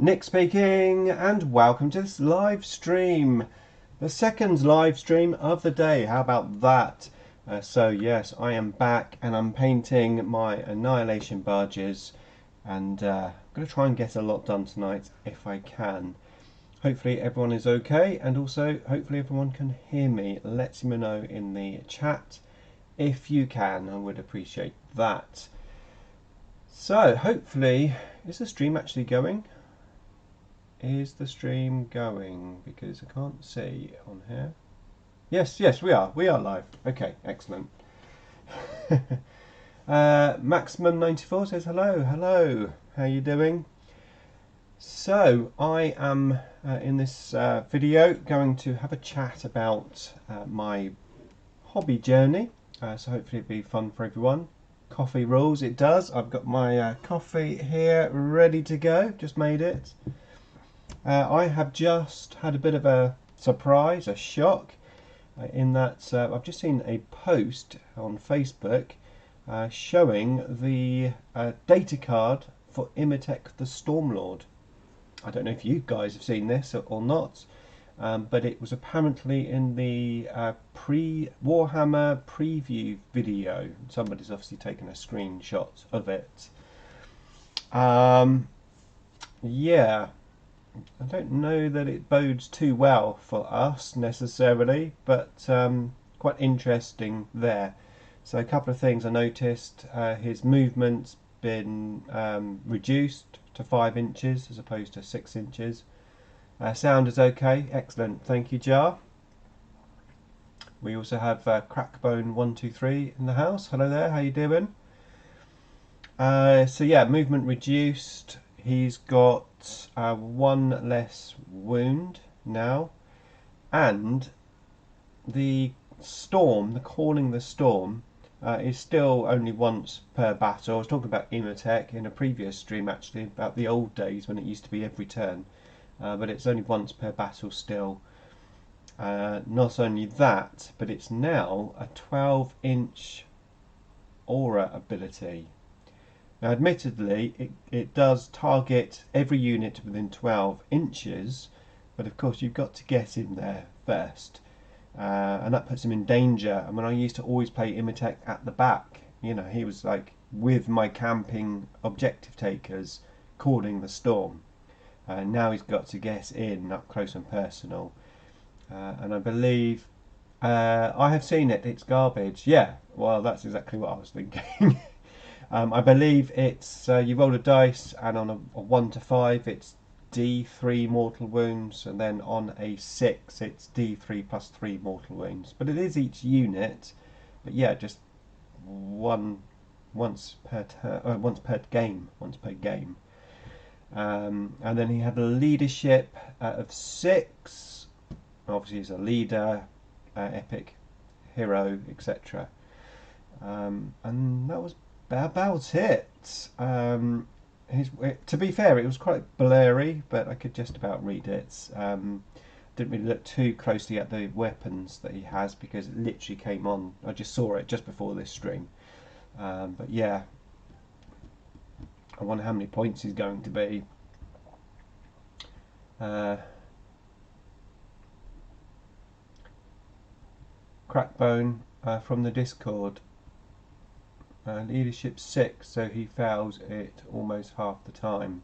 Nick speaking, and welcome to this live stream. The second live stream of the day. How about that? Yes, I am back and I'm painting my Annihilation Barges, and I'm going to try and get a lot done tonight if I can. Hopefully everyone is okay, and also hopefully everyone can hear me. Let me know in the chat if you can. I would appreciate that. So hopefully, is the stream actually going? Is the stream going? Because I can't see on here. Yes, we are. We are live. Okay, excellent. Maximum 94 says hello. Hello. How you doing? So I am in this video going to have a chat about my hobby journey. So hopefully it'll be fun for everyone. Coffee rules. It does. I've got my coffee here ready to go. Just made it. I have just had a bit of a surprise, a shock, in that I've just seen a post on Facebook showing the data card for Imatech the Stormlord. I don't know if you guys have seen this or not, but it was apparently in the Warhammer preview video. Somebody's obviously taken a screenshot of it. Yeah. I don't know that it bodes too well for us necessarily, but quite interesting there. So a couple of things I noticed. His movement's been reduced to 5 inches as opposed to 6 inches. Sound is okay, excellent, thank you Jar. We also have Crackbone123 in the house. Hello there, how you doing? So yeah, movement reduced. He's got 1 less wound now, and the storm, the calling the storm, is still only once per battle. I was talking about Imatech in a previous stream actually, about the old days when it used to be every turn, but it's only once per battle still. Not only that, but it's now a 12-inch aura ability. Now admittedly it does target every unit within 12 inches, but of course you've got to get in there first, and that puts him in danger. And when I used to always play Imatech at the back, you know, he was like with my camping objective takers calling the storm. Now he's got to get in up close and personal, and I believe I have seen it, it's garbage. Yeah, well that's exactly what I was thinking. I believe it's you roll a dice, and on a 1 to 5 it's D3 mortal wounds, and then on a 6 it's D3 plus 3 mortal wounds. But it is each unit. But yeah, just once per game. And then he had a leadership of 6. Obviously he's a leader, epic hero, etc. And that was about it. To be fair, it was quite blurry, but I could just about read it. Didn't really look too closely at the weapons that he has because it literally came on. I just saw it just before this stream. But yeah, I wonder how many points he's going to be. Crackbone from the Discord. Leadership 6, so he fails it almost half the time.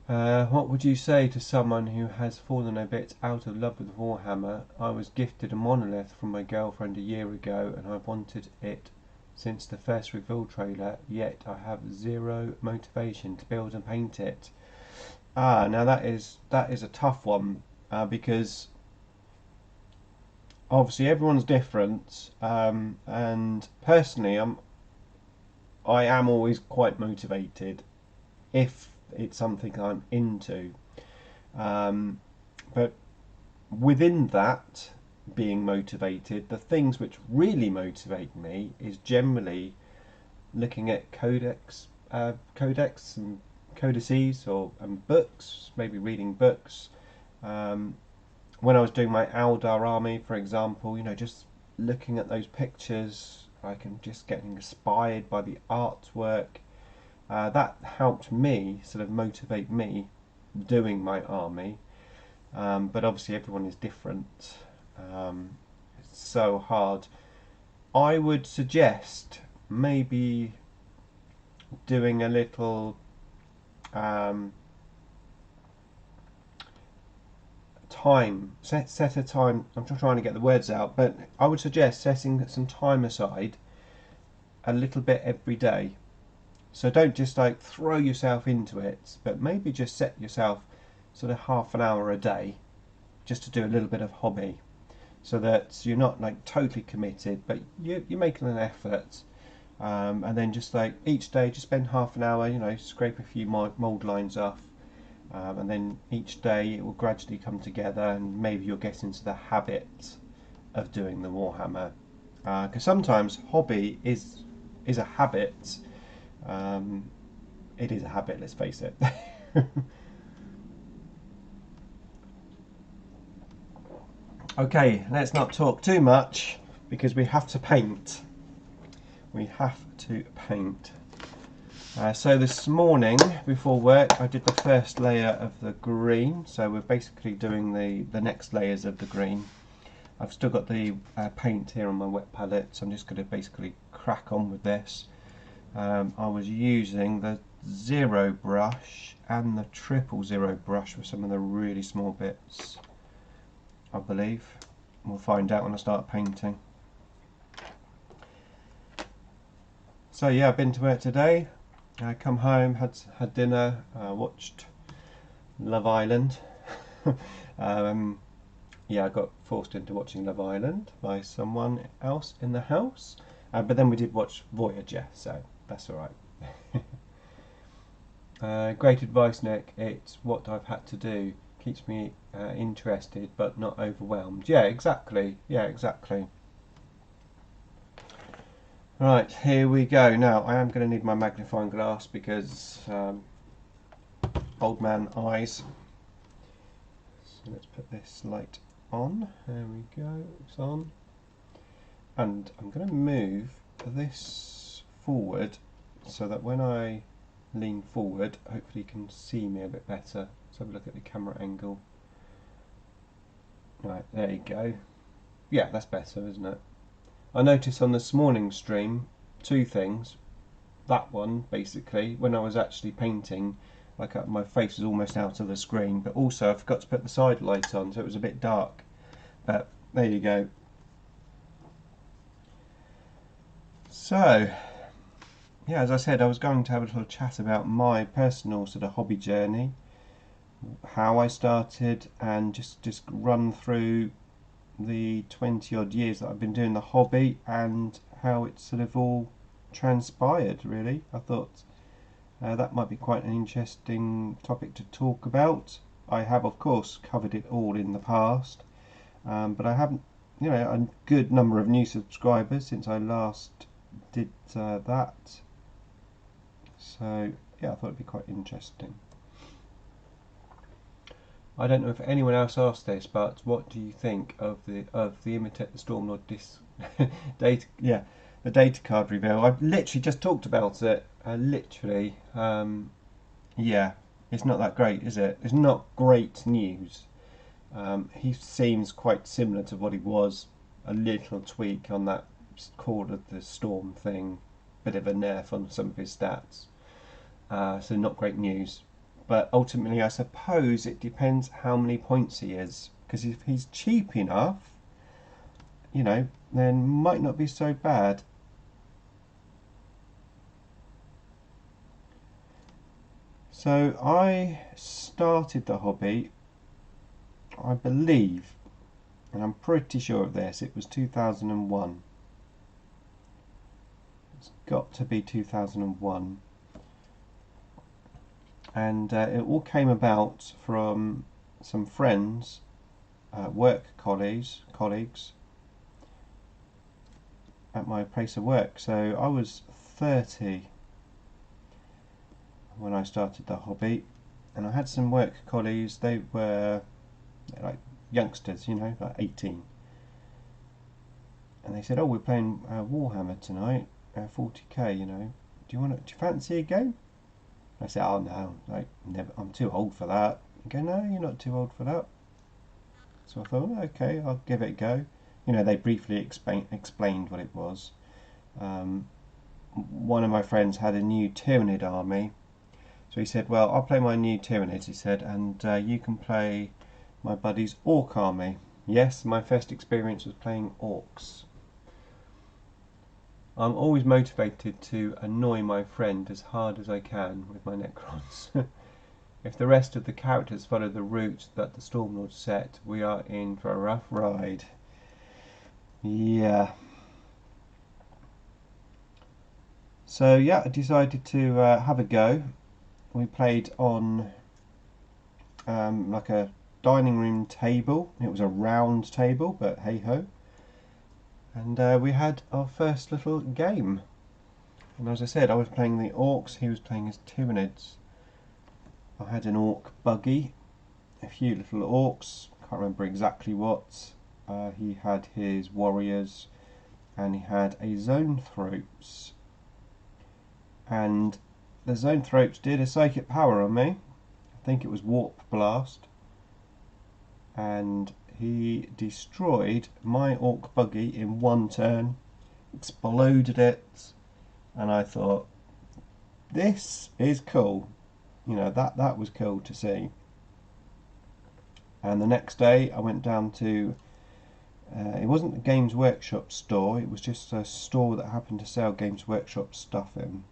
What would you say to someone who has fallen a bit out of love with Warhammer? I was gifted a monolith from my girlfriend a year ago, and I've wanted it since the first reveal trailer, yet I have 0 motivation to build and paint it. Now that is a tough one, because obviously everyone's different, and personally I am always quite motivated if it's something I'm into, but within that being motivated, the things which really motivate me is generally looking at codex and codices and books, maybe reading books. When I was doing my Aldar army, for example, you know, just looking at those pictures, I can just get inspired by the artwork, That helped me sort of motivate me doing my army, but obviously everyone is different. It's so hard. I would suggest maybe doing a little time, set a time. I'm trying to get the words out, but I would suggest setting some time aside a little bit every day. So don't just like throw yourself into it, but maybe just set yourself sort of half an hour a day just to do a little bit of hobby, so that you're not like totally committed, but you're making an effort. And then just like each day, just spend half an hour, you know, scrape a few mould lines off, and then each day it will gradually come together, and maybe you'll get into the habit of doing the Warhammer. Because sometimes hobby is a habit. It is a habit, let's face it. Okay, let's not talk too much because we have to paint. We have to paint. So this morning before work I did the first layer of the green, so we're basically doing the next layers of the green. I've still got the paint here on my wet palette, so I'm just going to basically crack on with this. I was using the 0 brush and the 000 brush for some of the really small bits, I believe. We'll find out when I start painting. So yeah, I've been to work today. I come home, had dinner, watched Love Island. Yeah, I got forced into watching Love Island by someone else in the house. But then we did watch Voyager, so that's alright. Great advice, Nick. It's what I've had to do. Keeps me interested but not overwhelmed. Yeah, exactly. Yeah, exactly. Right, here we go. Now, I am going to need my magnifying glass because old man eyes. So let's put this light on. There we go. It's on. And I'm going to move this forward so that when I lean forward, hopefully you can see me a bit better. Let's have a look at the camera angle. Right, there you go. Yeah, that's better, isn't it? I noticed on this morning's stream two things. That one, basically, when I was actually painting, like my face was almost out of the screen, but also I forgot to put the side light on, so it was a bit dark. But there you go. So, yeah, as I said, I was going to have a little chat about my personal sort of hobby journey, how I started, and just run through the 20 odd years that I've been doing the hobby and how it's sort of all transpired, really. I thought that might be quite an interesting topic to talk about. I have of course covered it all in the past, but I haven't, you know, a good number of new subscribers since I last did that, so yeah, I thought it'd be quite interesting. I don't know if anyone else asked this, but what do you think of the Imitate the Stormlord data? Yeah, the data card reveal. I've literally just talked about it. Yeah, it's not that great, is it? It's not great news. He seems quite similar to what he was. A little tweak on that Call of the Storm thing, bit of a nerf on some of his stats. So not great news. But ultimately, I suppose it depends how many points he is. Because if he's cheap enough, you know, then might not be so bad. So I started the hobby, I believe, and I'm pretty sure of this, it was 2001. It's got to be 2001. And it all came about from some friends, work colleagues at my place of work. So I was 30 when I started the hobby, and I had some work colleagues. They were like youngsters, you know, like 18, and they said, "Oh, we're playing Warhammer tonight, 40k. You know, do you fancy a game?" I said, oh no, I'm too old for that. They go, no, you're not too old for that. So I thought, okay, I'll give it a go. You know, they briefly explained what it was. One of my friends had a new Tyranid army. So he said, well, I'll play my new Tyranids, he said, and you can play my buddy's Orc army. Yes, my first experience was playing Orcs. I'm always motivated to annoy my friend as hard as I can with my Necrons. If the rest of the characters follow the route that the Stormlord set, we are in for a rough ride. Yeah. So yeah, I decided to have a go. We played on like a dining room table. It was a round table, but hey ho. And we had our first little game. And as I said, I was playing the Orcs, he was playing his Tyranids. I had an Orc buggy, a few little Orcs, can't remember exactly what. He had his warriors, and he had a Zoanthropes. And the Zoanthropes did a psychic power on me. I think it was Warp Blast. And he destroyed my Orc buggy in one turn, exploded it, and I thought, this is cool. You know, that was cool to see. And the next day I went down to, it wasn't the Games Workshop store, it was just a store that happened to sell Games Workshop stuff in.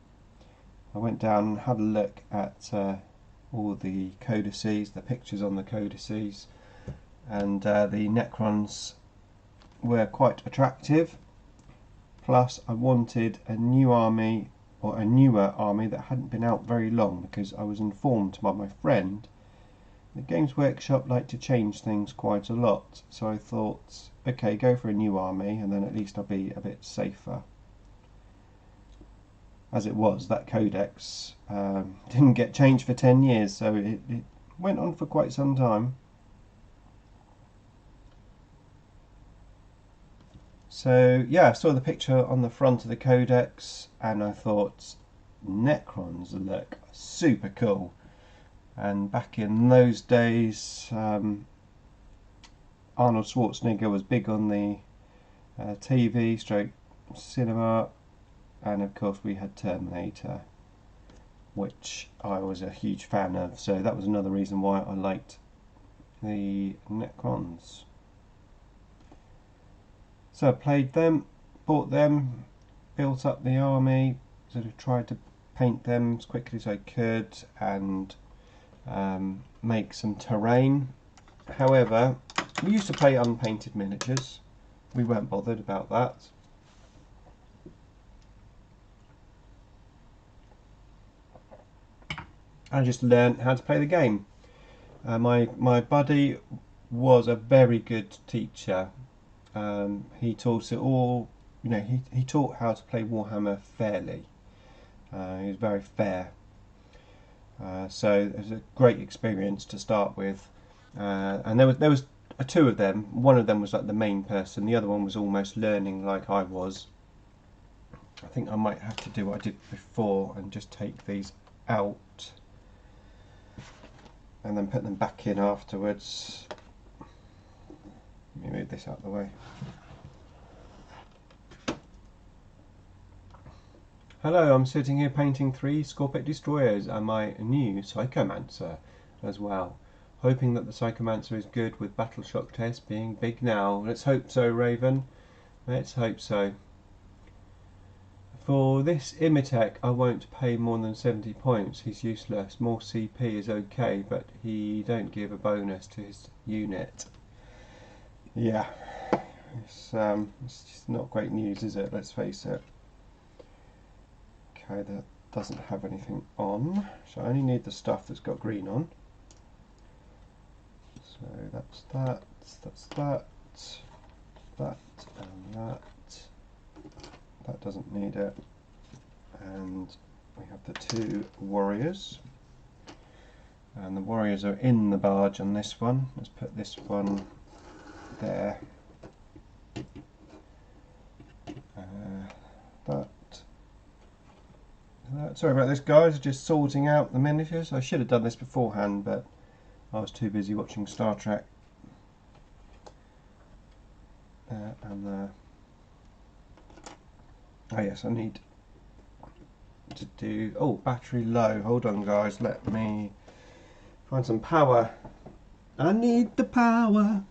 I went down and had a look at all the codices, the pictures on the codices, and the Necrons were quite attractive. Plus I wanted a new army, or a newer army that hadn't been out very long, because I was informed by my friend that Games Workshop like to change things quite a lot. So I thought, okay, go for a new army and then at least I'll be a bit safer. As it was, that codex didn't get changed for 10 years, so it went on for quite some time. So yeah, I saw the picture on the front of the codex and I thought, Necrons look super cool. And back in those days, Arnold Schwarzenegger was big on the TV stroke cinema, and of course we had Terminator, which I was a huge fan of, so that was another reason why I liked the Necrons. So I played them, bought them, built up the army, sort of tried to paint them as quickly as I could and make some terrain. However, we used to play unpainted miniatures. We weren't bothered about that. I just learned how to play the game. My buddy was a very good teacher. He taught it all, you know, he taught how to play Warhammer fairly. He was very fair. So it was a great experience to start with. And there was two of them. One of them was like the main person. The other one was almost learning like I was. I think I might have to do what I did before and just take these out and then put them back in afterwards. Let me move this out of the way. Hello, I'm sitting here painting 3 Scorpet Destroyers and my new Psychomancer as well. Hoping that the Psychomancer is good with Battle Shock test being big now. Let's hope so, Raven. Let's hope so. For this Imitech I won't pay more than 70 points. He's useless. More CP is okay, but he don't give a bonus to his unit. Yeah, it's just not great news, is it? Let's face it. Okay, that doesn't have anything on, so I only need the stuff that's got green on. So that's that, that, and that. That doesn't need it. And we have the 2 warriors. And the warriors are in the barge on this one. Let's put this one there. That. Sorry about this, guys. Just sorting out the miniatures. I should have done this beforehand, but I was too busy watching Star Trek. Oh yes, I need to do... Oh, battery low. Hold on, guys. Let me find some power. I need the power.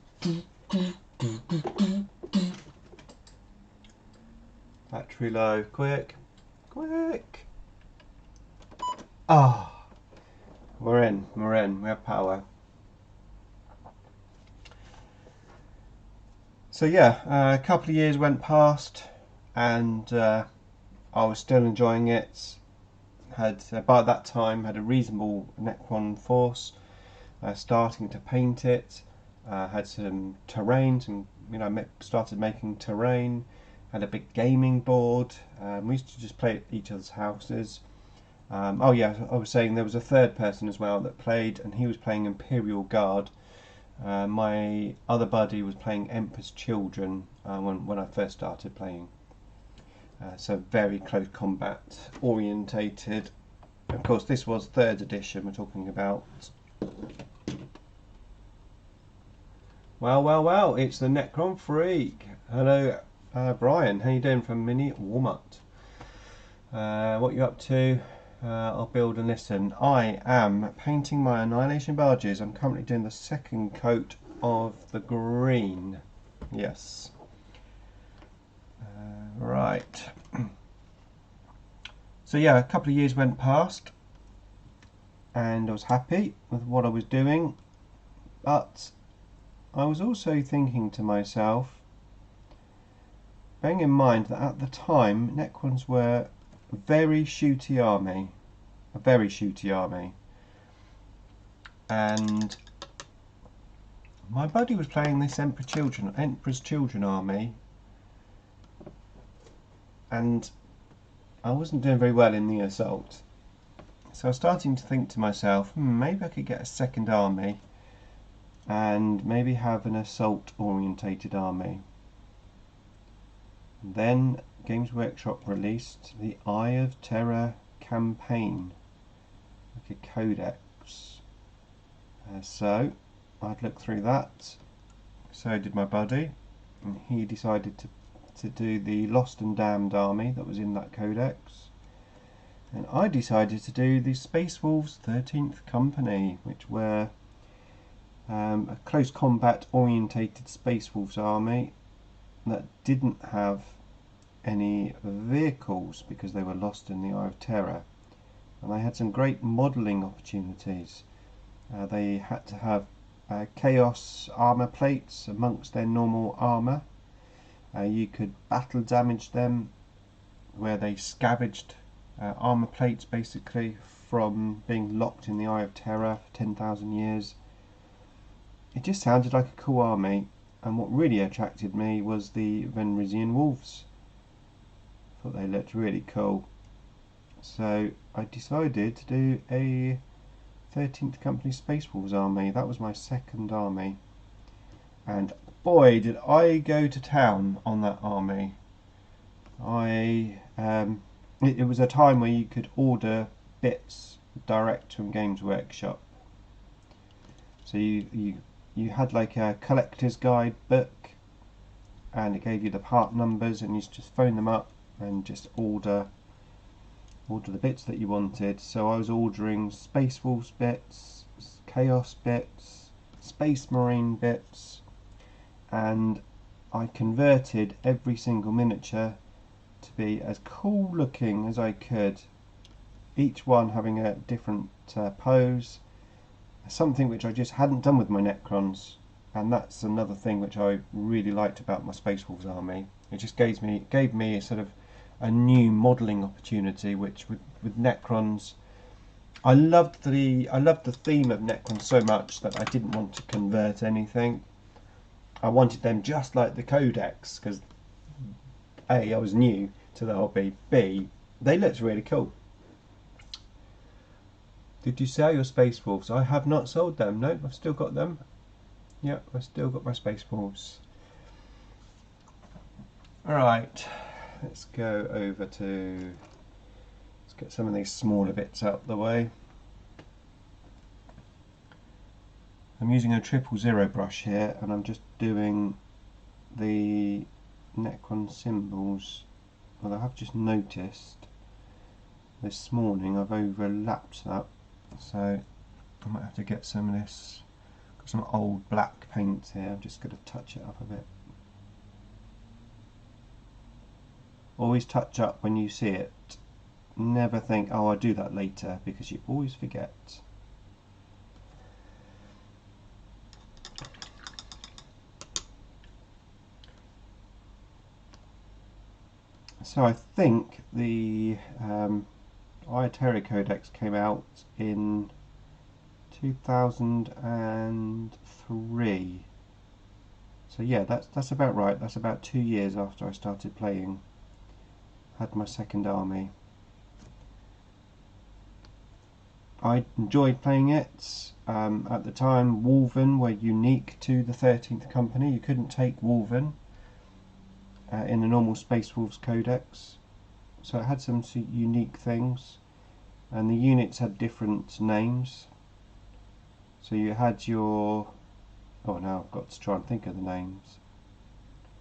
Battery low. Quick. Quick. Ah. Oh, we're in. We have power. So yeah, a couple of years went past, and I was still enjoying it. Had by that time had a reasonable Necron force. Starting to paint it. Had some terrain, started making terrain. Had a big gaming board. We used to just play at each other's houses. Oh yeah, I was saying there was a third person as well that played, and he was playing Imperial Guard. My other buddy was playing Emperor's Children when I first started playing. So very close combat orientated. Of course, this was 3rd edition we're talking about. Well, it's the Necron Freak. Hello, Brian. How you doing from Mini Walmart? What you up to? I'll build and listen. I am painting my Annihilation Barges. I'm currently doing the 2nd coat of the green. Yes. Right. So yeah, a couple of years went past and I was happy with what I was doing, but I was also thinking to myself, bearing in mind that at the time Necrons were a very shooty army, and my buddy was playing this Emperor's Children army, and I wasn't doing very well in the assault. So I was starting to think to myself, maybe I could get a 2nd army and maybe have an assault orientated army. And then Games Workshop released the Eye of Terror campaign, like a codex. So I'd look through that. So did my buddy, and he decided to do the Lost and Damned army that was in that codex. And I decided to do the Space Wolves 13th Company, which were a close combat orientated Space Wolves army that didn't have any vehicles because they were lost in the Eye of Terror, and they had some great modelling opportunities. They had to have chaos armour plates amongst their normal armour. You could battle damage them where they scavenged armour plates basically from being locked in the Eye of Terror for 10,000 years. It just sounded like a cool army, and what really attracted me was the Venrisian Wolves. I thought they looked really cool. So I decided to do a 13th Company Space Wolves army. That was my 2nd army, and boy did I go to town on that army. It was a time where you could order bits direct from Games Workshop. So you had like a collector's guide book, and it gave you the part numbers, and you just phone them up and just order the bits that you wanted. So I was ordering Space Wolves bits, Chaos bits, Space Marine bits, and I converted every single miniature to be as cool looking as I could, each one having a different pose, something which I just hadn't done with my Necrons. And that's another thing which I really liked about my Space Wolves army. It just gave me a sort of a new modelling opportunity, which with Necrons, I loved the theme of Necrons so much that I didn't want to convert anything. I wanted them just like the Codex, because A, I was new to the hobby, B, they looked really cool. Did you sell your Space Wolves? I have not sold them. No, I've still got them. Yeah, I've still got my Space Wolves. Alright, let's go over to get some of these smaller bits out the way. I'm using a 000 brush here, and I'm just doing the Necron symbols. Well, I have just noticed this morning I've overlapped that, so I might have to get some of this. Got some old black paint here. I'm just going to touch it up a bit. Always touch up when you see it. Never think, oh, I'll do that later, because you always forget. So I think the IDICBeer Codex came out in 2003. So yeah, that's about right. That's about 2 years after I started playing. Had my second army. I enjoyed playing it. At the time, Wolven were unique to the 13th Company. You couldn't take Wolven in the normal Space Wolves Codex, so it had some unique things, and the units had different names. So you had your, oh, now I've got to try and think of the names.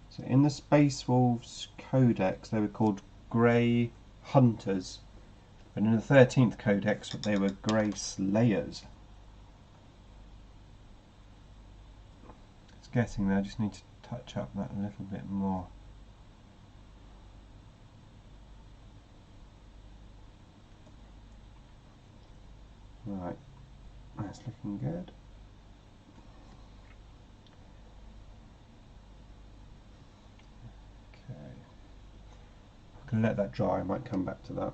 So in the Space Wolves Codex they were called Grey Hunters, but in the 13th Codex they were Grey Slayers. It's getting there, I just need to touch up that a little bit more. Right, that's looking good. Okay, I can let that dry, I might come back to that.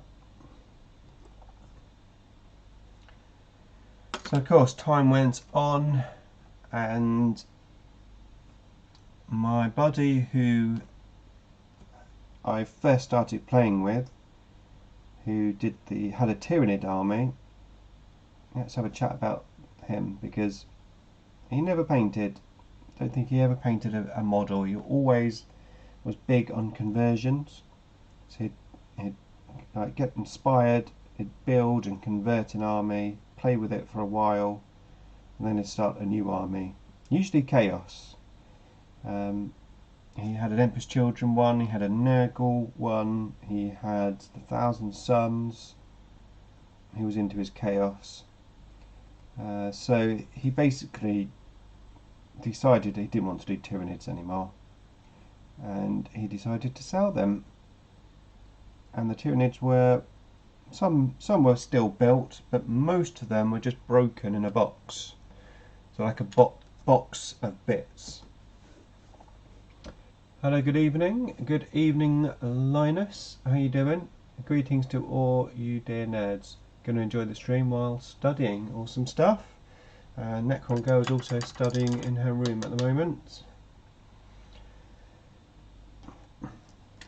So of course time went on, and my buddy who I first started playing with, who had a Tyranid army, let's have a chat about him, because he never painted. Don't think he ever painted a model. He always was big on conversions. So he'd like get inspired, he'd build and convert an army, play with it for a while, and then he'd start a new army. Usually Chaos. He had an Emperor's Children one, he had a Nurgle one, he had the Thousand Suns. He was into his Chaos. So he basically decided he didn't want to do Tyranids anymore, and he decided to sell them. And the Tyranids were, some were still built, but most of them were just broken in a box. So like a box of bits. Hello, good evening. Good evening, Linus. How you doing? Greetings to all you dear nerds. Going to enjoy the stream while studying awesome stuff. Necron Girl is also studying in her room at the moment.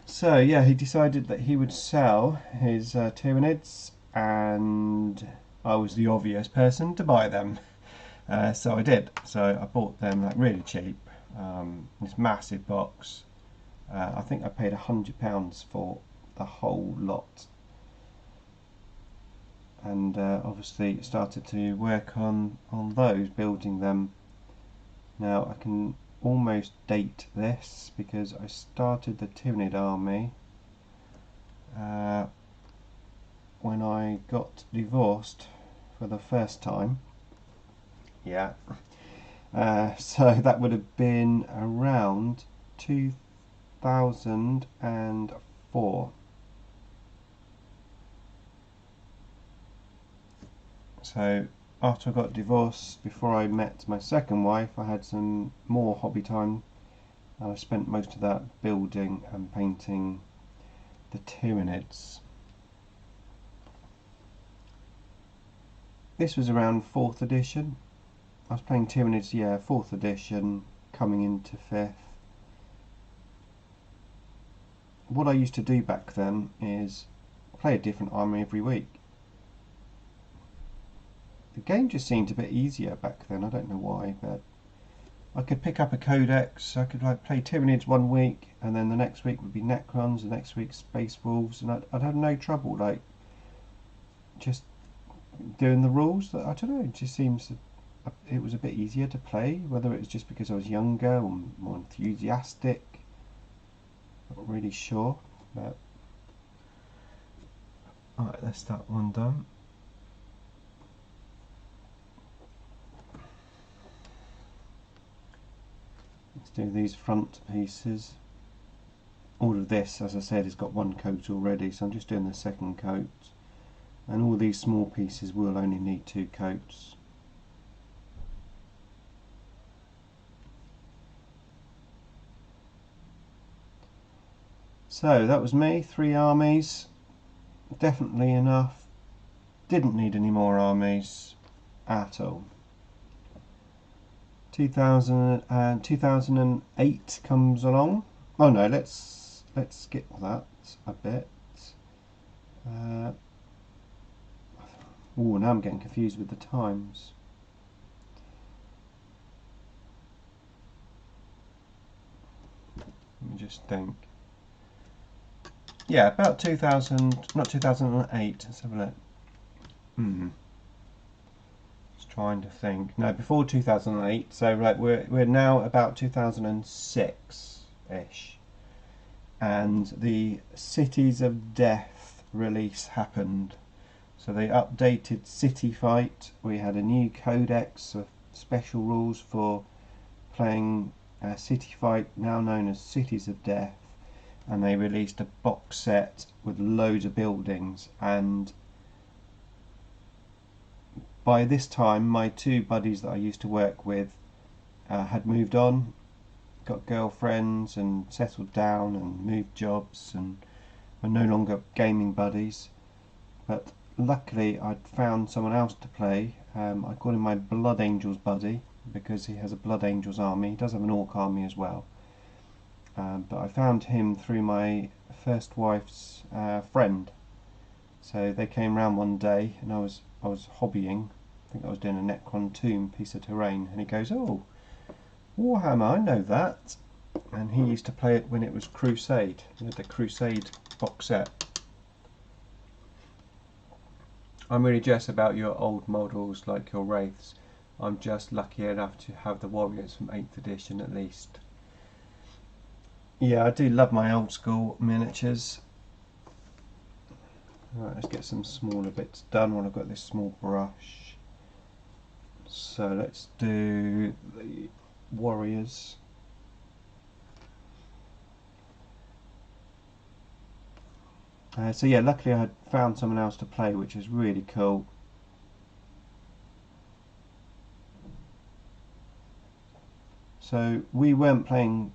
So yeah, he decided that he would sell his Tyranids, and I was the obvious person to buy them. So I did. So I bought them like really cheap. This massive box. I think I paid £100 for the whole lot. And obviously started to work on those, building them. Now I can almost date this because I started the Tyranid army when I got divorced for the first time. Yeah. So that would have been around 2004. So after I got divorced, before I met my second wife, I had some more hobby time, and I spent most of that building and painting the Tyranids. This was around 4th edition. I was playing Tyranids, yeah, 4th edition, coming into 5th. What I used to do back then is play a different army every week. The game just seemed a bit easier back then, I don't know why, but I could pick up a codex, I could like play Tyranids one week, and then the next week would be Necrons, the next week Space Wolves, and I'd have no trouble like just doing the rules. That I don't know, it just seems it was a bit easier to play, whether it was just because I was younger or more enthusiastic, not really sure. But alright, let's start one done. Let's do these front pieces. All of this, as I said, has got one coat already, so I'm just doing the second coat. And all these small pieces will only need 2 coats. So that was me, 3 armies, definitely enough. Didn't need any more armies at all. 2008 comes along. Oh no, let's skip that a bit. Oh, now I'm getting confused with the times. Let me just think. Yeah, about 2000, not 2008. Let's have a look. Just trying to think. No, before 2008. So right, we're now about 2006-ish, and the Cities of Death release happened. So they updated City Fight. We had a new codex of special rules for playing City Fight, now known as Cities of Death, and they released a box set with loads of buildings. And by this time, my 2 buddies that I used to work with had moved on, got girlfriends and settled down and moved jobs, and were no longer gaming buddies. But luckily I'd found someone else to play. I call him my Blood Angels buddy because he has a Blood Angels army. He does have an Orc army as well. But I found him through my first wife's friend. So they came round one day and I was hobbying. I think I was doing a Necron tomb piece of terrain, and he goes, "Oh, Warhammer, I know that." And he used to play it when it was Crusade. He had the Crusade box set. I'm really jealous about your old models like your Wraiths. I'm just lucky enough to have the Warriors from 8th edition at least. Yeah, I do love my old school miniatures. Right, let's get some smaller bits done while I've got this small brush. So let's do the Warriors. So yeah, luckily I had found someone else to play, which is really cool. So we weren't playing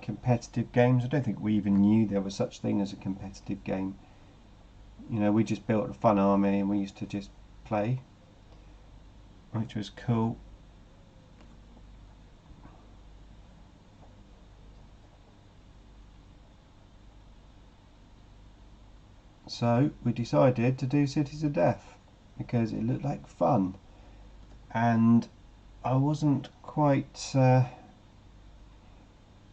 competitive games. I don't think we even knew there was such thing as a competitive game. You know, we just built a fun army and we used to just play, which was cool. So we decided to do Cities of Death because it looked like fun, and I wasn't quite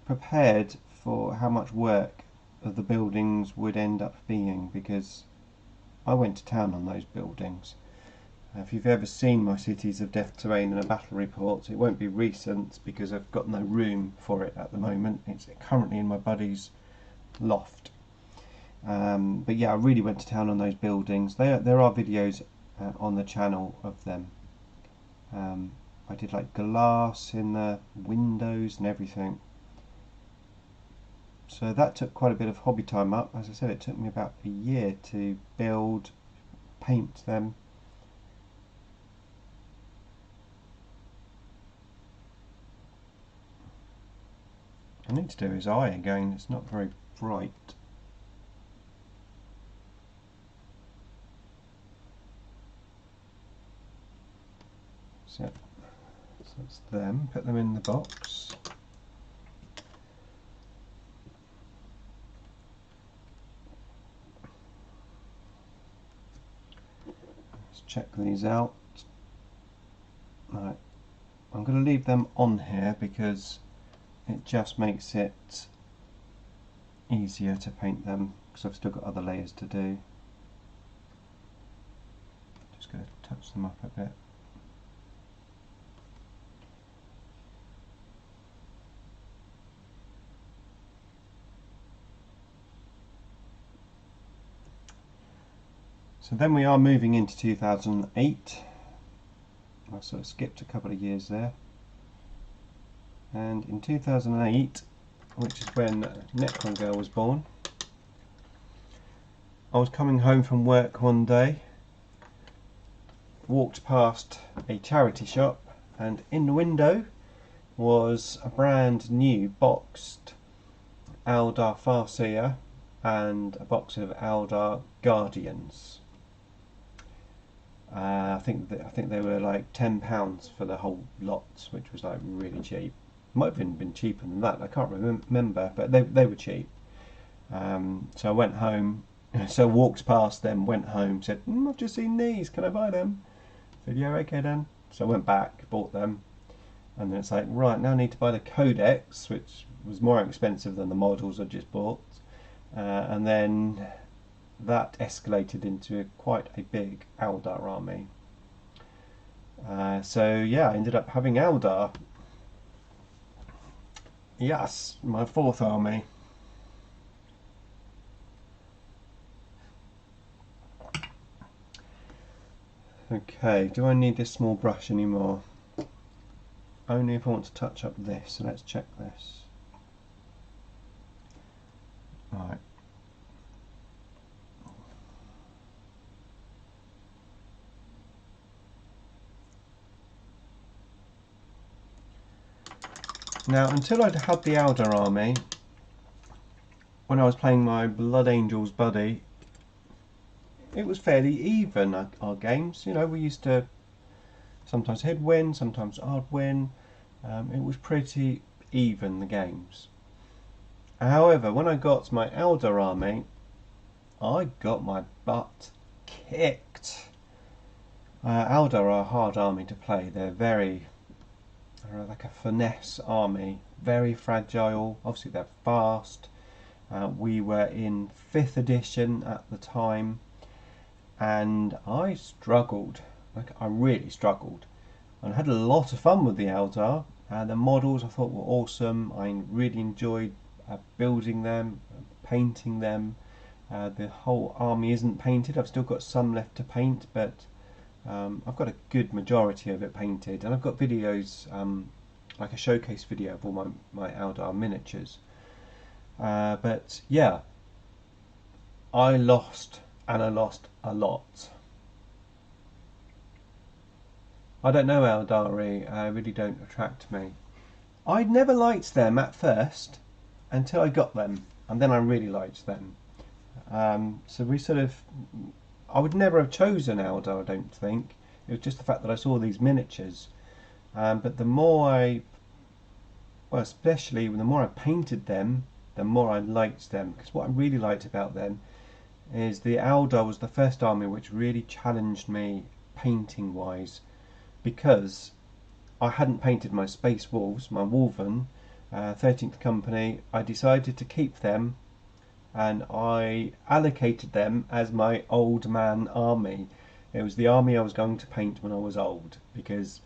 prepared for how much work the buildings would end up being, because I went to town on those buildings. If you've ever seen my Cities of Death terrain in a battle report, it won't be recent because I've got no room for it at the moment. It's currently in my buddy's loft. But yeah, I really went to town on those buildings. There are videos on the channel of them. I did like glass in the windows and everything. So that took quite a bit of hobby time up. As I said, it took me about a year to build, paint them. I need to do his eye again, it's not very bright. So that's them, put them in the box. Let's check these out. Right, I'm going to leave them on here because it just makes it easier to paint them, because I've still got other layers to do. touch them up a bit. So then we are moving into 2008. I sort of skipped a couple of years there. And in 2008, which is when Necron Girl was born, I was coming home from work one day, walked past a charity shop, and in the window was a brand new boxed Eldar Farseer and a box of Eldar Guardians. I think they were like £10 for the whole lot, which was like really cheap. Might have even been cheaper than that. I can't remember, but they were cheap. So I went home. So walked past them, went home, said, "I've just seen these. Can I buy them?" I said, "Yeah, okay then." So I went back, bought them, and then it's like, right, now I need to buy the Codex, which was more expensive than the models I just bought, and then that escalated into quite a big Eldar army. So yeah, I ended up having Eldar. Yes, my fourth army. Okay, do I need this small brush anymore? Only if I want to touch up this, so let's check this. Right. Now, until I'd had the Eldar army, when I was playing my Blood Angels buddy, it was fairly even, our games. You know, we used to sometimes he'd win, sometimes I'd win. It was pretty even, the games. However, when I got my Eldar army, I got my butt kicked. Eldar are a hard army to play. They're like a finesse army, very fragile. Obviously they're fast. We were in 5th edition at the time, and I struggled. I really struggled. And I had a lot of fun with the Eldar. The models I thought were awesome. I really enjoyed building them, painting them. The whole army isn't painted. I've still got some left to paint, but I've got a good majority of it painted, and I've got videos, like a showcase video of all my Eldar miniatures. But yeah, I lost, and I lost a lot. I don't know, Eldari really don't attract me. I'd never liked them at first until I got them, and then I really liked them. So we sort of, I would never have chosen Eldar, I don't think. It was just the fact that I saw these miniatures. But the more especially the more I painted them, the more I liked them. Because what I really liked about them is the Eldar was the first army which really challenged me painting wise, because I hadn't painted my Space Wolves, my Wolven, 13th Company. I decided to keep them, and I allocated them as my old man army. It was the army I was going to paint when I was old, because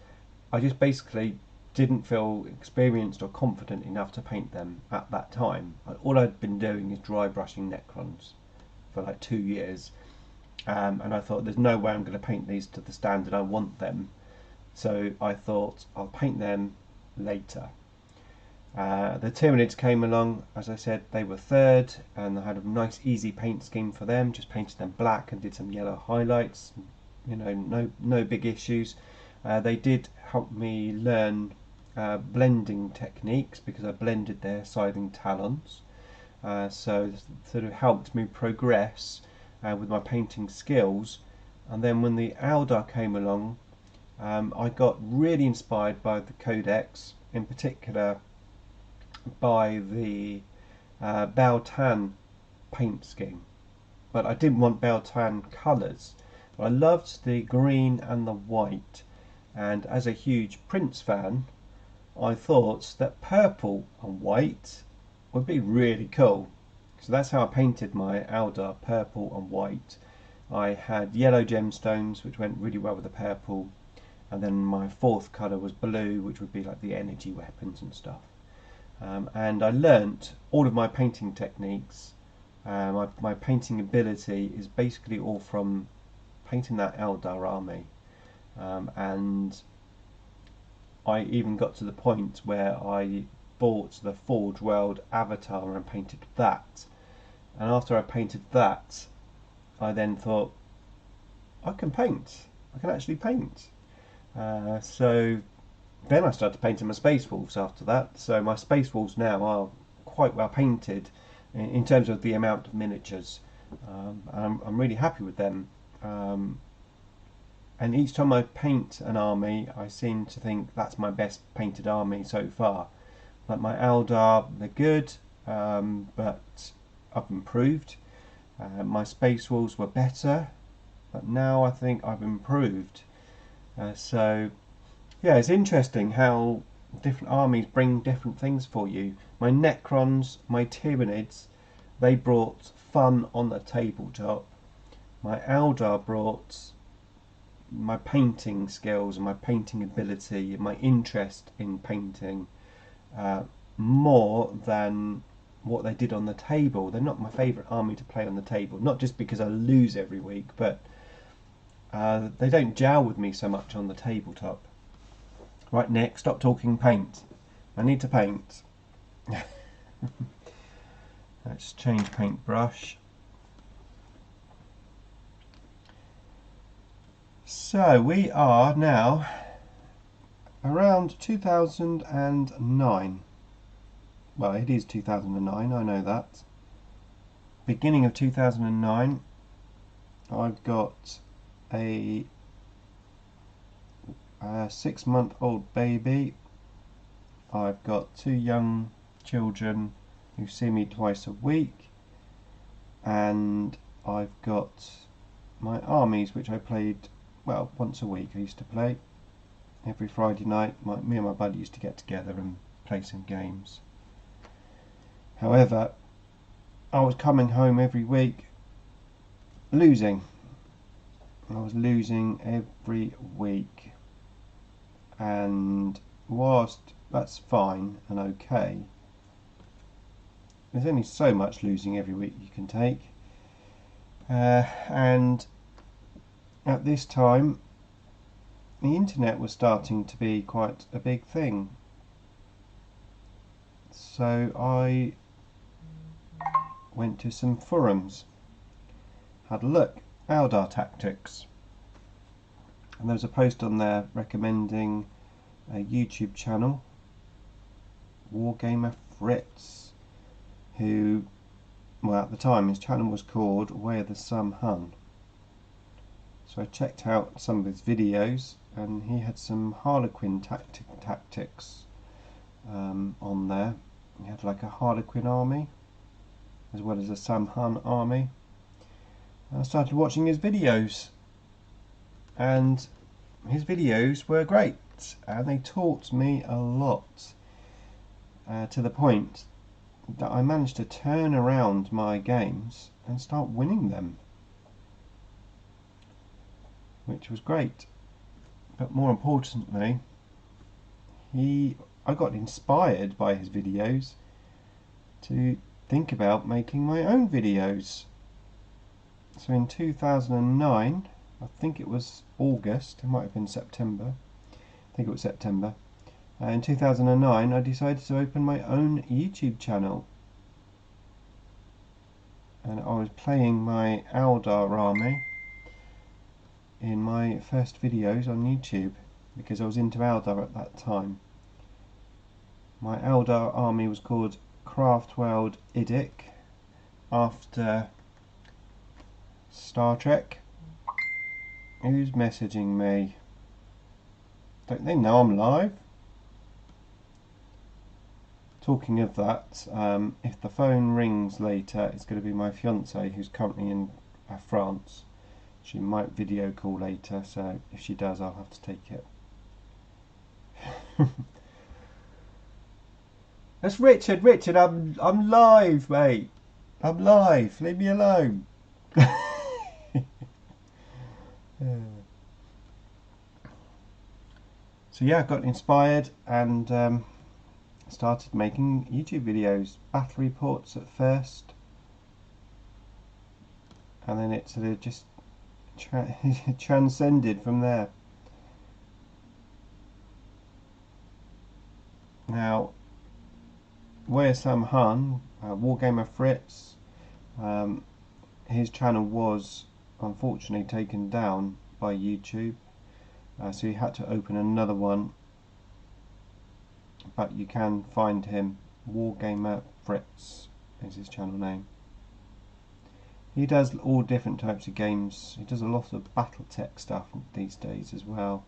I just basically didn't feel experienced or confident enough to paint them at that time. All I'd been doing is dry brushing Necrons for like 2 years, and I thought there's no way I'm going to paint these to the standard I want them. So I thought I'll paint them later. The Tyranids came along. As I said, they were third, and I had a nice easy paint scheme for them. Just painted them black and did some yellow highlights. You know, no big issues. They did help me learn blending techniques, because I blended their scything talons. So sort of helped me progress with my painting skills. And then when the Eldar came along, I got really inspired by the Codex, in particular by the Baltan paint scheme. But I didn't want Baltan colours. I loved the green and the white, and as a huge Prince fan, I thought that purple and white would be really cool. So that's how I painted my Eldar, purple and white. I had yellow gemstones, which went really well with the purple, and then my fourth colour was blue, which would be like the energy weapons and stuff. And I learnt all of my painting techniques. My painting ability is basically all from painting that Eldar army, and I even got to the point where I bought the Forge World avatar and painted that. And after I painted that, I then thought, I can paint. I can actually paint. So then I started painting my Space Wolves after that. So my Space Wolves now are quite well painted in terms of the amount of miniatures. I'm really happy with them. And each time I paint an army, I seem to think that's my best painted army so far. Like my Eldar, they're good, but I've improved. My Space Wolves were better, but now I think I've improved. So yeah, it's interesting how different armies bring different things for you. My Necrons, my Tyranids, they brought fun on the tabletop. My Eldar brought my painting skills and my painting ability, my interest in painting, more than what they did on the table. They're not my favourite army to play on the table, not just because I lose every week, but they don't gel with me so much on the tabletop. Right, Nick, stop talking paint. I need to paint. Let's change paintbrush. So we are now around 2009. Well, it is 2009, I know that. Beginning of 2009, I've got a 6-month-old baby. I've got 2 young children who see me twice a week, and I've got my armies, which I played, well, once a week. I used to play every Friday night. Me and my buddy used to get together and play some games. However, I was coming home every week losing. I was losing every week, and whilst that's fine and okay, there's only so much losing every week you can take, and at this time the internet was starting to be quite a big thing. So I went to some forums, had a look, Eldar tactics, and there was a post on there recommending a YouTube channel, Wargamer Fritz, who, well, at the time his channel was called Where the Sun Hung. So I checked out some of his videos, and he had some Harlequin tactics on there. He had like a Harlequin army as well as a Samhan army. And I started watching his videos, and his videos were great, and they taught me a lot, to the point that I managed to turn around my games and start winning them, which was great. But more importantly, I got inspired by his videos to think about making my own videos. So in 2009, I think it was August, it might have been September, I think it was September, in 2009 I decided to open my own YouTube channel, and I was playing my Eldar army in my first videos on YouTube because I was into Eldar at that time. My Eldar army was called Craftworld IDIC, after Star Trek. Who's messaging me? Don't they know I'm live? Talking of that, if the phone rings later, it's going to be my fiancée who's currently in France. She might video call later, so if she does, I'll have to take it. That's Richard. Richard, I'm live, mate. I'm live. Leave me alone. So yeah, I got inspired and started making YouTube videos, battle reports at first, and then it sort of just transcended from there. Now, where Sam Han, Wargamer Fritz, his channel was unfortunately taken down by YouTube, so he had to open another one, but you can find him. Wargamer Fritz is his channel name. He does all different types of games. He does a lot of BattleTech stuff these days as well.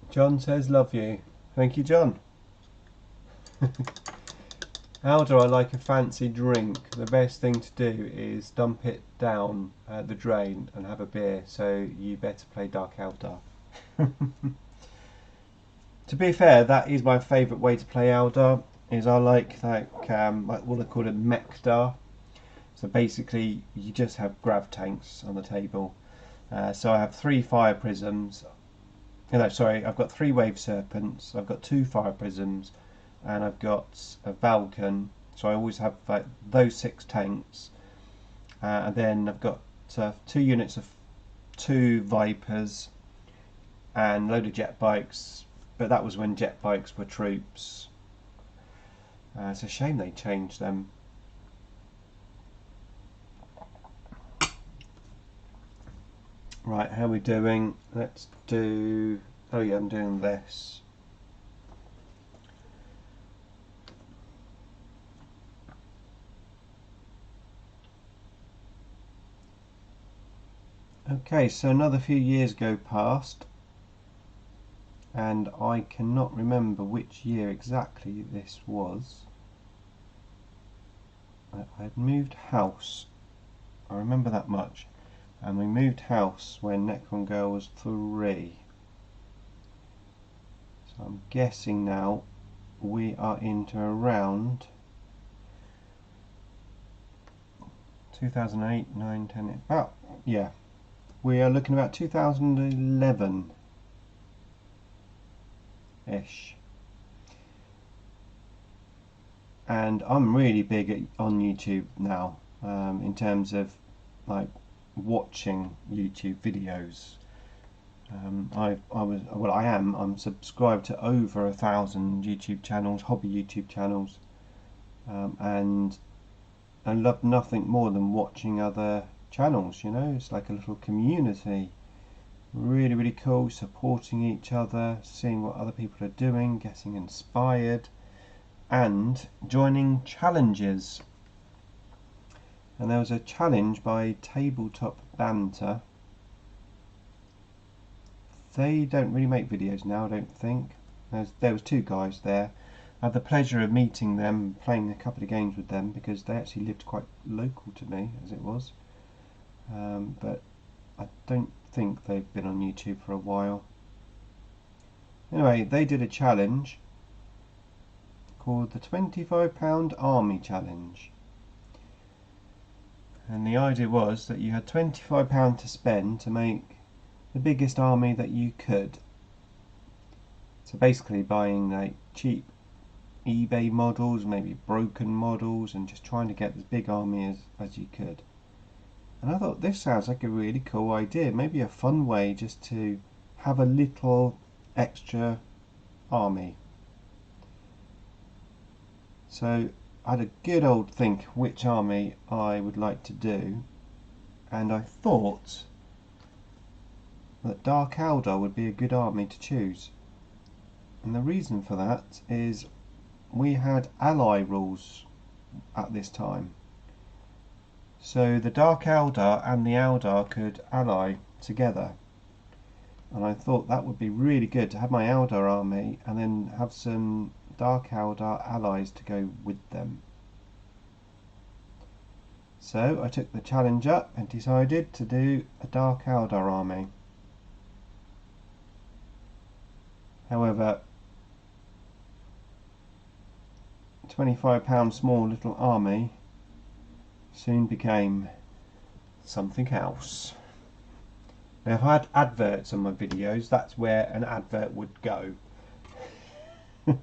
John says love you. Thank you, John. How do I like a fancy drink? The best thing to do is dump it down the drain and have a beer, so you better play Dark Eldar. To be fair, that is my favourite way to play Eldar, is I like what they call it, Mechdar. So basically you just have grav tanks on the table. So I have 3 fire prisms. No, sorry, I've got 3 wave serpents, I've got 2 fire prisms, and I've got a Valken. So I always have those 6 tanks, and then I've got 2 units of 2 Vipers and a load of jet bikes, but that was when jet bikes were troops. It's a shame they changed them. Right, how are we doing? Let's do... oh yeah, I'm doing this. Okay, so another few years go past, and I cannot remember which year exactly this was. I had moved house, I remember that much. And we moved house when Necron Girl was 3. So I'm guessing now we are into around 2008, 9, 10, about, yeah. We are looking about 2011-ish. And I'm really big on YouTube now, in terms of like watching YouTube videos. I'm subscribed to over 1,000 YouTube channels, hobby YouTube channels, and I love nothing more than watching other channels. You know, it's like a little community. Really, really cool, supporting each other, seeing what other people are doing, getting inspired, and joining challenges. And there was a challenge by Tabletop Banter. They don't really make videos now, I don't think. There was 2 guys there. I had the pleasure of meeting them, playing a couple of games with them, because they actually lived quite local to me, as it was. But I don't think they've been on YouTube for a while. Anyway, they did a challenge called the £25 Army Challenge. And the idea was that you had £25 to spend to make the biggest army that you could. So basically buying like cheap eBay models, maybe broken models, and just trying to get as big army as you could. And I thought, this sounds like a really cool idea, maybe a fun way just to have a little extra army. So I had a good old think which army I would like to do, and I thought that Dark Eldar would be a good army to choose. And the reason for that is we had ally rules at this time. So the Dark Eldar and the Eldar could ally together. And I thought that would be really good to have my Eldar army and then have some Dark Eldar allies to go with them. So I took the challenge up and decided to do a Dark Eldar army. However, £25 small little army soon became something else. Now, if I had adverts on my videos, that's where an advert would go. We'll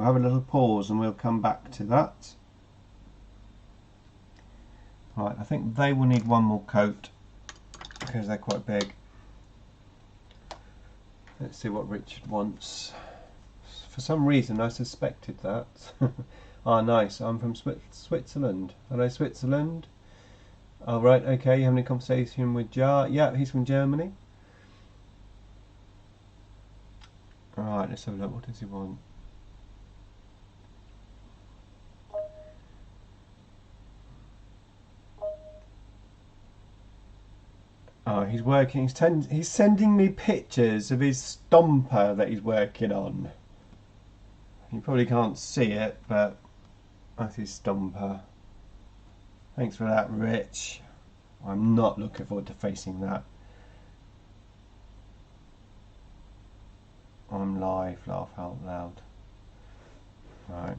have a little pause and we'll come back to that. Right, I think they will need one more coat because they're quite big. Let's see what Richard wants. For some reason I suspected that. Ah, nice, I'm from Switzerland. Hello, Switzerland. Oh, right, okay, you having a conversation with Jar? Yeah, he's from Germany. Alright, let's have a look. What does he want? Oh, he's working. He's sending me pictures of his stomper that he's working on. You probably can't see it, but that's his stomper. Thanks for that, Rich. I'm not looking forward to facing that. I'm live, laugh out loud. Right.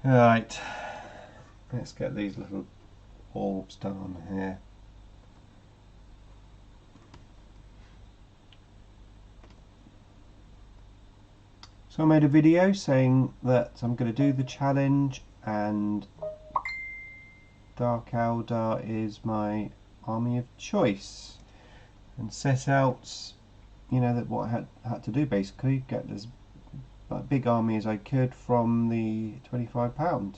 Right. Let's get these little orbs down here. So I made a video saying that I'm going to do the challenge and Dark Eldar is my army of choice, and set out, you know, that what I had to do basically, get as big army as I could from the £25.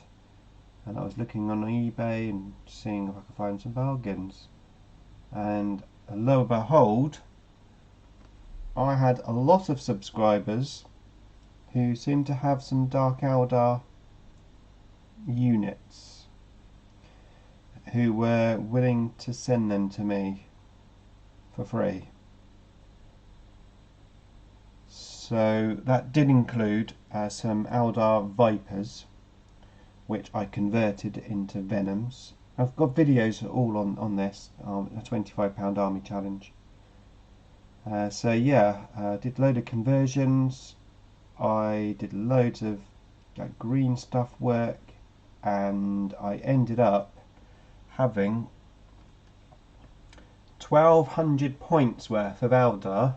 And I was looking on eBay and seeing if I could find some bargains, and lo and behold, I had a lot of subscribers who seemed to have some Dark Eldar units who were willing to send them to me for free. So that did include some Eldar Vipers, which I converted into Venoms. I've got videos all on this, a £25 army challenge. So yeah, did a load of conversions. I did loads of green stuff work, and I ended up having 1200 points worth of Eldar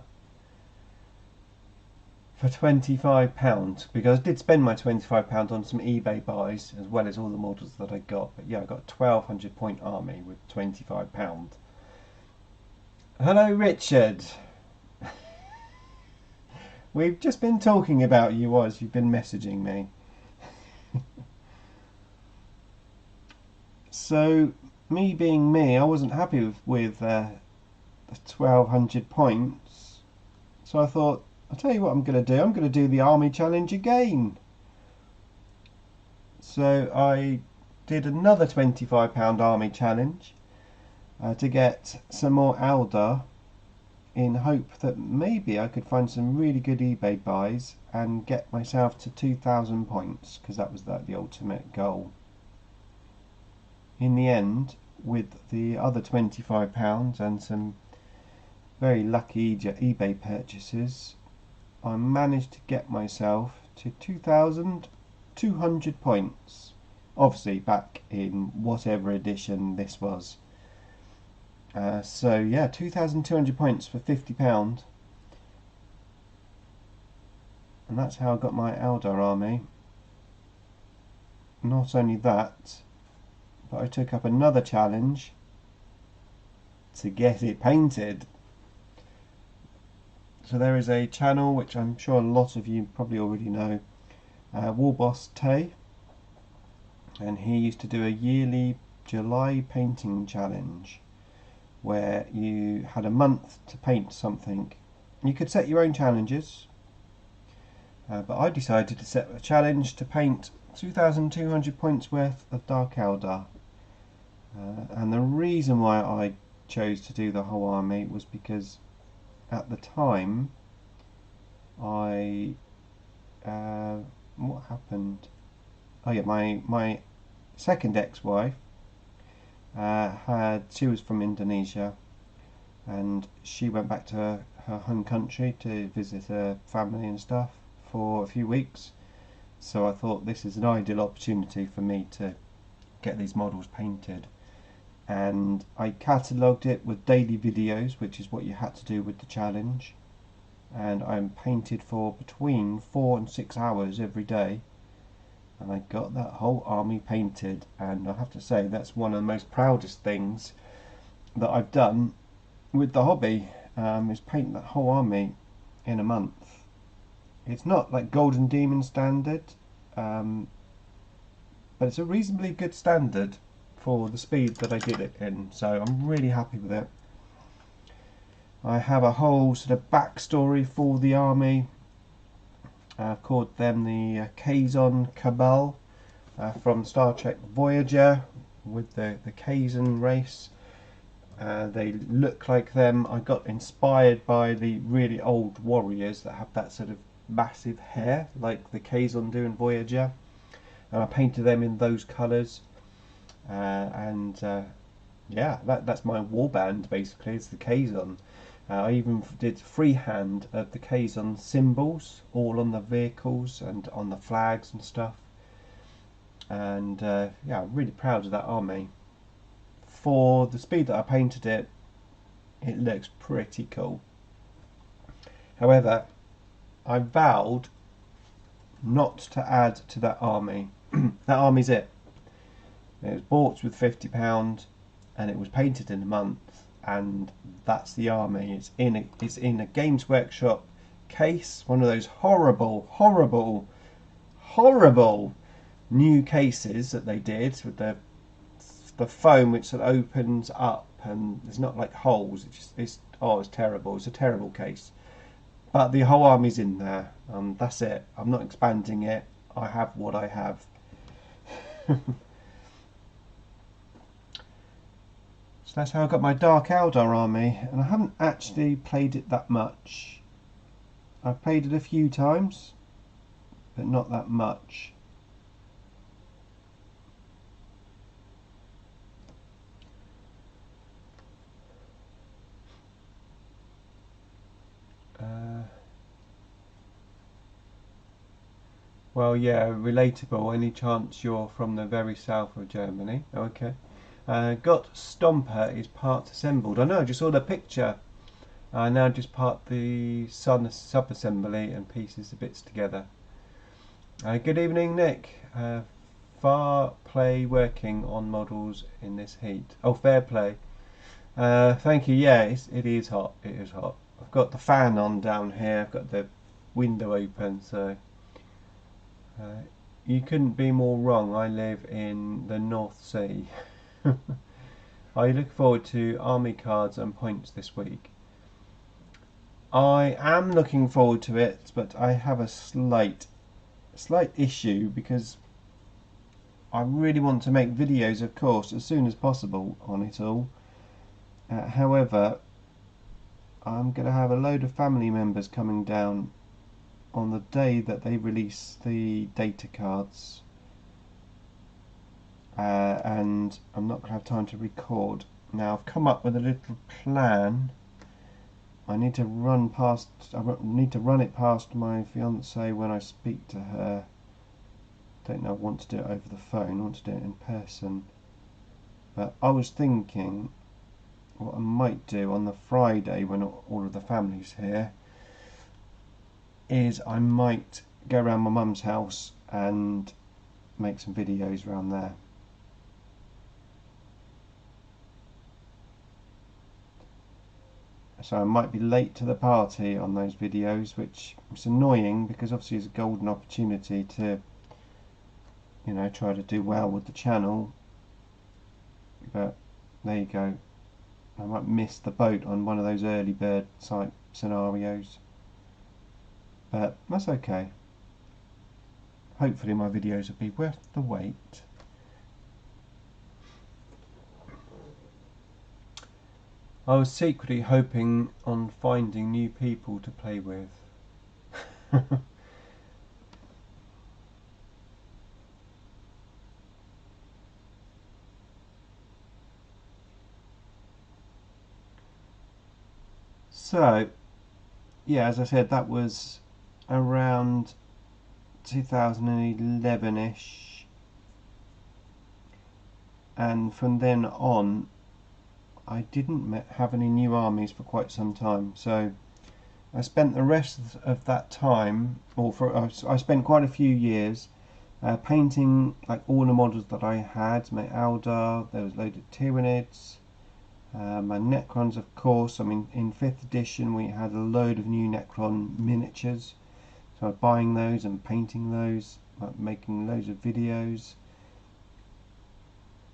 for £25, because I did spend my £25 on some eBay buys as well as all the models that I got. But yeah, I got a 1200 point army with £25. Hello, Richard. We've just been talking about you as you've been messaging me. So, me being me, I wasn't happy with the 1200 points. So I thought, I'll tell you what I'm going to do. I'm going to do the army challenge again. So I did another £25 army challenge to get some more Eldar, in hope that maybe I could find some really good eBay buys and get myself to 2,000 points, because that was the ultimate goal. In the end, with the other £25 and some very lucky eBay purchases, I managed to get myself to 2,200 points. Obviously back in whatever edition this was. So yeah, 2,200 points for £50. And that's how I got my Eldar army. Not only that, but I took up another challenge to get it painted. So there is a channel which I'm sure a lot of you probably already know, Warboss Tay, and he used to do a yearly July painting challenge where you had a month to paint something. You could set your own challenges, but I decided to set a challenge to paint 2,200 points worth of Dark Eldar. And the reason why I chose to do the whole army was because at the time what happened? Oh yeah, my second ex-wife She was from Indonesia, and she went back to her home country to visit her family and stuff for a few weeks. So I thought this is an ideal opportunity for me to get these models painted. And I catalogued it with daily videos, which is what you had to do with the challenge. And I'm painted for between 4 and 6 hours every day. And I got that whole army painted, and I have to say that's one of the most proudest things that I've done with the hobby, is paint that whole army in a month. It's not like Golden Demon standard, but it's a reasonably good standard for the speed that I did it in, so I'm really happy with it. I have a whole sort of backstory for the army. I've called them the Kazon Cabal from Star Trek Voyager, with the Kazon race. They look like them. I got inspired by the really old warriors that have that sort of massive hair like the Kazon do in Voyager, and I painted them in those colours. Yeah, that's my warband basically. It's the Kazon. I even did freehand of the Kazon symbols all on the vehicles and on the flags and stuff. And yeah, I'm really proud of that army. For the speed that I painted it, it looks pretty cool. However, I vowed not to add to that army. That army's it. It was bought with £50 and it was painted in a month, and that's the army. It's in a Games Workshop case, one of those horrible new cases that they did with the foam which sort of opens up and there's not like holes. It's terrible. It's a terrible case. But the whole army's in there. That's it. I'm not expanding it. I have what I have. So that's how I got my Dark Eldar army, and I haven't actually played it that much. I've played it a few times, but not that much. Well, yeah, relatable. Any chance you're from the very south of Germany? Okay. Got Stomper is part assembled. I know, I just saw the picture. I now just part the sub-assembly and pieces the bits together. Good evening, Nick. Far play working on models in this heat. Oh, fair play. Thank you. Yeah, it is hot. It is hot. I've got the fan on down here. I've got the window open, so you couldn't be more wrong. I live in the North Sea. I look forward to army cards and points this week. I am looking forward to it, but I have a slight issue because I really want to make videos, of course, as soon as possible on it all. However, I'm going to have a load of family members coming down on the day that they release the data cards, and I'm not going to have time to record. Now I've come up with a little plan. I need to run it past my fiance when I speak to her. Don't know, I want to do it over the phone, I want to do it in person. But I was thinking what I might do on the Friday when all of the family's here is I might go around my mum's house and make some videos around there. So I might be late to the party on those videos, which is annoying because obviously it's a golden opportunity to, you know, try to do well with the channel. But there you go. I might miss the boat on one of those early bird type scenarios. But that's okay. Hopefully my videos will be worth the wait. I was secretly hoping on finding new people to play with. So, yeah, as I said, that was around 2011-ish, and from then on I didn't have any new armies for quite some time. So I spent the rest of that time, I spent quite a few years painting like all the models that I had. My Eldar, there was loads of Tyranids, my Necrons, of course. I mean, in 5th edition we had a load of new Necron miniatures, so I was buying those and painting those, making loads of videos,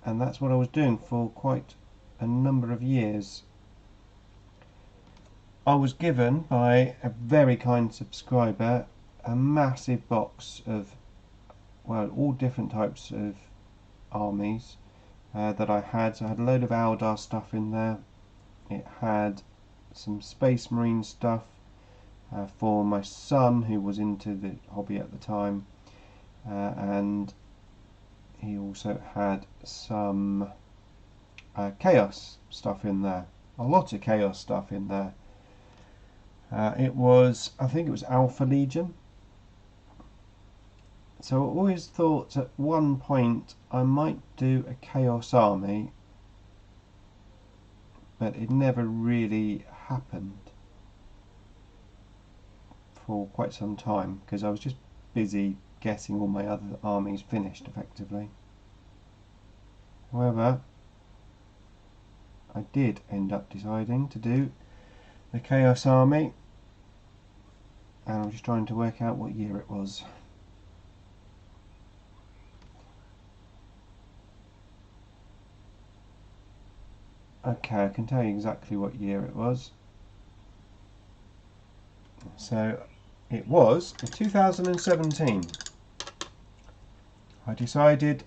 and that's what I was doing for quite a number of years. I was given by a very kind subscriber a massive box of, well, all different types of armies that I had. So I had a load of Eldar stuff in there. It had some Space Marine stuff for my son, who was into the hobby at the time, and he also had some Chaos stuff in there. A lot of Chaos stuff in there. I think it was Alpha Legion. So I always thought at one point I might do a Chaos army, but it never really happened for quite some time because I was just busy getting all my other armies finished effectively. However, I did end up deciding to do the Chaos army, and I'm just trying to work out what year it was. Okay, I can tell you exactly what year it was. So it was in 2017. I decided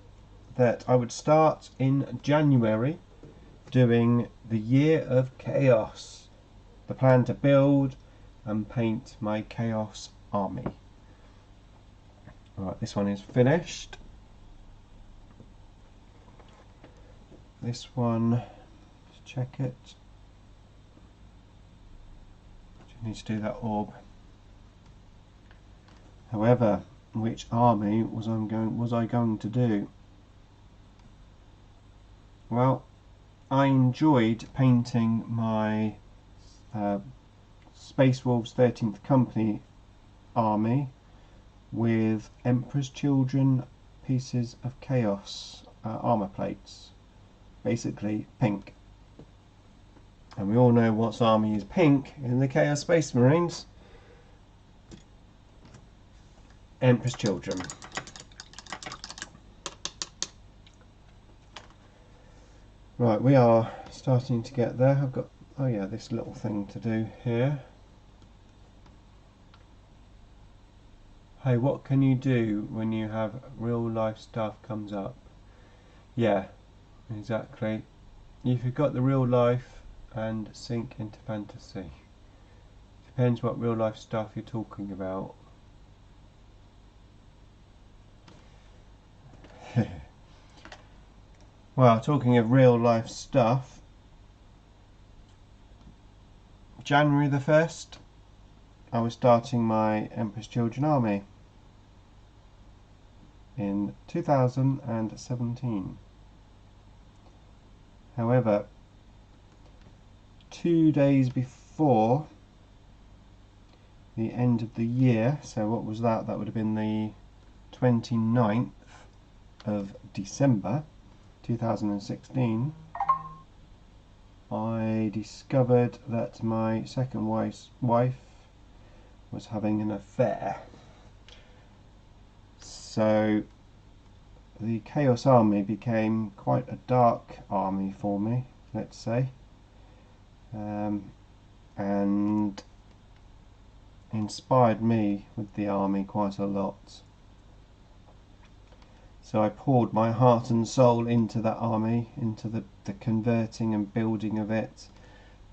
that I would start in January doing the Year of Chaos. The plan to build and paint my Chaos army. Right, this one is finished. This one, let's check it. Just need to do that orb. However, which army was I going to do? Well, I enjoyed painting my Space Wolves 13th Company army with Emperor's Children pieces of Chaos armour plates, basically pink. And we all know what army is pink in the Chaos Space Marines. Emperor's Children. Right, we are starting to get there. I've got, oh yeah, this little thing to do here. Hey, what can you do when you have real life stuff comes up? Yeah, exactly. You forgot the real life and sink into fantasy. Depends what real life stuff you're talking about. Well, talking of real life stuff, January the 1st I was starting my Emperor's Children army in 2017. However, 2 days before the end of the year, so what was that? That would have been the 29th of December 2016, I discovered that my second wife was having an affair. So the Chaos Army became quite a dark army for me, let's say, and inspired me with the army quite a lot. So I poured my heart and soul into that army, into the converting and building of it.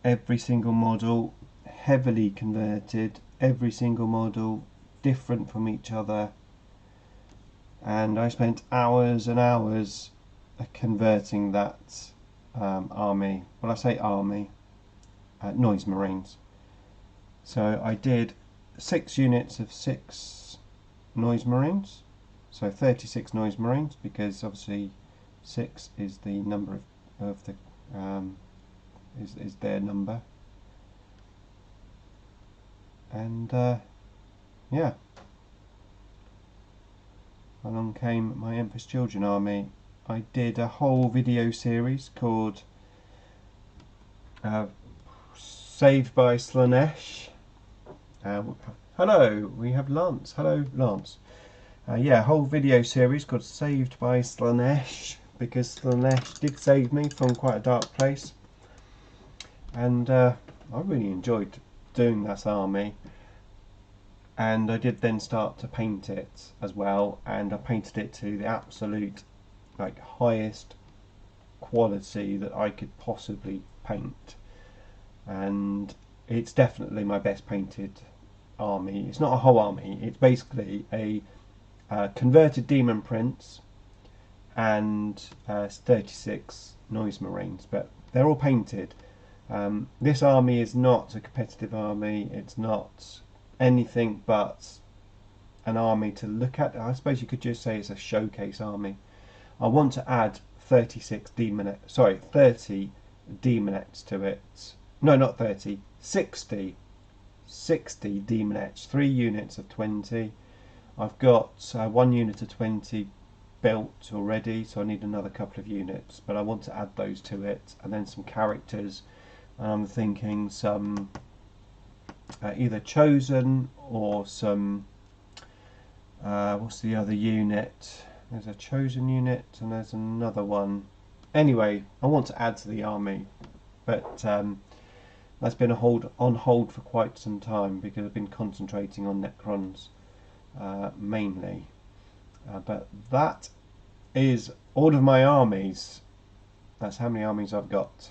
Every single model heavily converted, every single model different from each other, and I spent hours and hours converting that army. Well, I say army, Noise Marines. So I did 6 units of 6 noise marines, so 36 noise marines, because obviously 6 is the number of the is their number. And yeah, along came my Emperor's Children army. I did a whole video series called Saved by Slanesh. Hello, we have Lance. Hello, Lance. Yeah, a whole video series called Saved by Slanesh, because Slanesh did save me from quite a dark place. And I really enjoyed doing that army. And I did then start to paint it as well, and I painted it to the absolute highest quality that I could possibly paint, and it's definitely my best painted army. It's not a whole army, it's basically a converted demon prince and 36 noise marines, but they're all painted. This army is not a competitive army, it's not anything but an army to look at. I suppose you could just say it's a showcase army. I want to add 30 demonettes to it. No, not 30, 60 demonettes, 3 units of 20. I've got 1 unit of 20 built already, so I need another couple of units, but I want to add those to it, and then some characters. And I'm thinking some either chosen or some what's the other unit? There's a chosen unit and there's another one. Anyway, I want to add to the army, but that's been on hold for quite some time because I've been concentrating on Necrons mainly. But that is all of my armies. That's how many armies I've got.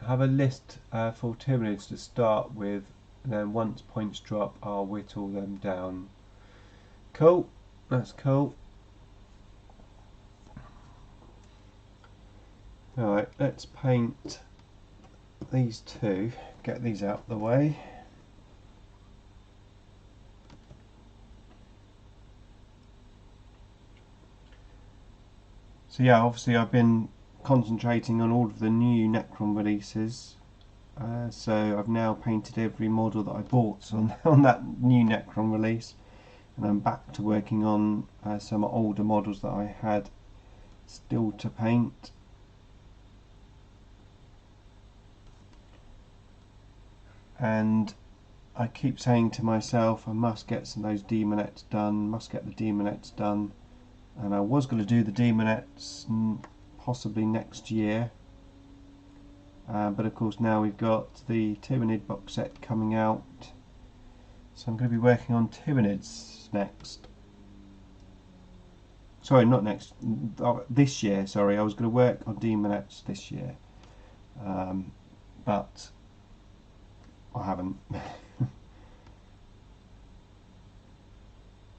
I have a list for Tyranids to start with, and then once points drop I'll whittle them down. Cool, that's cool. Alright, let's paint these two, get these out of the way. So yeah, obviously I've been concentrating on all of the new Necron releases, so I've now painted every model that I bought on that new Necron release, and I'm back to working on some older models that I had still to paint. And I keep saying to myself, I must get some of those demonettes done, must get the demonettes done, and I was going to do the demonettes possibly next year, but of course now we've got the Tyranid box set coming out, so I'm going to be working on Tyranids next. Sorry, not next, this year, sorry. I was going to work on demonettes this year, but I haven't.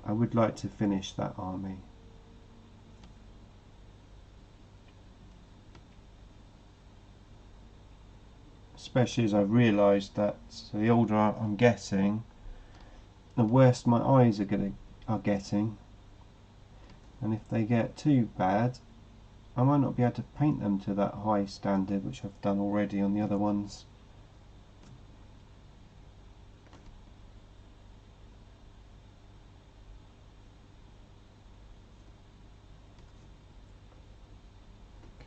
I would like to finish that army. Especially as I've realised that the older I'm getting, the worse my eyes are getting, and if they get too bad, I might not be able to paint them to that high standard which I've done already on the other ones.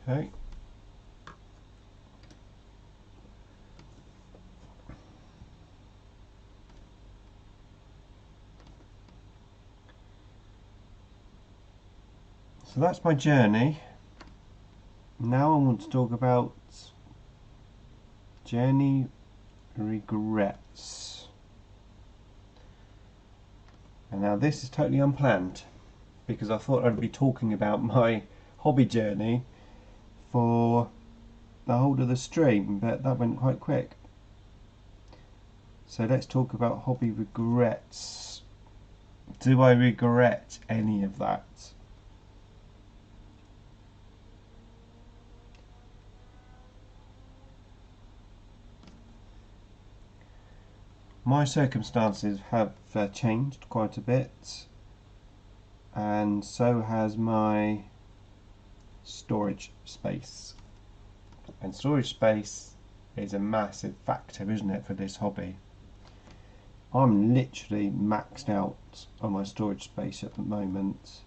Okay. So that's my journey. Now I want to talk about journey regrets. And now this is totally unplanned, because I thought I'd be talking about my hobby journey for the whole of the stream, but that went quite quick. So let's talk about hobby regrets. Do I regret any of that? my circumstances have changed quite a bit, and so has my storage space. And storage space is a massive factor, isn't it, for this hobby? I'm literally maxed out on my storage space at the moment.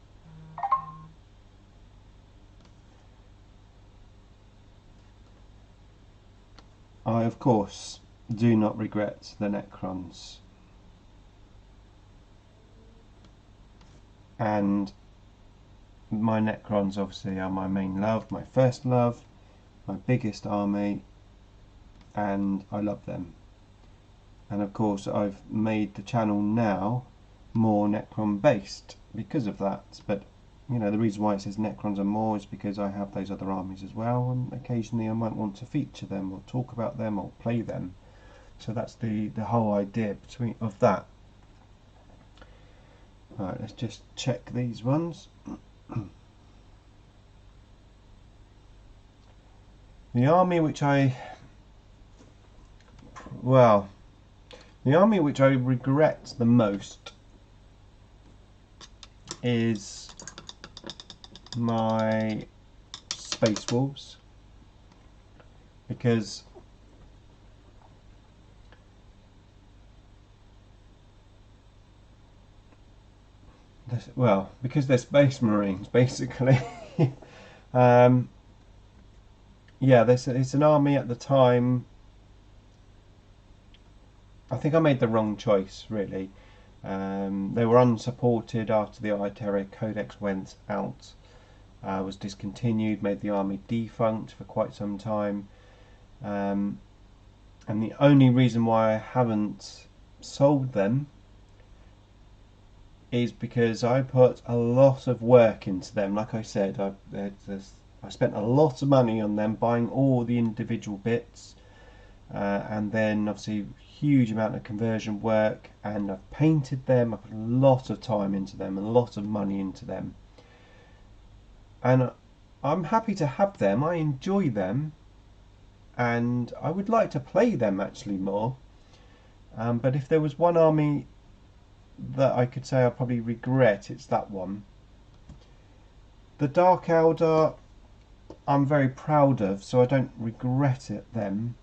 I, of course, do not regret the Necrons. And my Necrons obviously are my main love, my first love, my biggest army, and I love them. And of course I've made the channel now more Necron based because of that, but you know, the reason why it says Necrons and more is because I have those other armies as well, and occasionally I might want to feature them or talk about them or play them. So that's the whole idea of that. Alright, let's just check these ones. The army which I regret the most is my Space Wolves, because because they're Space Marines basically. Yeah, it's an army at the time. I think I made the wrong choice, really. They were unsupported after the IDICBeer Codex went out, was discontinued, made the army defunct for quite some time. And the only reason why I haven't sold them is because I put a lot of work into them. Like I said, I spent a lot of money on them, buying all the individual bits, and then obviously huge amount of conversion work, and I've painted them. I put a lot of time into them, a lot of money into them, and I'm happy to have them. I enjoy them, and I would like to play them actually more. But if there was one army that I could say I probably regret, it's that one. The Dark Eldar I'm very proud of, so I don't regret them,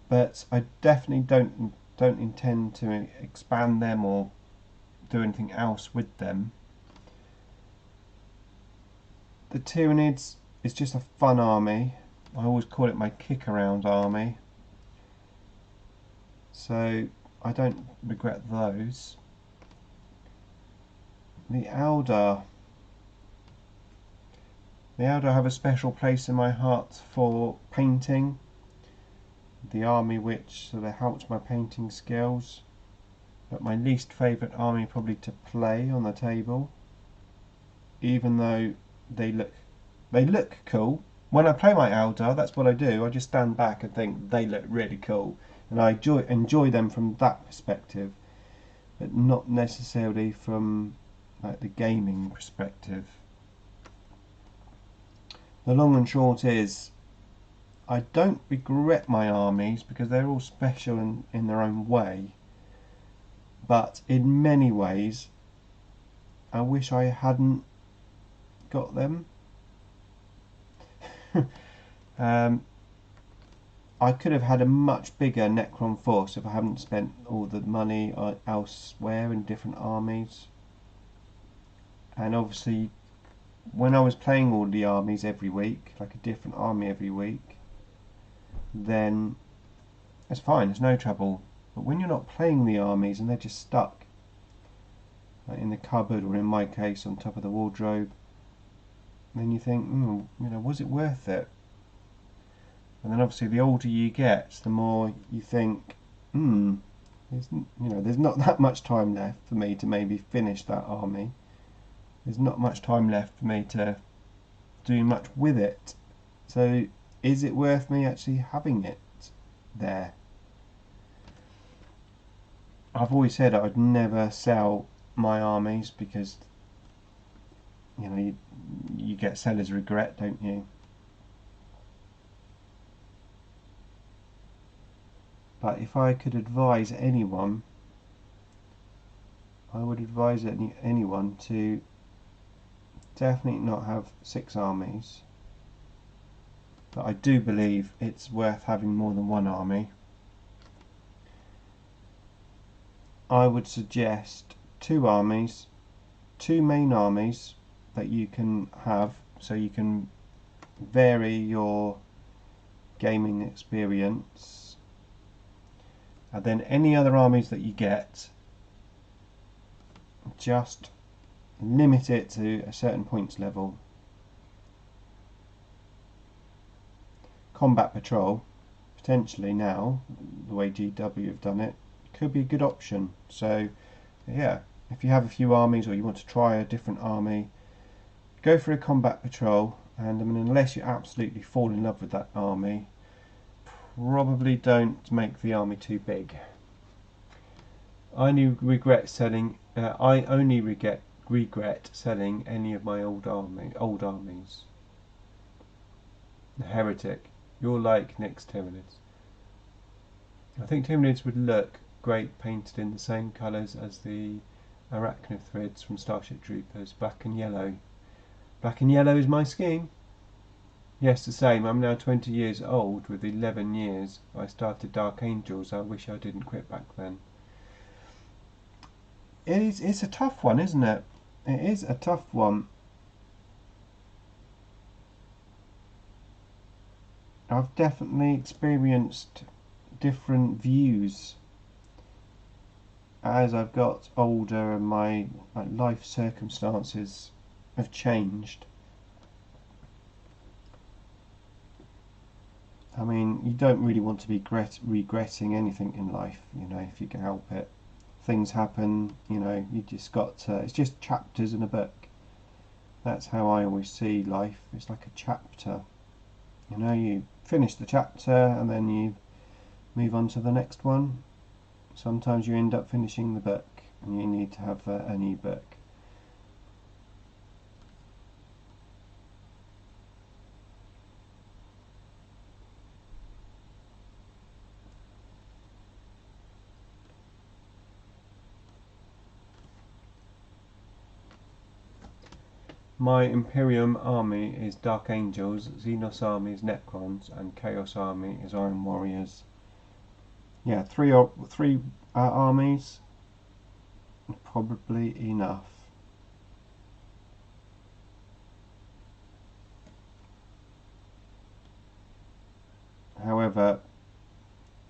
but I definitely don't intend to expand them or do anything else with them. The Tyranids is just a fun army. I always call it my kick around army, so I don't regret those. The Eldar have a special place in my heart for painting. The army which sort of helped my painting skills, but my least favourite army probably to play on the table, even though they look cool. When I play my Eldar, that's what I do. I just stand back and think they look really cool, and I enjoy them from that perspective, but not necessarily from like the gaming perspective. The long and short is, I don't regret my armies because they're all special in their own way, but in many ways I wish I hadn't got them. I could have had a much bigger Necron force if I hadn't spent all the money elsewhere in different armies. And obviously when I was playing all the armies every week, like a different army every week, then it's fine, it's no trouble. But when you're not playing the armies and they're just stuck, like in the cupboard, or in my case on top of the wardrobe, then you think, you know, was it worth it? And then obviously the older you get, the more you think, there's not that much time left for me to maybe finish that army. There's not much time left for me to do much with it. So is it worth me actually having it there? I've always said I'd never sell my armies because, you know, you get seller's regret, don't you? but if I could advise anyone, I would advise anyone to definitely not have 6 armies. But I do believe it's worth having more than one army. I would suggest 2 armies, 2 main armies that you can have, so you can vary your gaming experience, and then any other armies that you get, just limit it to a certain points level. Combat patrol, potentially now, the way GW have done it, could be a good option. So yeah, if you have a few armies or you want to try a different army, go for a combat patrol, and I mean, unless you absolutely fall in love with that army, probably don't make the army too big. I only regret selling any of my old armies. The Heretic. You're like next Tyranids. I think Tyranids would look great painted in the same colours as the Arachnothrids from Starship Troopers, black and yellow. Black and yellow is my scheme. Yes, the same. I'm now 20 years old. With 11 years I started Dark Angels. I wish I didn't quit back then. It's a tough one, isn't it? It is a tough one. I've definitely experienced different views as I've got older and my life circumstances have changed. I mean, you don't really want to be regretting anything in life, you know, if you can help it. Things happen, you know, you just got to, it's just chapters in a book. That's how I always see life. It's like a chapter. You know, you finish the chapter and then you move on to the next one. Sometimes you end up finishing the book and you need to have a new book. My Imperium army is Dark Angels, Xenos army is Necrons, and Chaos army is Iron Warriors. Yeah, three armies, probably enough. However,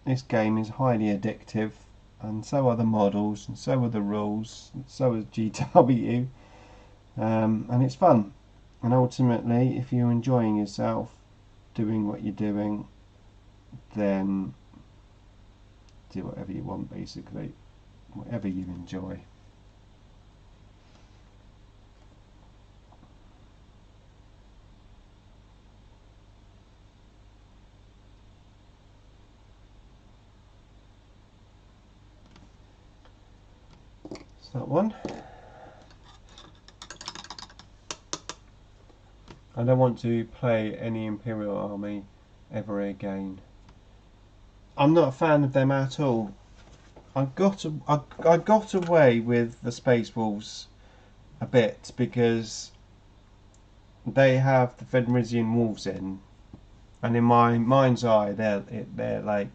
this game is highly addictive, and so are the models, and so are the rules, and so is GW. And it's fun, and ultimately if you're enjoying yourself doing what you're doing, then do whatever you want, basically, whatever you enjoy. It's that one. I don't want to play any Imperial army ever again. I'm not a fan of them at all. I got away with the Space Wolves a bit because they have the Fenrisian Wolves in, and in my mind's eye they're like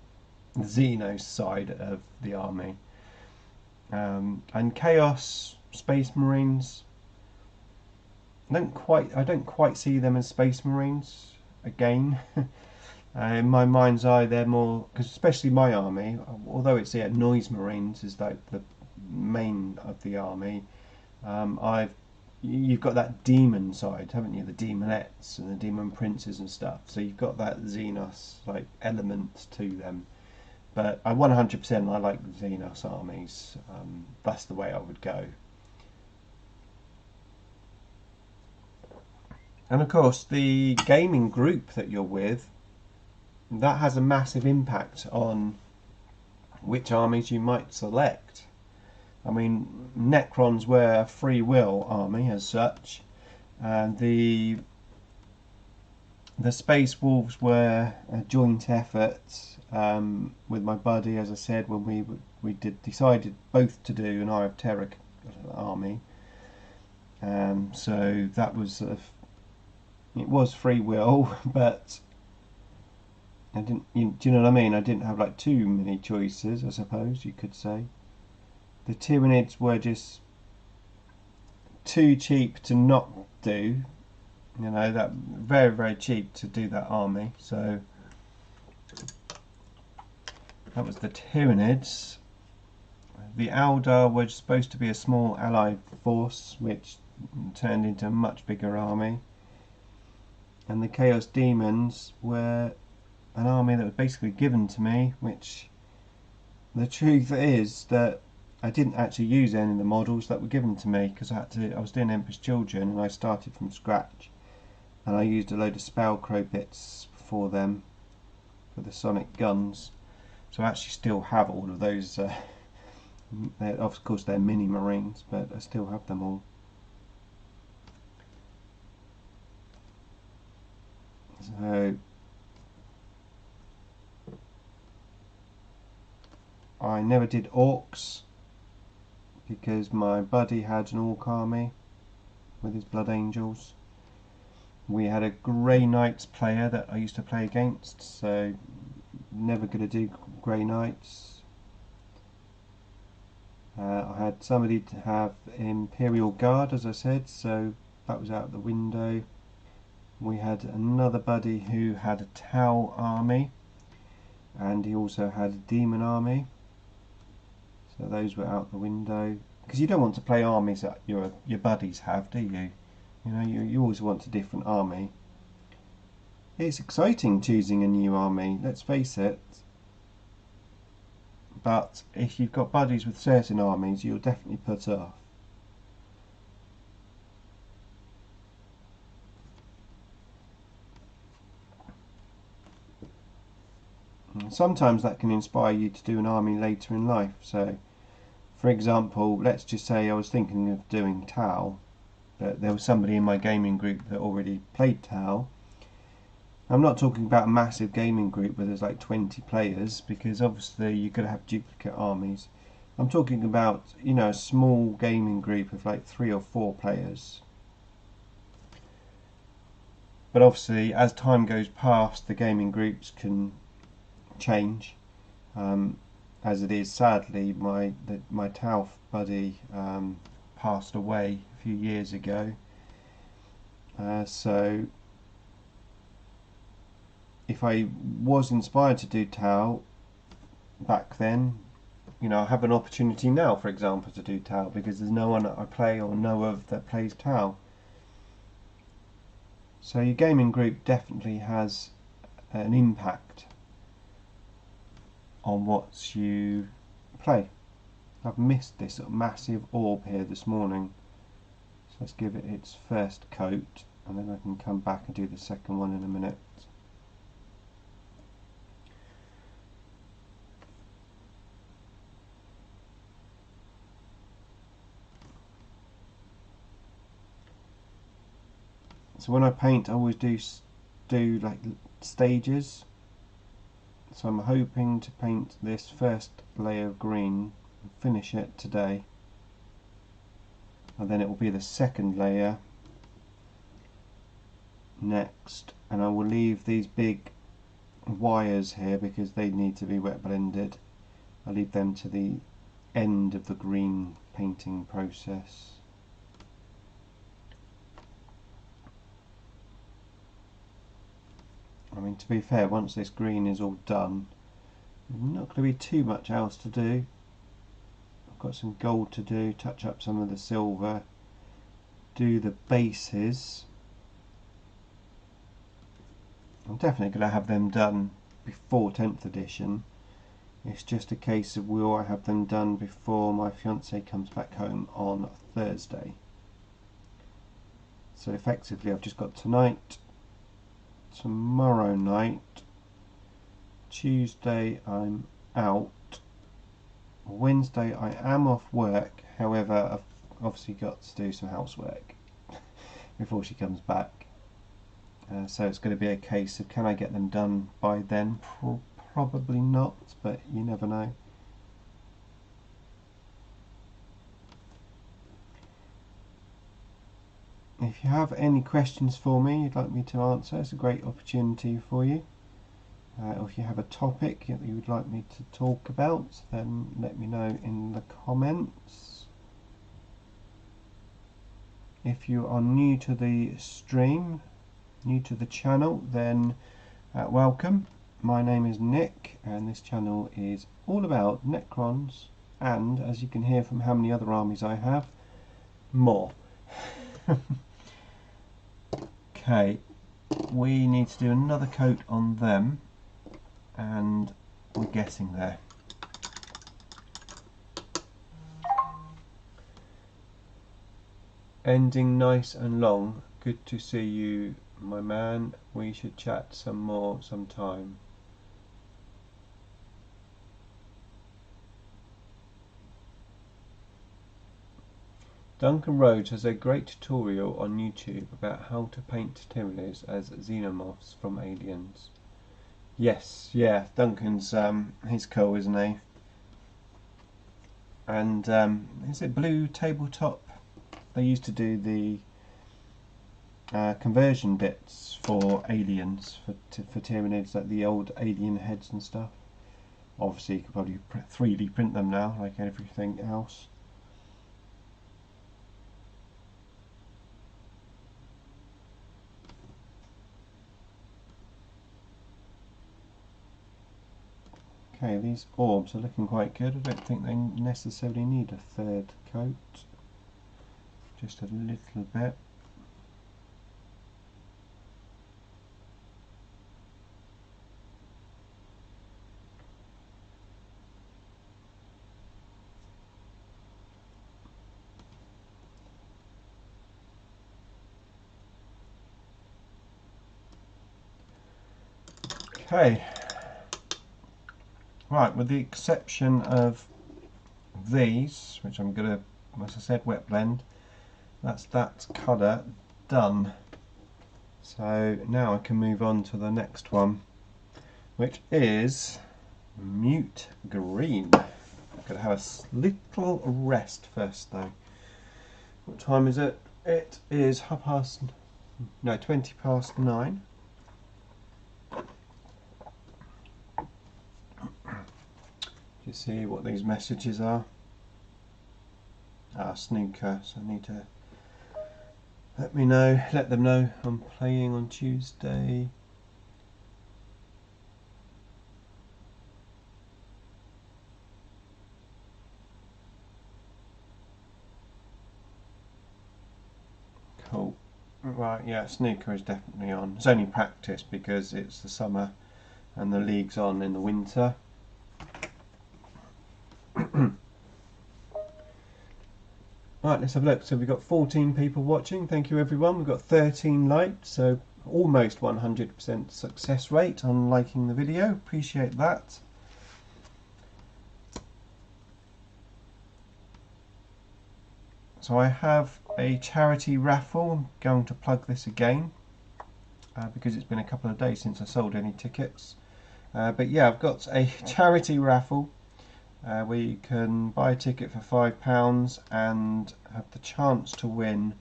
the Xenos side of the army. And Chaos Space Marines, I don't quite see them as Space Marines again. In my mind's eye, they're more, because especially my army, although it's Noise Marines is like the main of the army. You've got that demon side, haven't you? The demonettes and the demon princes and stuff. So you've got that Xenos like element to them. But I 100% I like the Xenos armies. That's the way I would go. And of course, the gaming group that you're with, that has a massive impact on which armies you might select. I mean, Necrons were a free will army as such, and the The Space Wolves were a joint effort with my buddy, as I said, when we decided both to do an Eye of Terror army. So that was it was free will, but I didn't. Do you know what I mean? I didn't have like too many choices, I suppose you could say. The Tyranids were just too cheap to not do. You know, that very cheap to do that army. So that was the Tyranids. The Eldar were supposed to be a small allied force, which turned into a much bigger army. And the Chaos Demons were an army that was basically given to me, which the truth is that I didn't actually use any of the models that were given to me, because I was doing Emperor's Children and I started from scratch, and I used a load of Spellcrow bits for them, for the sonic guns. So I actually still have all of those. Of course they're mini Marines, but I still have them all. So I never did Orcs because my buddy had an Orc army with his Blood Angels. We had a Grey Knights player that I used to play against, so never going to do Grey Knights. I had somebody to have Imperial Guard, as I said, so that was out the window. We had another buddy who had a Tau army, and he also had a Demon army, so those were out the window, because you don't want to play armies that your buddies have, do you? You know, you always want a different army. It's exciting choosing a new army, let's face it. But if you've got buddies with certain armies, you'll definitely put off. And sometimes that can inspire you to do an army later in life. So, for example, let's just say I was thinking of doing Tau, but there was somebody in my gaming group that already played Tau. I'm not talking about a massive gaming group where there's like 20 players, because obviously you're going to have duplicate armies. I'm talking about, you know, a small gaming group of like 3 or 4 players. But obviously as time goes past, the gaming groups can change. As it is, sadly, my Tau buddy passed away a few years ago. So if I was inspired to do Tau back then, you know, I have an opportunity now, for example, to do Tau, because there's no one that I play or know of that plays Tau. So your gaming group definitely has an impact on what you play. I've missed this massive orb here this morning, so let's give it its first coat, and then I can come back and do the second one in a minute. So when I paint, I always do like stages. So I'm hoping to paint this first layer of green and finish it today, and then it will be the second layer next, and I will leave these big wires here because they need to be wet blended. I'll leave them to the end of the green painting process. I mean, to be fair, once this green is all done, there's not going to be too much else to do. I've got some gold to do, touch up some of the silver, do the bases. I'm definitely going to have them done before 10th edition. It's just a case of will I have them done before my fiancée comes back home on Thursday. So effectively I've just got tonight, tomorrow night, Tuesday I'm out, Wednesday I am off work, however I've obviously got to do some housework before she comes back. so it's going to be a case of, can I get them done by then? Probably not, but you never know. If you have any questions for me you'd like me to answer, it's a great opportunity for you. Or if you have a topic that you would like me to talk about, then let me know in the comments. If you are new to the stream, new to the channel, then welcome. My name is Nick and this channel is all about Necrons and, as you can hear from how many other armies I have, more. Okay, we need to do another coat on them and we're getting there. Ending nice and long. Good to see you, my man. We should chat some more sometime. Duncan Rhodes has a great tutorial on YouTube about how to paint Tyranids as xenomorphs from Aliens. Yes, yeah, Duncan's he's cool, isn't he? And is it Blue Tabletop? They used to do the conversion bits for Aliens, for Tyranids, like the old alien heads and stuff. Obviously you could probably 3D print them now, like everything else. Okay, these orbs are looking quite good. I don't think they necessarily need a third coat. Just a little bit. Okay. Right, with the exception of these, which I'm going to, as I said, wet blend, that's that colour done. So now I can move on to the next one, which is Mute Green. I'm going to have a little rest first though. What time is it? It is 20 past 9. You see what these messages are? Snooker, so I need to let them know I'm playing on Tuesday. Cool. Right, yeah, snooker is definitely on. It's only practice because it's the summer and the league's on in the winter. Right, let's have a look. So we've got 14 people watching. Thank you everyone. We've got 13 liked, so almost 100% success rate on liking the video. Appreciate that. So I have a charity raffle. I'm going to plug this again because it's been a couple of days since I sold any tickets. But yeah, I've got a charity raffle where you can buy a ticket for £5 and have the chance to win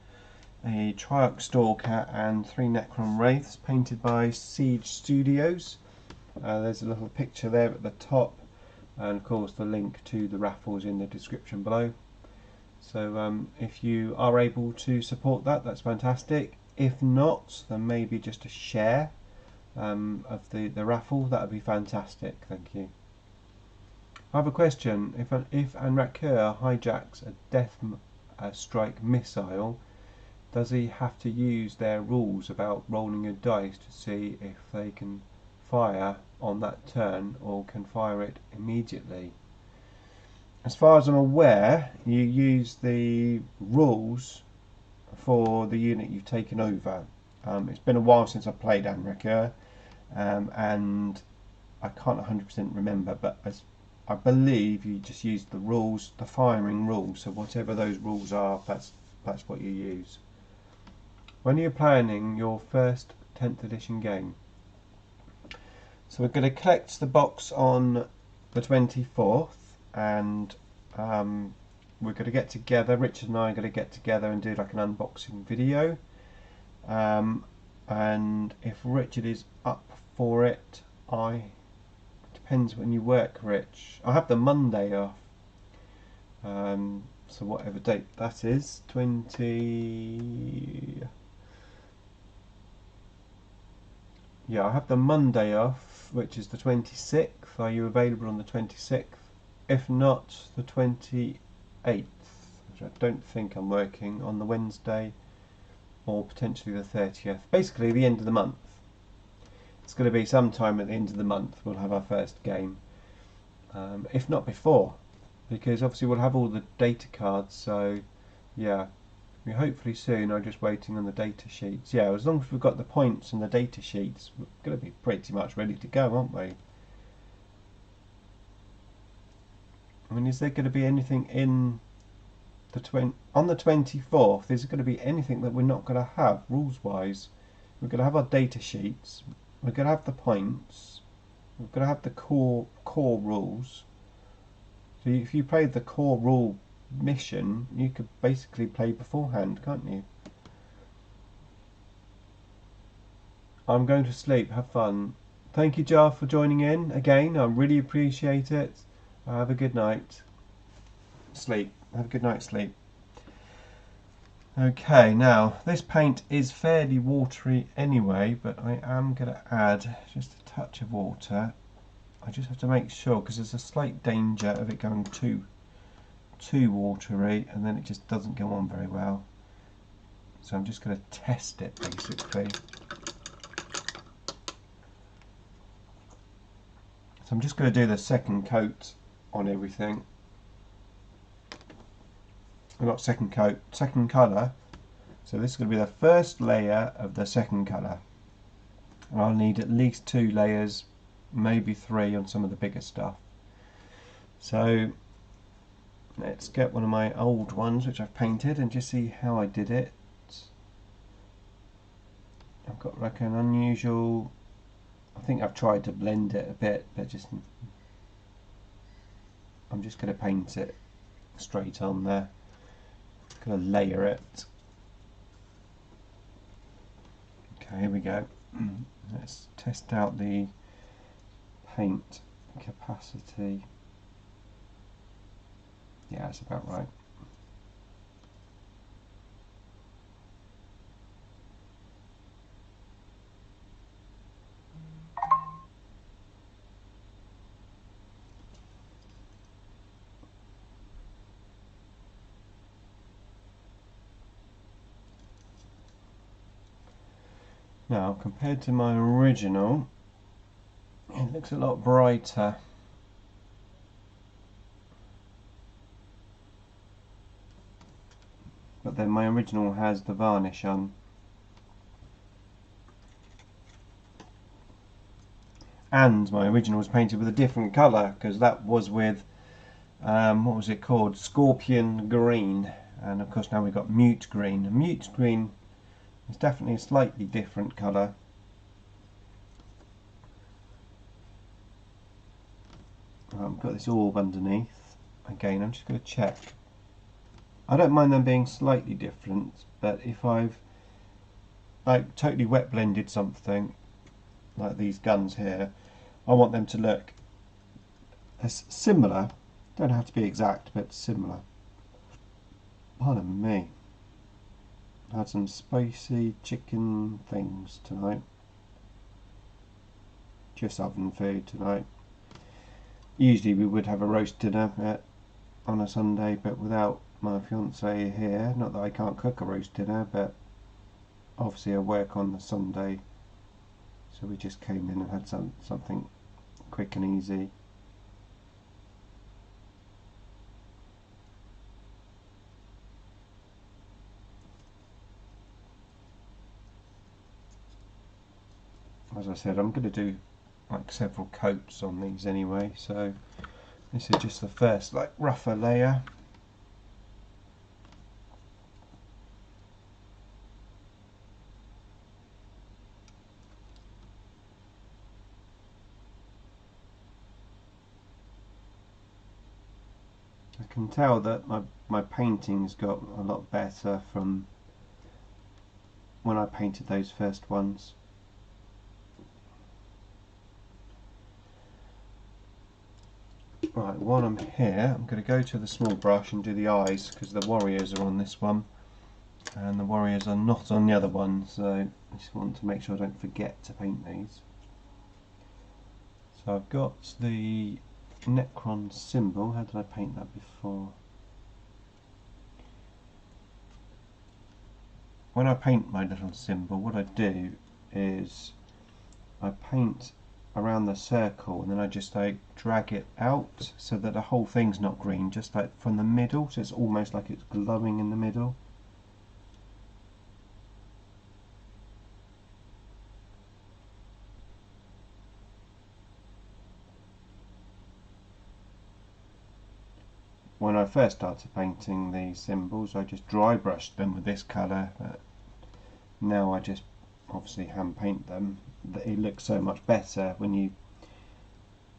a Triarch Stalker and 3 Necron Wraiths painted by Siege Studios. There's a little picture there at the top, and of course the link to the raffles in the description below. So if you are able to support that, that's fantastic. If not, then maybe just a share of the raffle, that would be fantastic. Thank you. I have a question. If an Rakur hijacks a Death Strike missile, does he have to use their rules about rolling a dice to see if they can fire on that turn or can fire it immediately? As far as I'm aware, you use the rules for the unit you've taken over. It's been a while since I played Rakur, and I can't 100% remember, but I believe you just use the rules, the firing rules, so whatever those rules are, that's what you use. When you're planning your first 10th edition game. So we're going to collect the box on the 24th, and we're going to get together, Richard and I are going to get together and do like an unboxing video, and if Richard is up for it, depends when you work, Rich. I have the Monday off, so whatever date that is, 20... Yeah, I have the Monday off, which is the 26th. Are you available on the 26th? If not, the 28th, which I don't think I'm working on the Wednesday, or potentially the 30th. Basically, the end of the month. It's going to be sometime at the end of the month we'll have our first game. If not before, because obviously we'll have all the data cards, so yeah. Hopefully soon. I'm just waiting on the data sheets. Yeah, as long as we've got the points and the data sheets, we're going to be pretty much ready to go, aren't we? I mean, is there going to be anything in the on the 24th? Is there going to be anything that we're not going to have rules-wise? We're going to have our data sheets. We're going to have the points. We're going to have the core rules. So if you play the core rule mission, you could basically play beforehand, can't you? I'm going to sleep. Have fun. Thank you, Jar, for joining in again. I really appreciate it. Have a good night. Sleep. Have a good night's sleep. Okay, now this paint is fairly watery anyway, but I am going to add just a touch of water. I just have to make sure, because there's a slight danger of it going too watery, and then it just doesn't go on very well. So I'm just going to test it basically. So I'm just going to do the second coat on everything. Not second coat, second colour. So this is going to be the first layer of the second colour. And I'll need at least 2 layers, maybe 3 on some of the bigger stuff. So let's get one of my old ones which I've painted and just see how I did it. I've got like an unusual, I think I've tried to blend it a bit, but I'm just going to paint it straight on there. Going to layer it. Okay, here we go. Let's test out the paint capacity. Yeah, that's about right. Now, compared to my original, it looks a lot brighter. But then my original has the varnish on. And my original was painted with a different colour, because that was with, what was it called? Scorpion green. And of course now we've got mute green. And mute green is definitely a slightly different colour. I've got this orb underneath. Again, I'm just going to check. I don't mind them being slightly different, but if I've like totally wet blended something, like these guns here, I want them to look as similar. Don't have to be exact, but similar. Pardon me. I had some spicy chicken things tonight. Just oven food tonight. Usually we would have a roast dinner on a Sunday, but without my fiance here, not that I can't cook a roast dinner, but obviously I work on the Sunday, so we just came in and had something quick and easy. As I said, I'm going to do like several coats on these anyway, so this is just the first like rougher layer. can tell that my painting's got a lot better from when I painted those first ones. Right, while I'm here, I'm going to go to the small brush and do the eyes, because the warriors are on this one and the warriors are not on the other one, so I just want to make sure I don't forget to paint these. So I've got the Necron symbol. How did I paint that before? When I paint my little symbol, what I do is I paint around the circle and then I just like drag it out so that the whole thing's not green, just like from the middle, so it's almost like it's glowing in the middle. When I first started painting these symbols, I just dry brushed them with this colour, but now I just obviously hand paint them. It looks so much better when you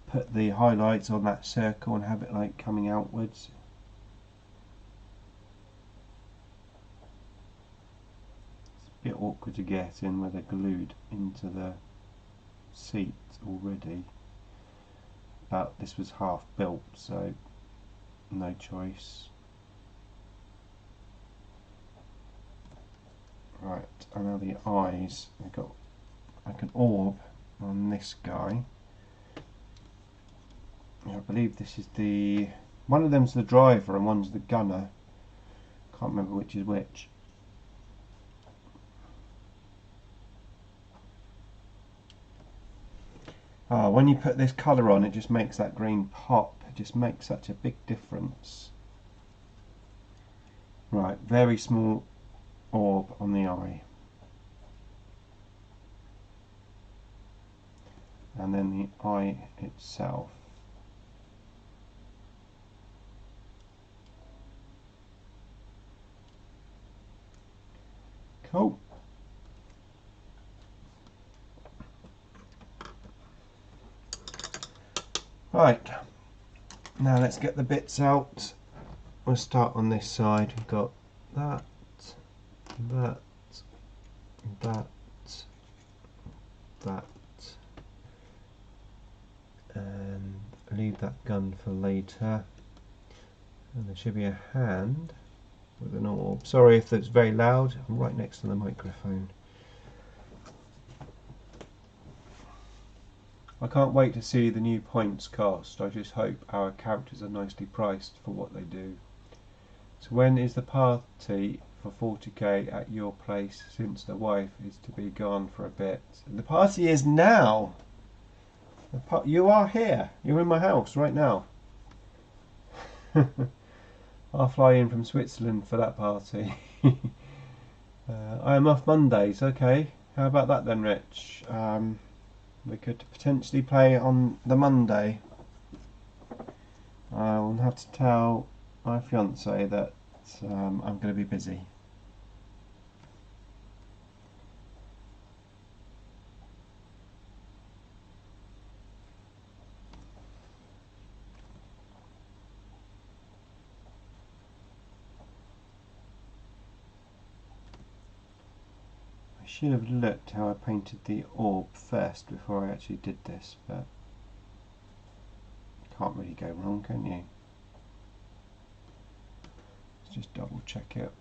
put the highlights on that circle and have it like coming outwards. It's a bit awkward to get in where they're glued into the seat already, but this was half built, so no choice. Right, and now the eyes. I've got like an orb on this guy. I believe this is the... one of them's the driver and one's the gunner. Can't remember which is which. When you put this colour on, it just makes that green pop. It just makes such a big difference. Right, very small orb on the eye. And then the eye itself. Cool. Right, now let's get the bits out. We'll start on this side. We've got that, that, that, that, and leave that gun for later. And there should be a hand with an orb. Sorry if it's very loud, I'm right next to the microphone. I can't wait to see the new points cost. I just hope our characters are nicely priced for what they do. So when is the party for 40k at your place, since the wife is to be gone for a bit? The party is now! You are here. You're in my house right now. I'll fly in from Switzerland for that party. I am off Mondays, okay. How about that then, Rich? We could potentially play on the Monday. I will have to tell my fiance that I'm going to be busy. I should have looked how I painted the orb first before I actually did this, but can't really go wrong, can you? Let's just double check it.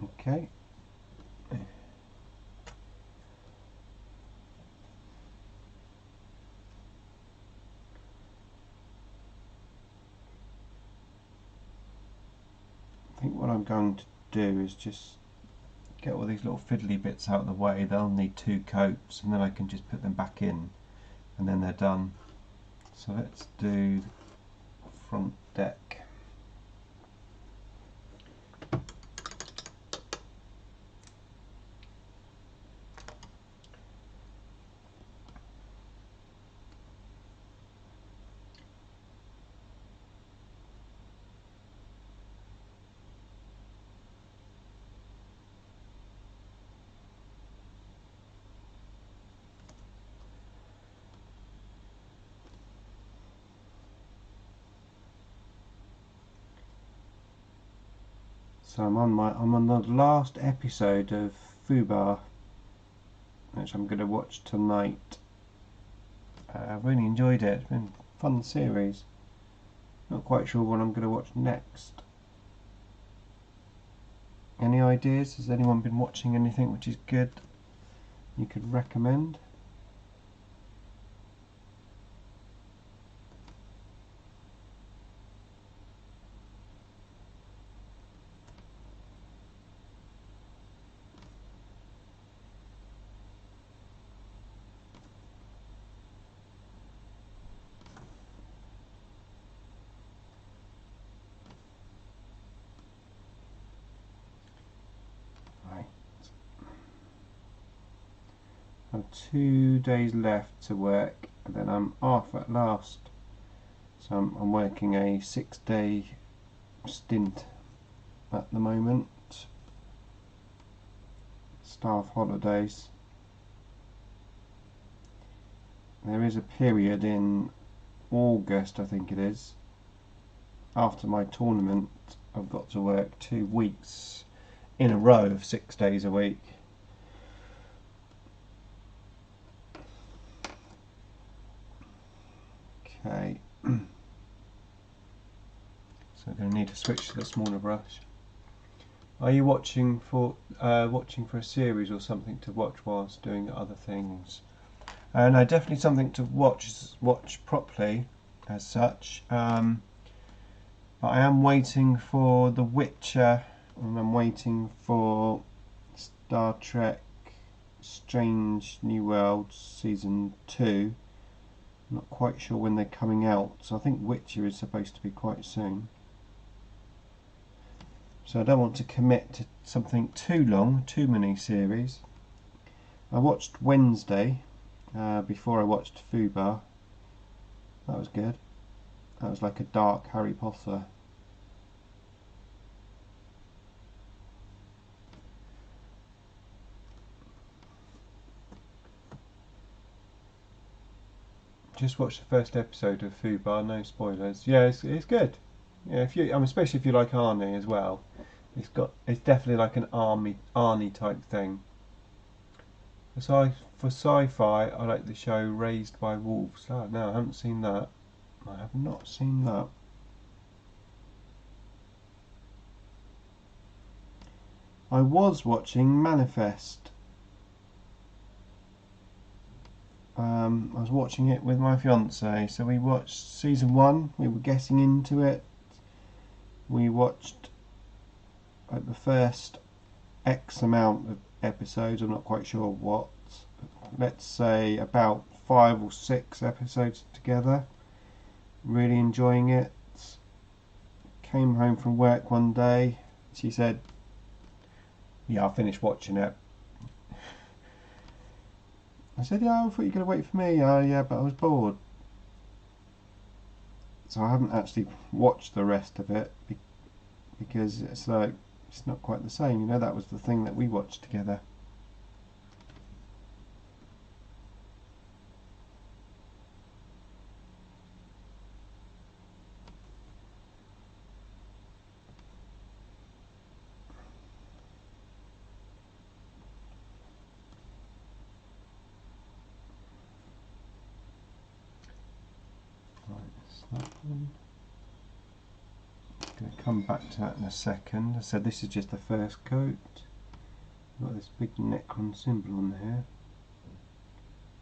Okay. I think what I'm going to do is just get all these little fiddly bits out of the way. They'll need 2 coats and then I can just put them back in and then they're done. So let's do the front deck. So I'm on the last episode of Fubar, which I'm going to watch tonight. I've really enjoyed it. It's been a fun series. Not quite sure what I'm going to watch next. Any ideas? Has anyone been watching anything which is good you could recommend? I have 2 days left to work and then I'm off at last. So I'm working a 6-day stint at the moment. Staff holidays. There is a period in August, I think it is, after my tournament. I've got to work 2 weeks in a row of 6 days a week. Okay, so I'm going to need to switch to the smaller brush. Are you watching for a series or something to watch whilst doing other things? No, definitely something to watch properly as such. But I am waiting for The Witcher, and I'm waiting for Star Trek Strange New Worlds Season 2. I'm not quite sure when they're coming out, so I think Witcher is supposed to be quite soon. So I don't want to commit to something too long, too many series. I watched Wednesday before I watched Fubar. That was good. That was like a dark Harry Potter. Just watched the first episode of Fubar, no spoilers. Yeah, it's good. Yeah, especially if you like Arnie as well. It's definitely like an Arnie type thing. For sci-fi, I like the show Raised by Wolves. Oh, no, I haven't seen that. I have not seen that. I was watching Manifest. I was watching it with my fiance, so we watched season 1. We were getting into it. We watched the first X amount of episodes. I'm not quite sure what. Let's say about 5 or 6 episodes together. Really enjoying it. Came home from work one day. She said, "Yeah, I finished watching it." I said, "Yeah, I thought you were going to wait for me." "Oh, yeah, but I was bored." So I haven't actually watched the rest of it because it's not quite the same. You know, that was the thing that we watched together. That one. I'm going to come back to that in a second. I said this is just the first coat. Got this big Necron symbol on there.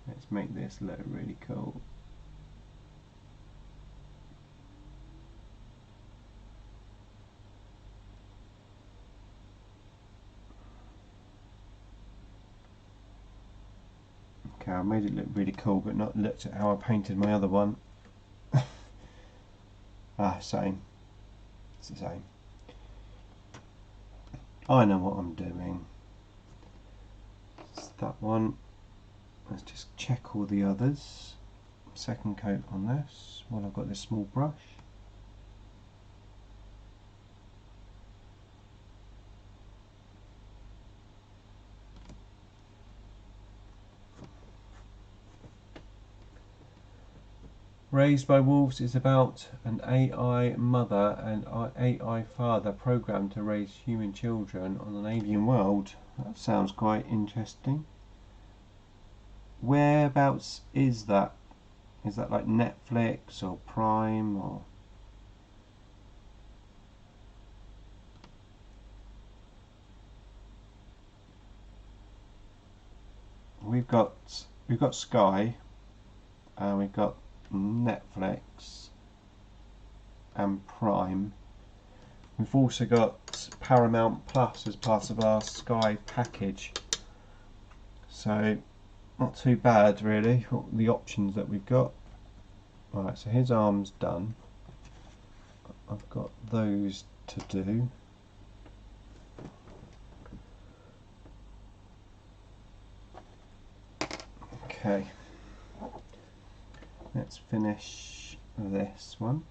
Let's make this look really cool. Okay, I made it look really cool, but not looked at how I painted my other one. Same. It's the same. I know what I'm doing. It's that one. Let's just check all the others. Second coat on this while I've got this small brush. Raised by Wolves is about an AI mother and AI father programmed to raise human children on an alien world. That sounds quite interesting. Whereabouts is that? Is that like Netflix or Prime or? We've got Sky, and we've got Netflix and Prime. We've also got Paramount Plus as part of our Sky package. So not too bad really, the options that we've got. Right, so his arm's done. I've got those to do. Okay, let's finish this one.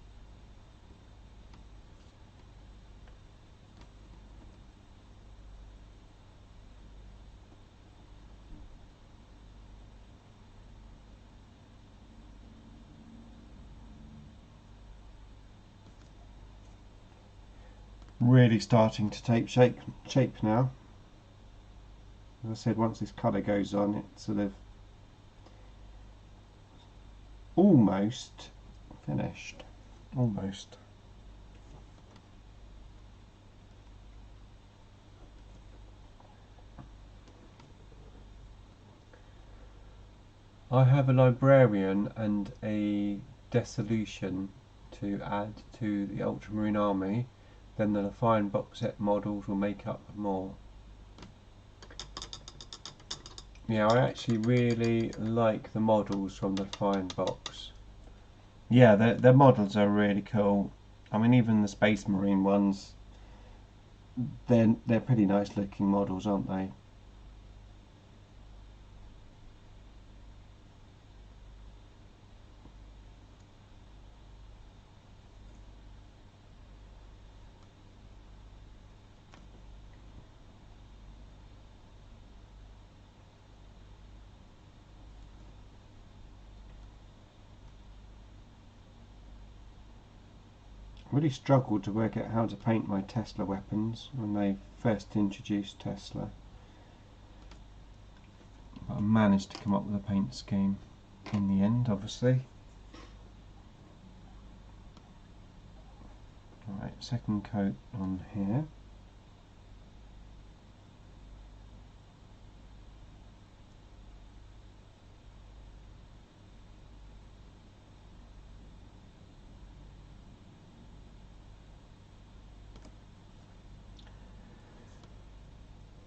Really starting to take shape now. As I said, once this colour goes on, it's sort of almost finished. Almost. I have a librarian and a dissolution to add to the Ultramarine army. Then the Defiant box set models will make up more. Yeah, I actually really like the models from the Defiant box. Yeah, their models are really cool. I mean, even the Space Marine ones, they're pretty nice looking models, aren't they? Really struggled to work out how to paint my Tesla weapons when they first introduced Tesla. But I managed to come up with a paint scheme in the end, obviously. Alright, second coat on here.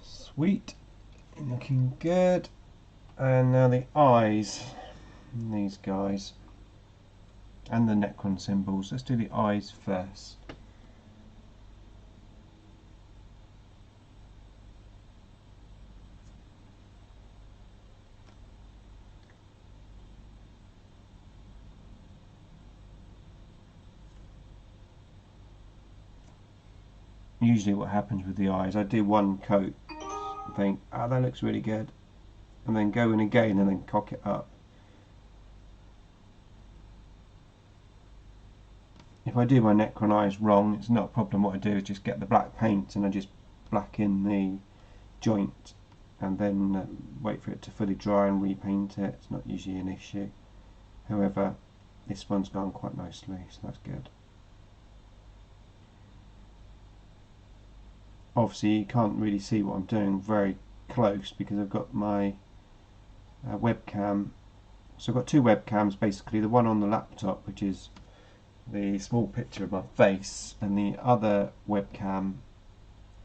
Sweet, looking good. And now the eyes, these guys, and the Necron symbols. Let's do the eyes first. Usually what happens with the eyes, I do one coat and think, oh, that looks really good, and then go in again and then cock it up. If I do my Necron eyes wrong, it's not a problem. What I do is just get the black paint and I just black in the joint and then wait for it to fully dry and repaint it. It's not usually an issue. However, this one's gone quite nicely, so that's good. Obviously you can't really see what I'm doing very close because I've got my webcam. So I've got two webcams basically, the one on the laptop, which is the small picture of my face, and the other webcam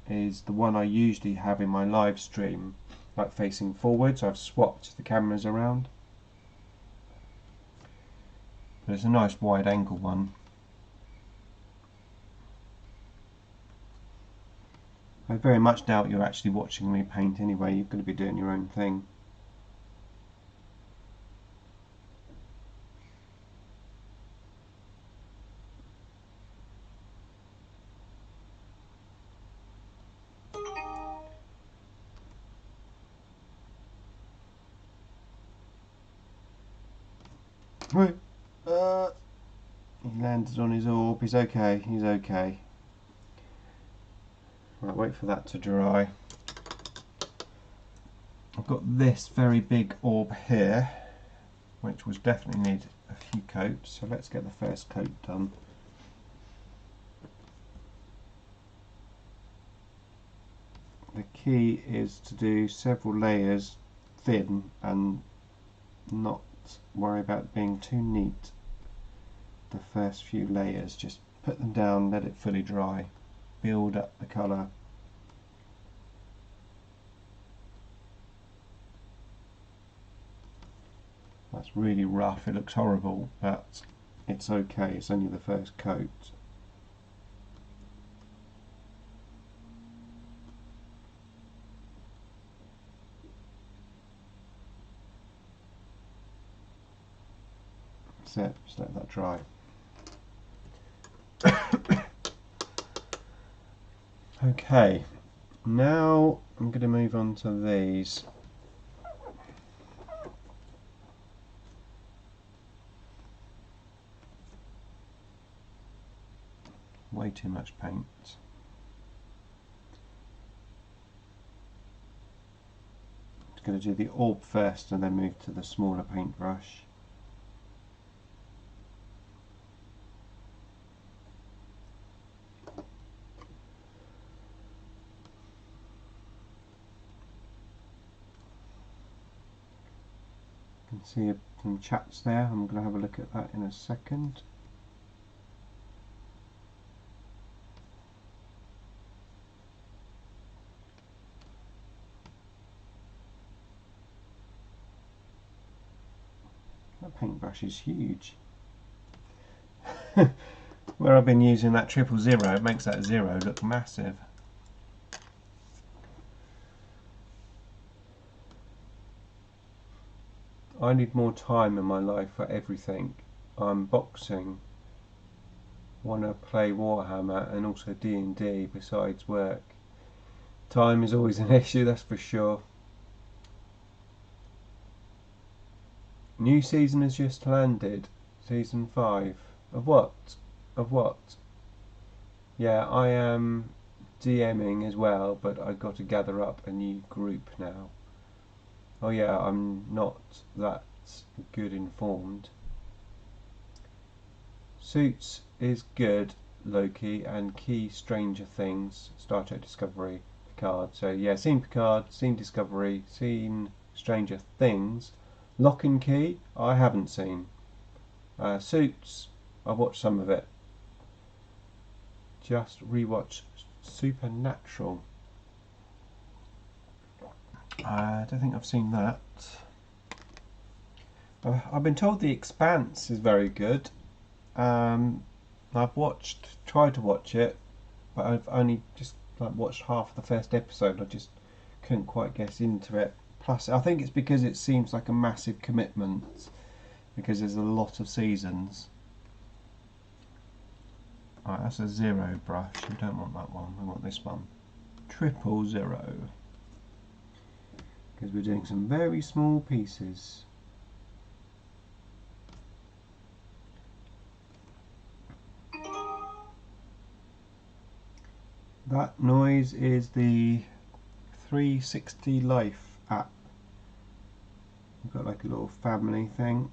is the one I usually have in my live stream, like facing forward, so I've swapped the cameras around. But it's a nice wide angle one. I very much doubt you're actually watching me paint anyway, you're going to be doing your own thing. Right. He landed on his orb. He's okay. He's okay. Right, wait for that to dry. I've got this very big orb here, which was definitely need a few coats. So let's get the first coat done. The key is to do several layers thin and not worry about being too neat. The first few layers, just put them down, let it fully dry, build up the colour. That's really rough, it looks horrible, but it's okay, it's only the first coat. That's it, just let that dry. Okay, now I'm going to move on to these. Way too much paint. I'm going to do the orb first and then move to the smaller paintbrush. You can see some chats there. I'm going to have a look at that in a second. That paintbrush is huge. Where I've been using that 000, it makes that 0 look massive. I need more time in my life for everything. I'm boxing, want to play Warhammer and also D&D besides work. Time is always an issue, that's for sure. New season has just landed. Season 5. Of what? Of what? Yeah, I am DMing as well, but I've got to gather up a new group now. Oh yeah, I'm not that good informed. Suits is good, Loki, and Key Stranger Things, Star Trek Discovery, Picard. So yeah, seen Picard, seen Discovery, seen Stranger Things. Lock and Key, I haven't seen. Suits, I've watched some of it. Just rewatch Supernatural. I don't think I've seen that. I've been told The Expanse is very good. I've tried to watch it, but I've only just watched half of the first episode. I just couldn't quite get into it. Plus, I think it's because it seems like a massive commitment, because there's a lot of seasons. Alright, that's a 0 brush. We don't want that one. We want this one. 000. Because we're doing some very small pieces. That noise is the 360 Life app. We've got like a little family thing.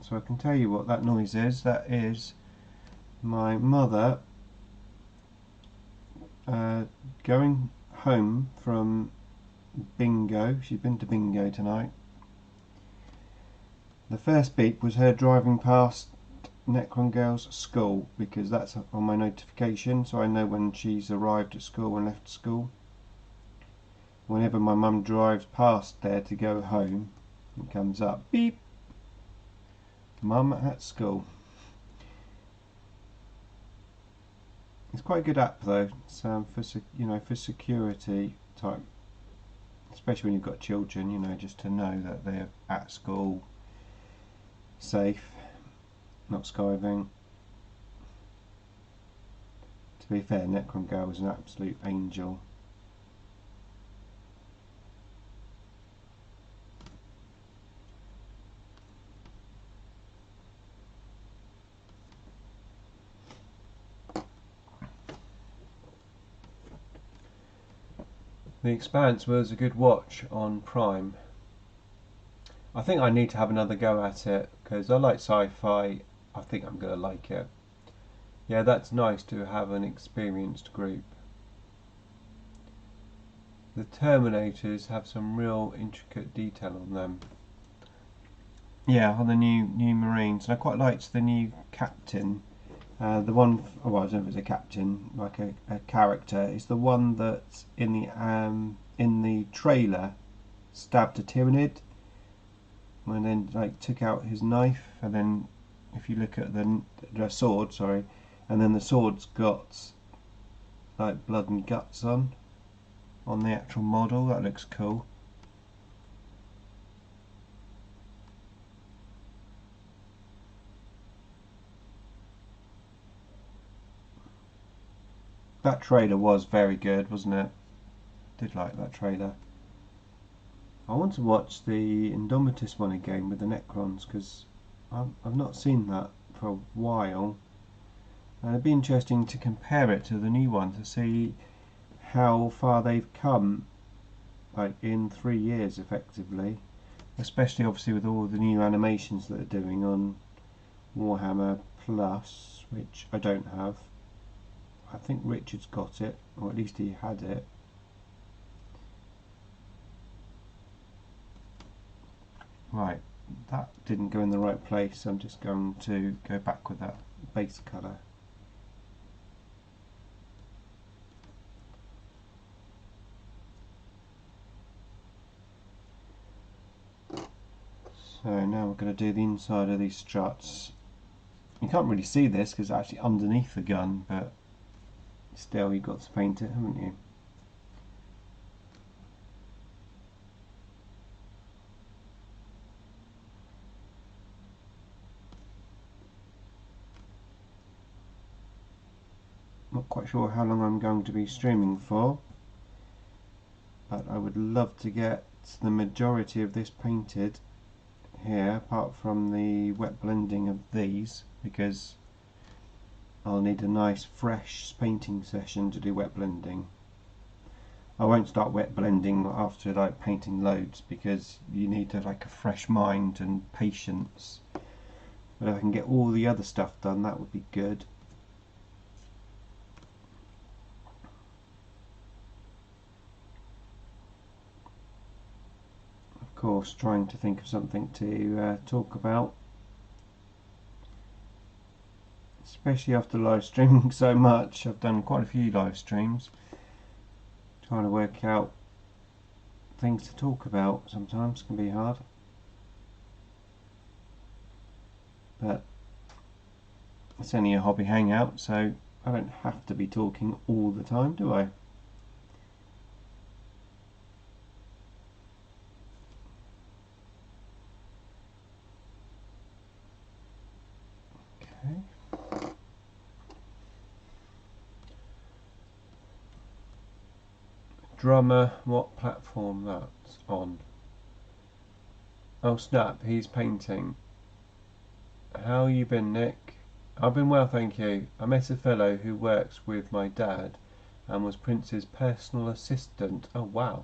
So I can tell you what that noise is. That is my mother going home from bingo. She's been to bingo tonight. The first beep was her driving past Necron Girls' school, because that's on my notification, so I know when she's arrived at school and left school. Whenever my mum drives past there to go home, it comes up, beep, Mum at school. It's quite a good app though. It's for security type, especially when you've got children. Just to know that they're at school, safe, not skiving. To be fair, Necron Girl is an absolute angel. The Expanse was a good watch on Prime. I think I need to have another go at it because I like sci-fi. I think I'm going to like it. Yeah, that's nice to have an experienced group. The Terminators have some real intricate detail on them. Yeah, on the new Marines, and I quite liked the new captain. The one, well, I don't know if it's a captain, like a character. It's the one that in the trailer stabbed a Tyranid, and then like took out his knife, and then if you look at the sword, sorry, and then the sword's got like blood and guts on the actual model. That looks cool. That trailer was very good, wasn't it? Did like that trailer. I want to watch the Indomitus one again with the Necrons because I've not seen that for a while, and it'd be interesting to compare it to the new one to see how far they've come, like in 3 years effectively, especially obviously with all the new animations that they're doing on Warhammer Plus, which I don't have. I think Richard's got it, or at least he had it. Right, that didn't go in the right place, so I'm just going to go back with that base colour. So now we're going to do the inside of these struts. You can't really see this because it's actually underneath the gun, but still you've got to paint it, haven't you? Not quite sure how long I'm going to be streaming for, but I would love to get the majority of this painted here, apart from the wet blending of these, because I'll need a nice fresh painting session to do wet blending. I won't start wet blending after like painting loads because you need to like a fresh mind and patience. But if I can get all the other stuff done, that would be good. Of course, trying to think of something to talk about, especially after live streaming so much. I've done quite a few live streams, trying to work out things to talk about sometimes can be hard, but it's only a hobby hangout, so I don't have to be talking all the time, do I? Okay. Drummer, what platform that's on? Oh snap, he's painting. How you been, Nick? I've been well, thank you. I met a fellow who works with my dad and was Prince's personal assistant. Oh wow.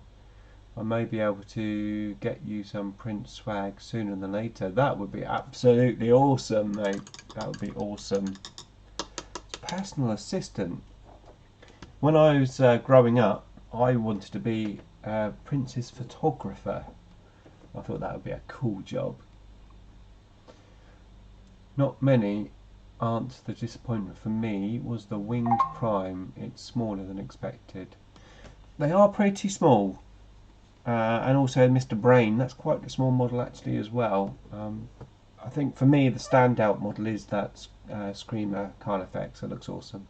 I may be able to get you some Prince swag sooner than later. That would be absolutely awesome, mate. That would be awesome. Personal assistant. When I was growing up, I wanted to be Prince's photographer. I thought that would be a cool job. Not many aren't. The disappointment for me was the Winged Prime. It's smaller than expected. They are pretty small. And also Mr. Brain, that's quite a small model actually as well. I think for me the standout model is that Screamer Carnifex. It looks awesome.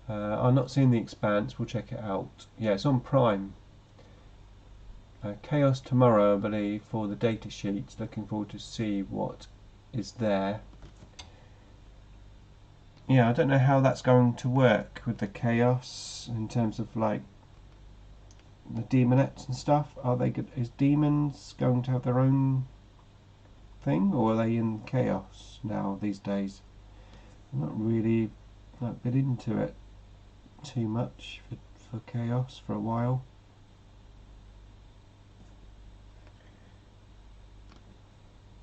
I've not seen The Expanse, we'll check it out. Yeah, it's on Prime. Chaos tomorrow, I believe, for the data sheets. Looking forward to see what is there. Yeah, I don't know how that's going to work with the Chaos in terms of like the demonettes and stuff. Are they good? Is demons going to have their own thing, or are they in Chaos now these days? I'm not really been into it too much, for Chaos for a while.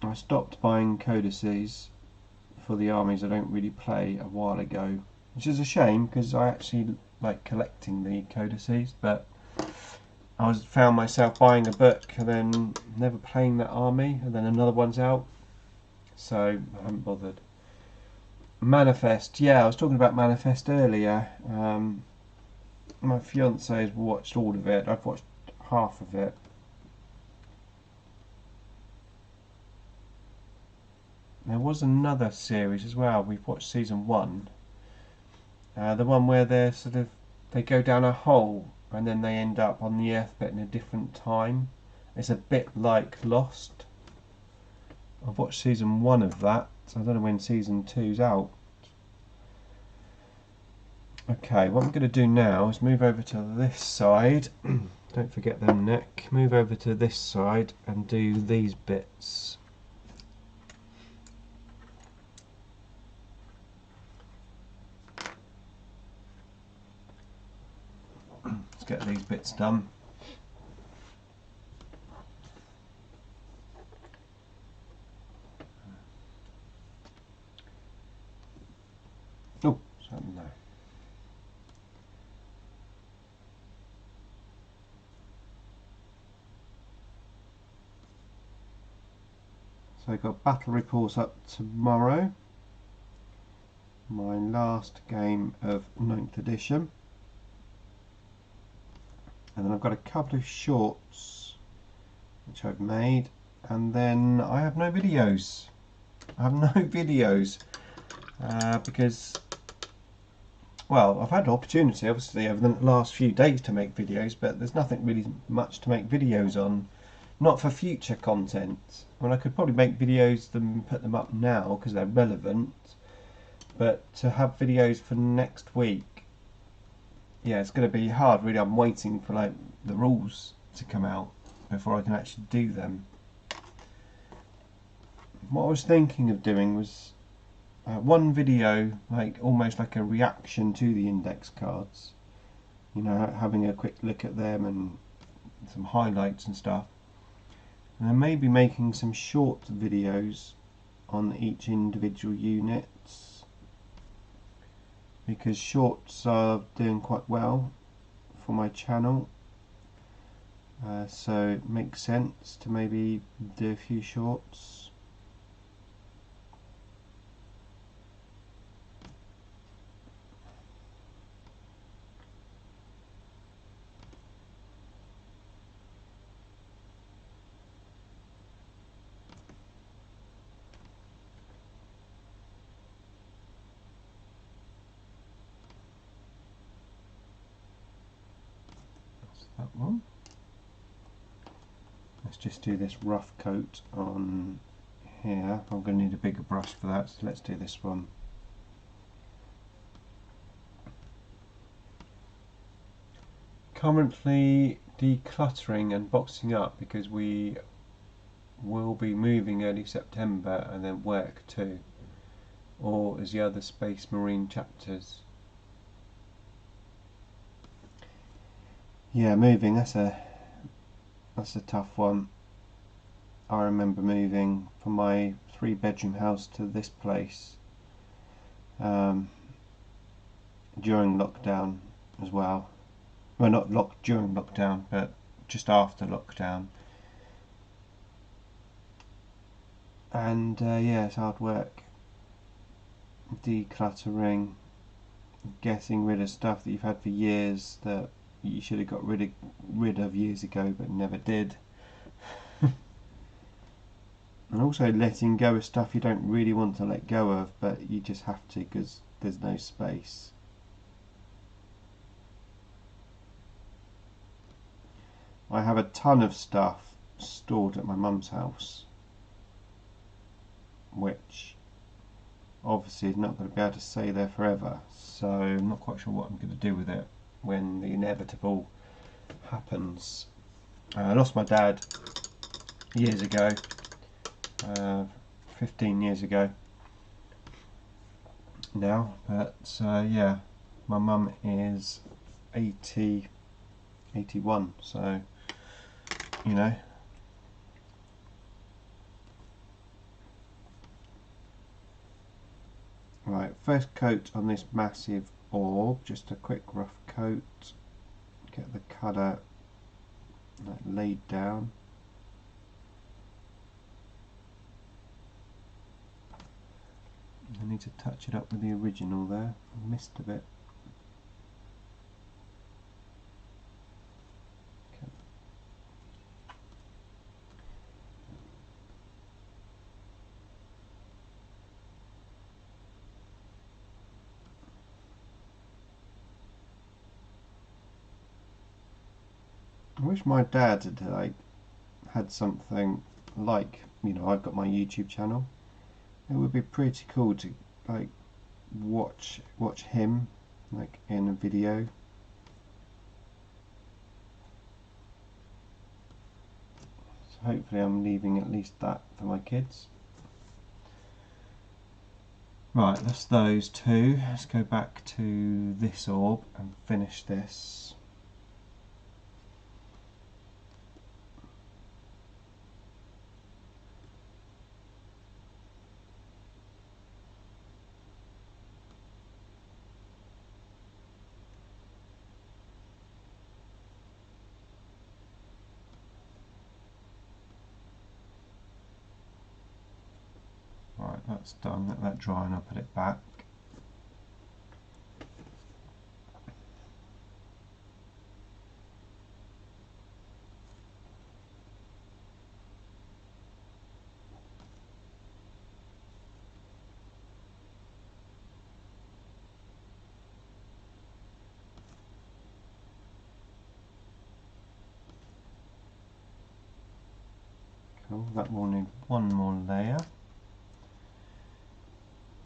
I stopped buying codices for the armies I don't really play a while ago, which is a shame because I actually like collecting the codices, but I found myself buying a book and then never playing that army, and then another one's out, so I haven't bothered. Manifest, yeah, I was talking about Manifest earlier. My fiance has watched all of it. I've watched half of it. There was another series as well. We've watched season 1. The one where they go down a hole and then they end up on the Earth but in a different time. It's a bit like Lost. I've watched season 1 of that, so I don't know when season 2's out. Okay, what I'm going to do now is move over to this side. Don't forget them neck. Move over to this side and do these bits. Let's get these bits done. Oh, something there. So I've got battle reports up tomorrow. My last game of 9th edition. And then I've got a couple of shorts which I've made, and then I have no videos. I have no videos because, well, I've had the opportunity obviously over the last few days to make videos, but there's nothing really much to make videos on. Not for future content. I mean, I could probably make videos and put them up now because they're relevant, but to have videos for next week, yeah, it's going to be hard really. I'm waiting for like the rules to come out before I can actually do them. What I was thinking of doing was one video, like almost like a reaction to the index cards, you know, having a quick look at them and some highlights and stuff, and then maybe making some short videos on each individual units, because shorts are doing quite well for my channel, so it makes sense to maybe do a few shorts. That one. Let's just do this rough coat on here. I'm going to need a bigger brush for that, so let's do this one. Currently decluttering and boxing up because we will be moving early September, and then work too, or as the other Space Marine chapters. Yeah, moving, that's a tough one. I remember moving from my 3-bedroom house to this place during lockdown as well. Well, not during lockdown, but just after lockdown. And yeah, it's hard work. Decluttering, getting rid of stuff that you've had for years that you should have got rid of years ago but never did. And also letting go of stuff you don't really want to let go of, but you just have to because there's no space. I have a ton of stuff stored at my mum's house, which obviously is not going to be able to stay there forever, so I'm not quite sure what I'm going to do with it when the inevitable happens. I lost my dad years ago, 15 years ago now, but yeah, my mum is 80, 81, so you know. Right, first coat on this massive orb, just a quick rough coat, get the colour laid down. I need to touch it up with the original there, I missed a bit. Okay. I wish my dad had had something like, you know, I've got my YouTube channel. It would be pretty cool to watch him in a video. So hopefully I'm leaving at least that for my kids. Right, that's those two. Let's go back to this orb and finish this. Right, that's done. Let that dry and I'll put it back. Cool, that will need one more layer.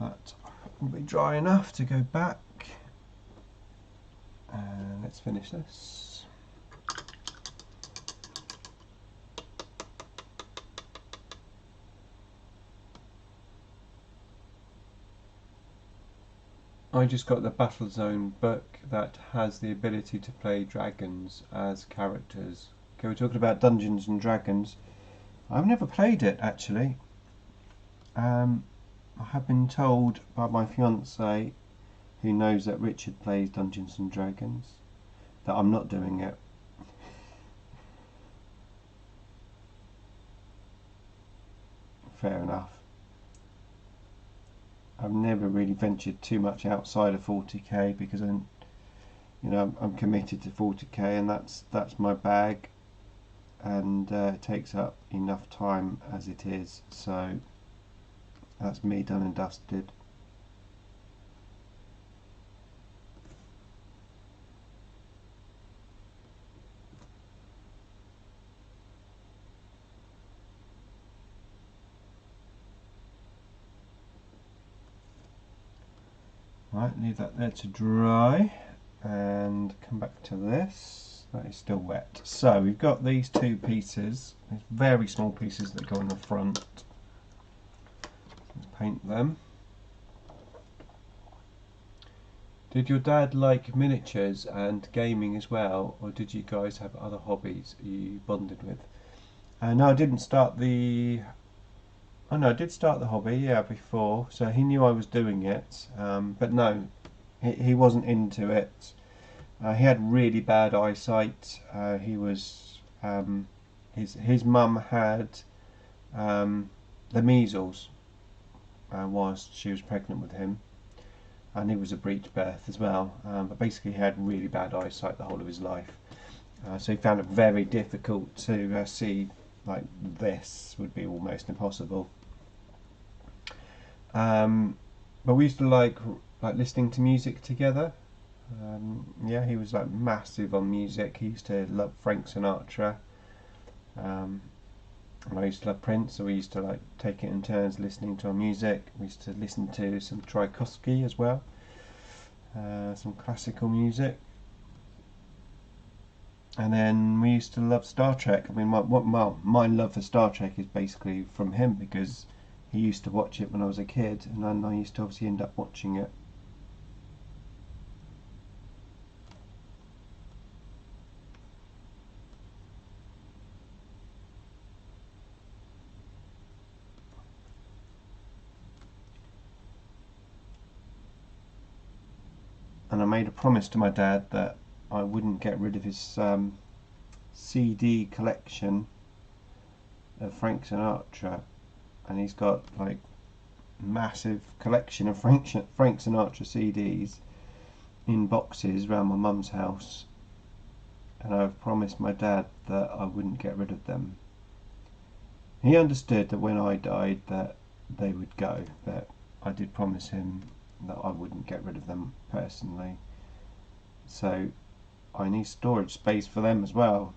That will be dry enough to go back. And let's finish this. I just got the Battle Zone book that has the ability to play dragons as characters. Okay, we're talking about Dungeons and Dragons. I've never played it actually. I have been told by my fiance, who knows that Richard plays Dungeons and Dragons, that I'm not doing it. Fair enough. I've never really ventured too much outside of 40k because I'm committed to 40k and that's my bag, and it takes up enough time as it is, so that's me done and dusted. Right, leave that there to dry and come back to this. That is still wet. So we've got these two pieces, these very small pieces that go on the front. Let's paint them. Did your dad like miniatures and gaming as well, or did you guys have other hobbies you bonded with? No, I didn't start the... Oh no, I did start the hobby, yeah, before, so he knew I was doing it, but no, he wasn't into it. He had really bad eyesight. He was his mum had the measles whilst she was pregnant with him, and he was a breech birth as well. But basically, he had really bad eyesight the whole of his life, so he found it very difficult to see. Like this would be almost impossible. But we used to like listening to music together. Yeah, he was like massive on music. He used to love Frank Sinatra. And I used to love Prince, so we used to take it in turns listening to our music. We used to listen to some Tchaikovsky as well, some classical music. And then we used to love Star Trek. I mean, my love for Star Trek is basically from him, because he used to watch it when I was a kid, and then I used to obviously end up watching it. made a promise to my dad that I wouldn't get rid of his CD collection of Frank Sinatra, and he's got like massive collection of Frank Sinatra CDs in boxes around my mum's house, and I've promised my dad that I wouldn't get rid of them. He understood that when I died that they would go, but I did promise him that I wouldn't get rid of them personally, so I need storage space for them as well.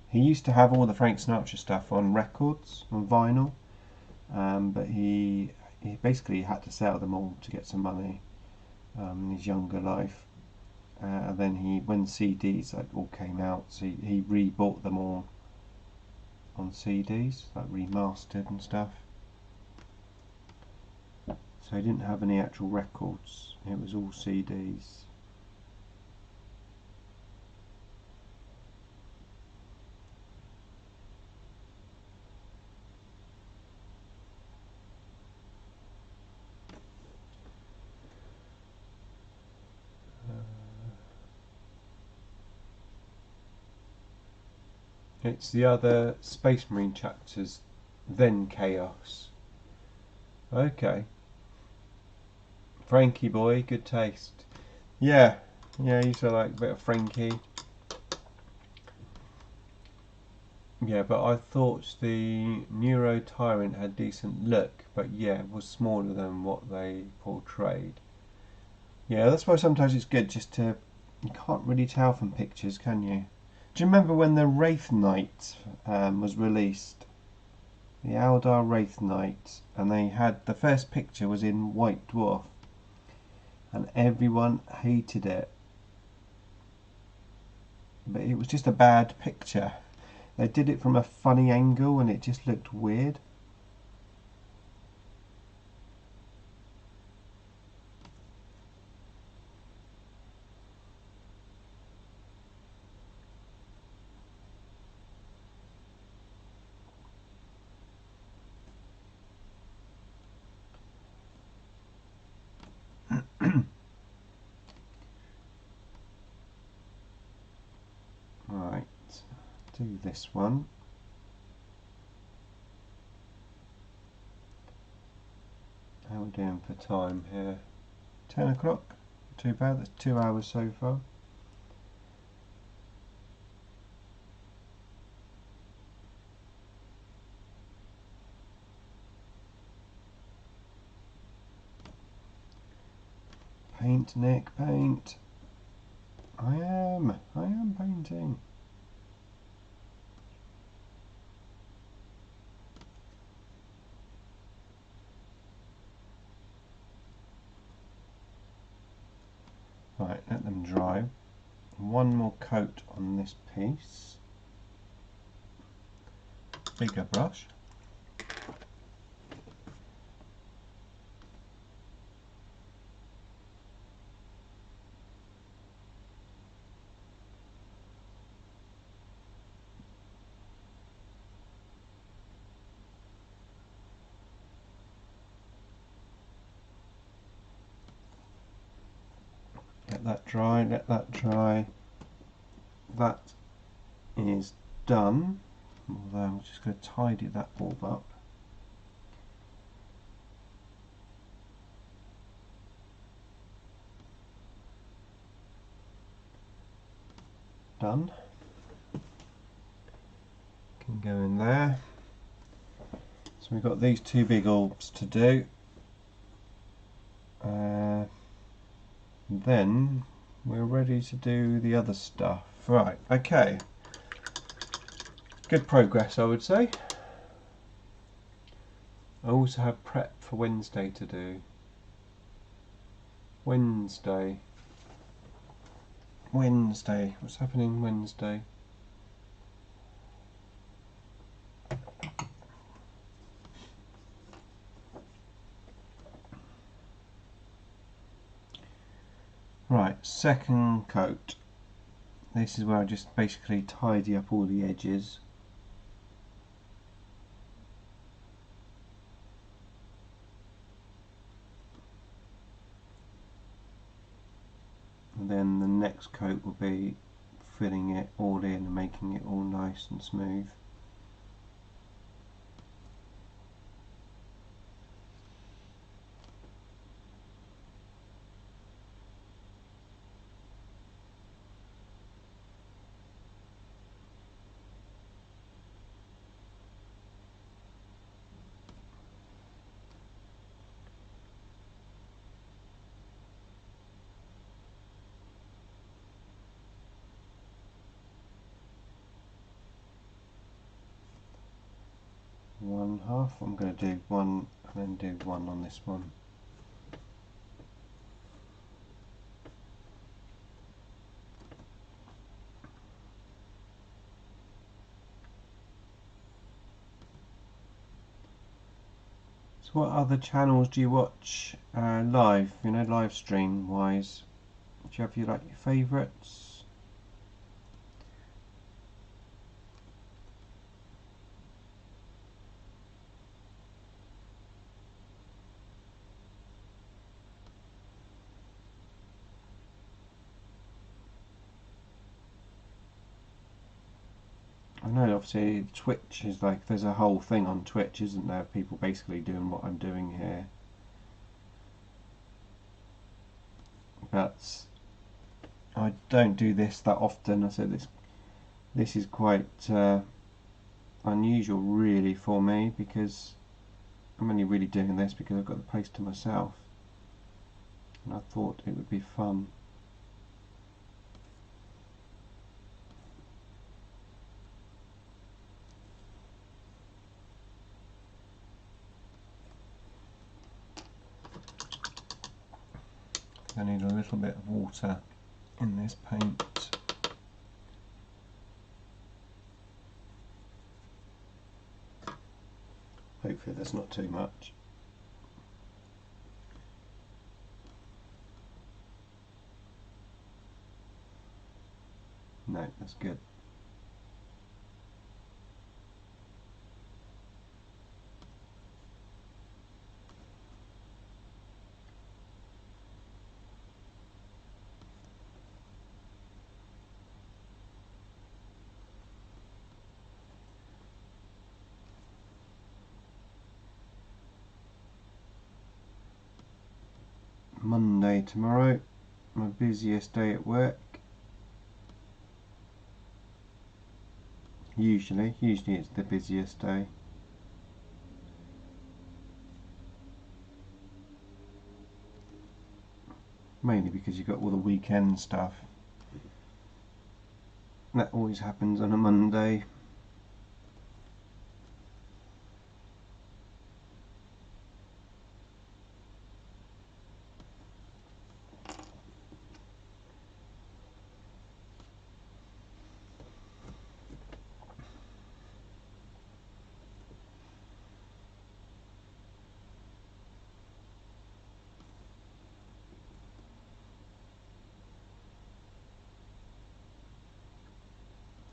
He used to have all the Frank Sinatra stuff on records, on vinyl, but he basically had to sell them all to get some money in his younger life. And then when CDs all came out, so he rebought them all on CDs, like remastered and stuff. So he didn't have any actual records, it was all CDs. It's the other Space Marine chapters, then Chaos. Okay. Frankie boy, good taste. Yeah, I used to like a bit of Frankie. Yeah, but I thought the Neuro Tyrant had decent look, but yeah, it was smaller than what they portrayed. Yeah, that's why sometimes it's good just to... You can't really tell from pictures, can you? Do you remember when the Wraith Knight was released? The Eldar Wraith Knight, and they had... The first picture was in White Dwarf, and everyone hated it. But it was just a bad picture. They did it from a funny angle and it just looked weird. Right, do this one. How are we doing for time here? 10 o'clock? Too bad, that's 2 hours so far. Paint, Nick, paint. I am painting. Right, let them dry. One more coat on this piece. Bigger brush. Let that dry, let that dry. That is done. Although I'm just going to tidy that orb up. Done. Can go in there. So we've got these two big orbs to do. Then we're ready to do the other stuff. Right, okay. Good progress, I would say. I also have prep for Wednesday to do. Wednesday. What's happening Wednesday? Right, second coat. This is where I just basically tidy up all the edges. and then the next coat will be filling it all in and making it all nice and smooth. One half, I'm going to do one and then do one on this one. So what other channels do you watch live, you know, live stream wise? Do you have your favourites? I know obviously Twitch is there's a whole thing on Twitch, isn't there? People basically doing what I'm doing here. But I don't do this that often. I said this is quite unusual really for me, because I'm only really doing this because I've got the place to myself, and I thought it would be fun. I need a little bit of water in this paint. Hopefully there's not too much. No, that's good. Monday tomorrow, my busiest day at work. Usually it's the busiest day. Mainly because you've got all the weekend stuff. That always happens on a Monday.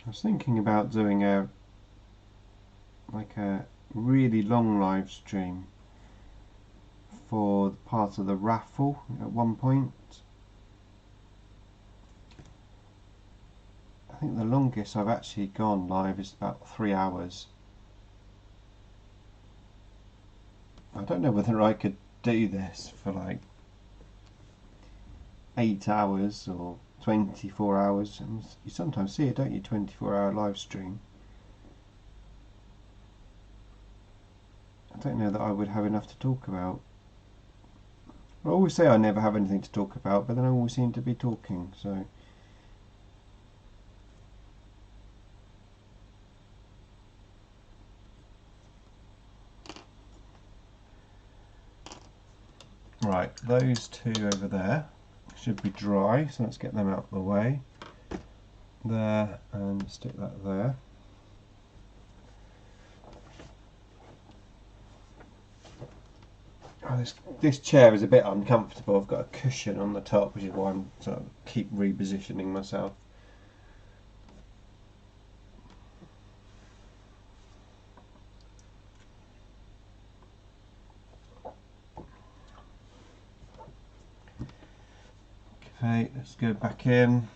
I was thinking about doing a really long live stream for part of the raffle at one point. I think the longest I've actually gone live is about 3 hours. I don't know whether I could do this for 8 hours or 24 hours. And you sometimes see it, don't you? 24-hour live stream. I don't know that I would have enough to talk about. I always say I never have anything to talk about, but then I always seem to be talking, so. Right, those two over there should be dry, so let's get them out of the way. There, and stick that there. Oh, this chair is a bit uncomfortable. I've got a cushion on the top, which is why I'm sort of keep repositioning myself. Okay, let's go back in.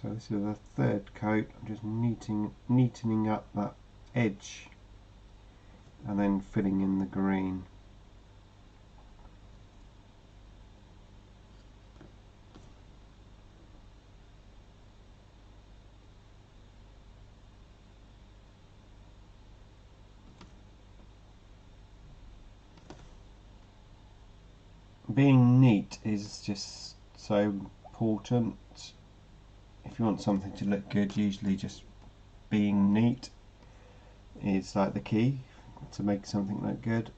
So this is the third coat. I'm just neatening up that edge and then filling in the green. Being neat is just so important. If you want something to look good, usually just being neat is like the key to make something look good.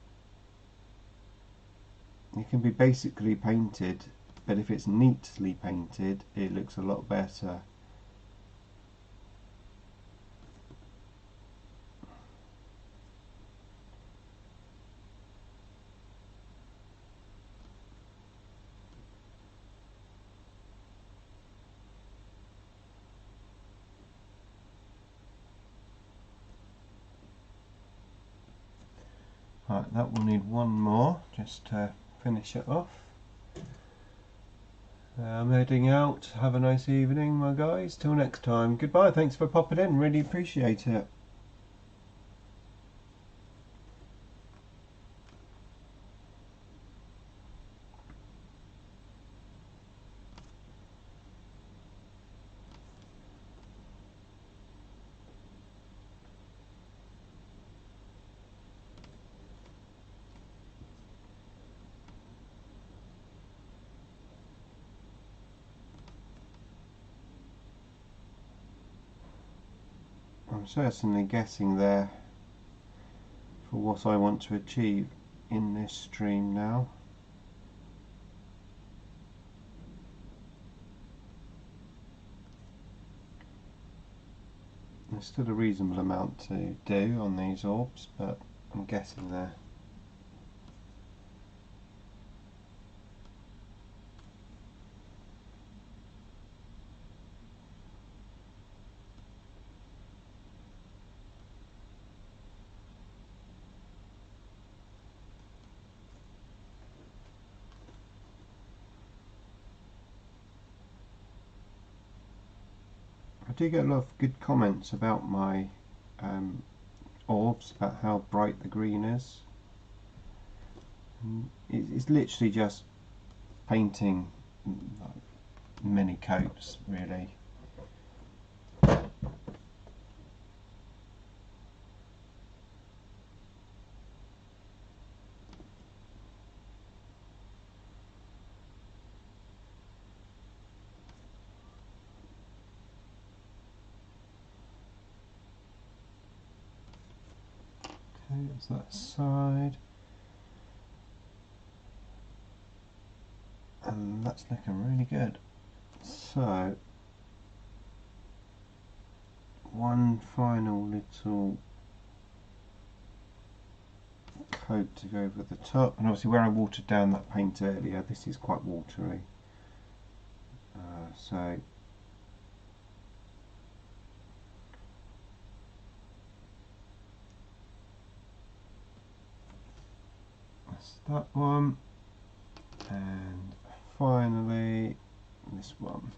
It can be basically painted, but if it's neatly painted, it looks a lot better. Right, that will need one more just to finish it off. I'm heading out. Have a nice evening, my guys. Till next time. Goodbye. Thanks for popping in. Really appreciate it. I'm certainly getting there for what I want to achieve in this stream now. There's still a reasonable amount to do on these orbs, but I'm getting there. I do get a lot of good comments about my orbs, about how bright the green is. It's literally just painting many coats, really. Okay, that's that side. And that's looking really good. So, one final little coat to go over the top, and obviously where I watered down that paint earlier, this is quite watery. So that's that one, and finally this one.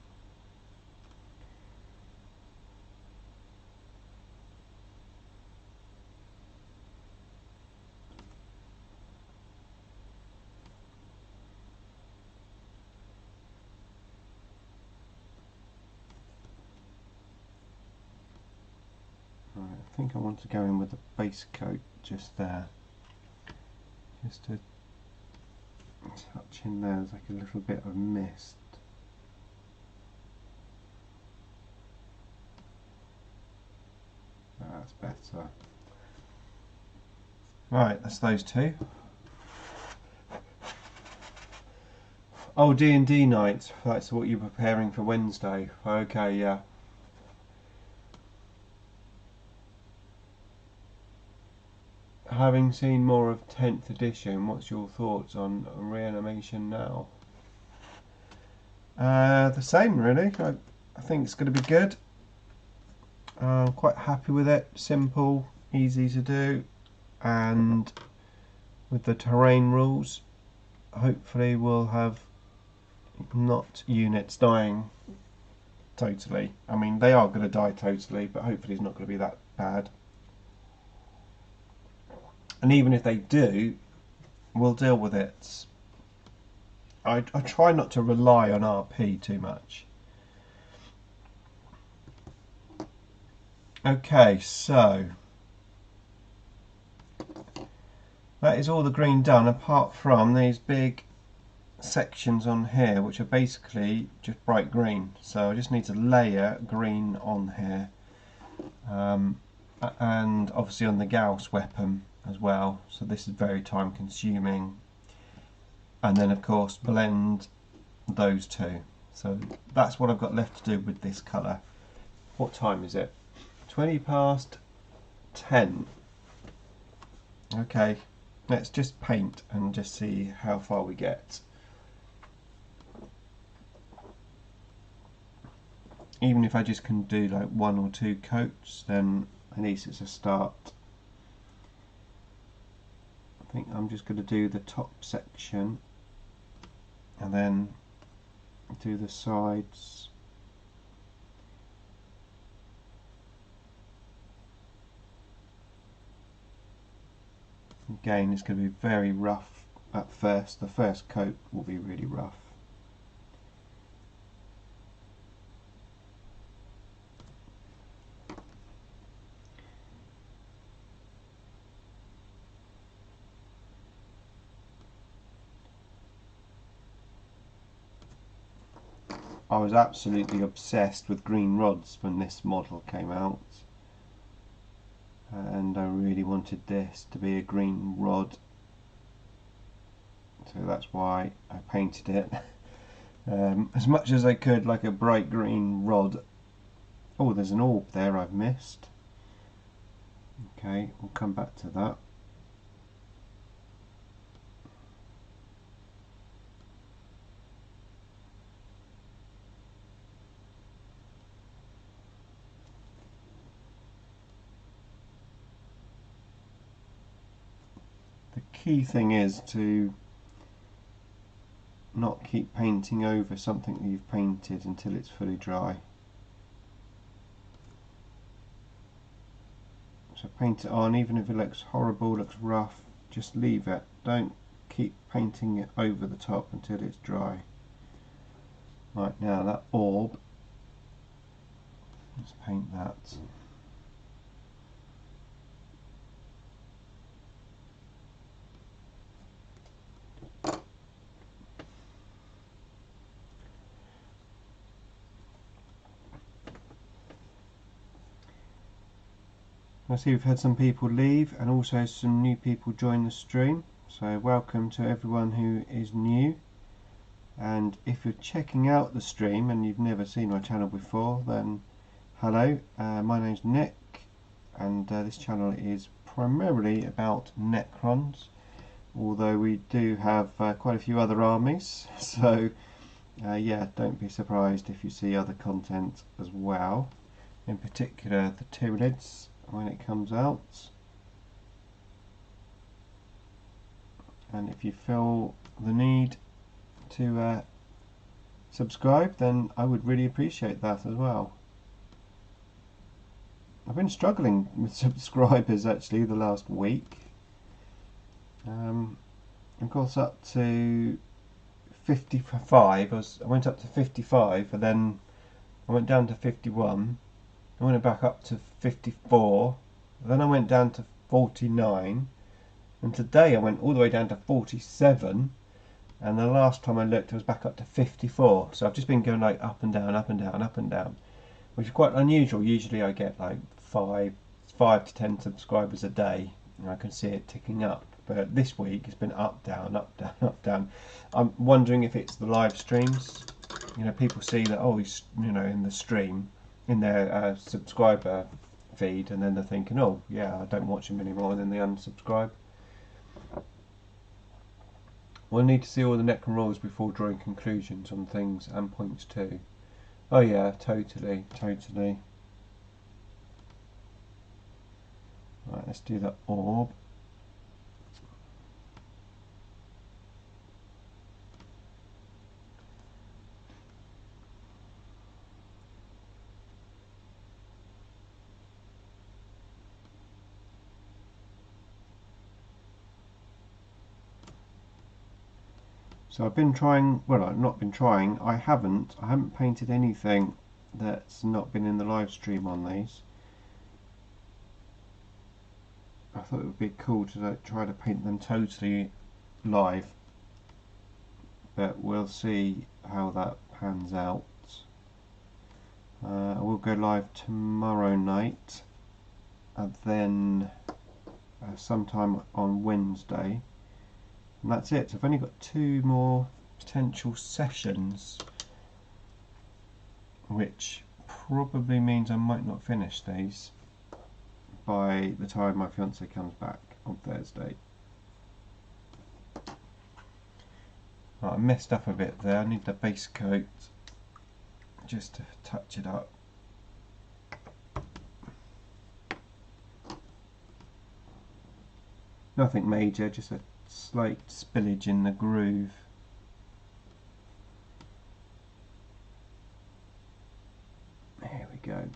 Right, I think I want to go in with the base coat just there, just to touch in there. There's like a little bit of mist. That's better. Right, that's those two. Oh, D&D night. That's what you're preparing for Wednesday. Okay, yeah. Having seen more of 10th edition, what's your thoughts on Reanimation now? The same really. I think it's going to be good. I'm quite happy with it. Simple, easy to do, and with the terrain rules, hopefully we'll have not units dying totally. I mean, they are going to die totally, but hopefully it's not going to be that bad. And even if they do, we'll deal with it. I try not to rely on RP too much. Okay, so that is all the green done, apart from these big sections on here, which are basically just bright green. So I just need to layer green on here, and obviously on the Gauss weapon as well. So this is very time consuming. And then of course blend those two. So that's what I've got left to do with this colour. What time is it? 20 past 10. Okay, let's just paint and just see how far we get. Even if I just can do like 1 or 2 coats, then at least it's a start. I think I'm just going to do the top section and then do the sides. Again, it's going to be very rough at first. The first coat will be really rough. I was absolutely obsessed with green rods when this model came out, and I really wanted this to be a green rod, so that's why I painted it as much as I could like a bright green rod. Oh, there's an orb there I've missed. Okay, we'll come back to that. The key thing is to not keep painting over something that you've painted until it's fully dry. So paint it on, even if it looks horrible, looks rough, just leave it. Don't keep painting it over the top until it's dry. Right, now that orb, let's paint that. I see we've had some people leave and also some new people join the stream, so welcome to everyone who is new. And if you're checking out the stream and you've never seen my channel before, then hello, my name's Nick, and this channel is primarily about Necrons, although we do have quite a few other armies, so yeah, don't be surprised if you see other content as well, in particular the Tyranids when it comes out. And if you feel the need to subscribe, then I would really appreciate that as well. I've been struggling with subscribers actually the last week. I got up to 55. I went up to 55 and then I went down to 51. I went back up to 54, then I went down to 49, and today I went all the way down to 47, and the last time I looked I was back up to 54. So I've just been going like up and down, up and down, up and down, which is quite unusual. Usually I get like 5 to 10 subscribers a day, and I can see it ticking up. But this week it's been up, down, up, down, up, down. I'm wondering if it's the live streams. You know, people see that, oh, he's, you know, in the stream, in their subscriber feed, and then they're thinking, oh yeah, I don't watch him anymore, and then they unsubscribe. We'll need to see all the Necron rolls before drawing conclusions on things and points too. Oh yeah, totally. Right, let's do the orb. So I've been trying, well, I've not been trying, I haven't painted anything that's not been in the live stream on these. I thought it would be cool to try to paint them totally live, but we'll see how that pans out. I will go live tomorrow night and then sometime on Wednesday. And that's it. So I've only got 2 more potential sessions, which probably means I might not finish these by the time my fiance comes back on Thursday. Right, I messed up a bit there. I need the base coat just to touch it up. Nothing major, just a slight spillage in the groove. There we go.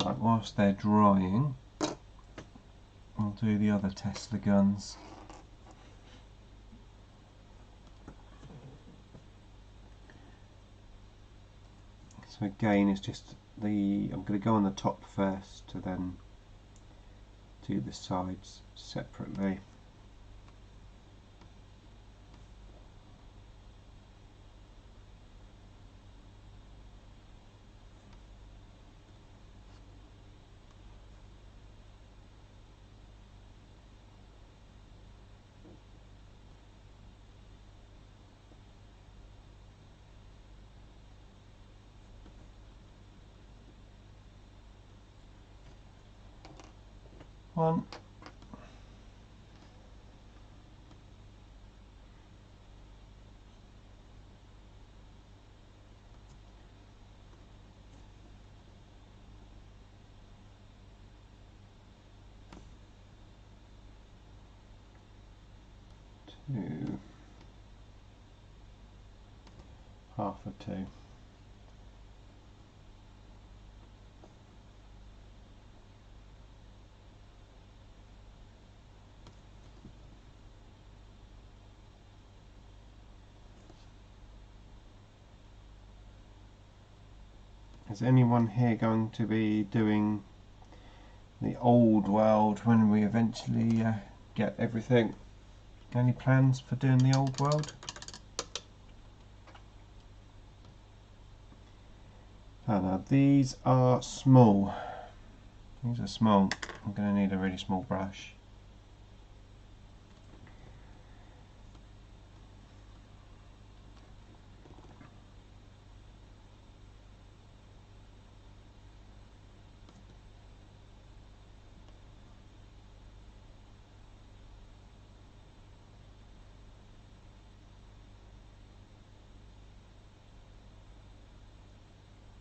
Right, whilst they're drying, I'll do the other Tesla guns. So again, it's just I'm going to go on the top first to then do the sides separately. One. Two. Half a 2. Is anyone here going to be doing the old world when we eventually get everything? Any plans for doing the old world? Oh no, these are small. These are small. I'm going to need a really small brush.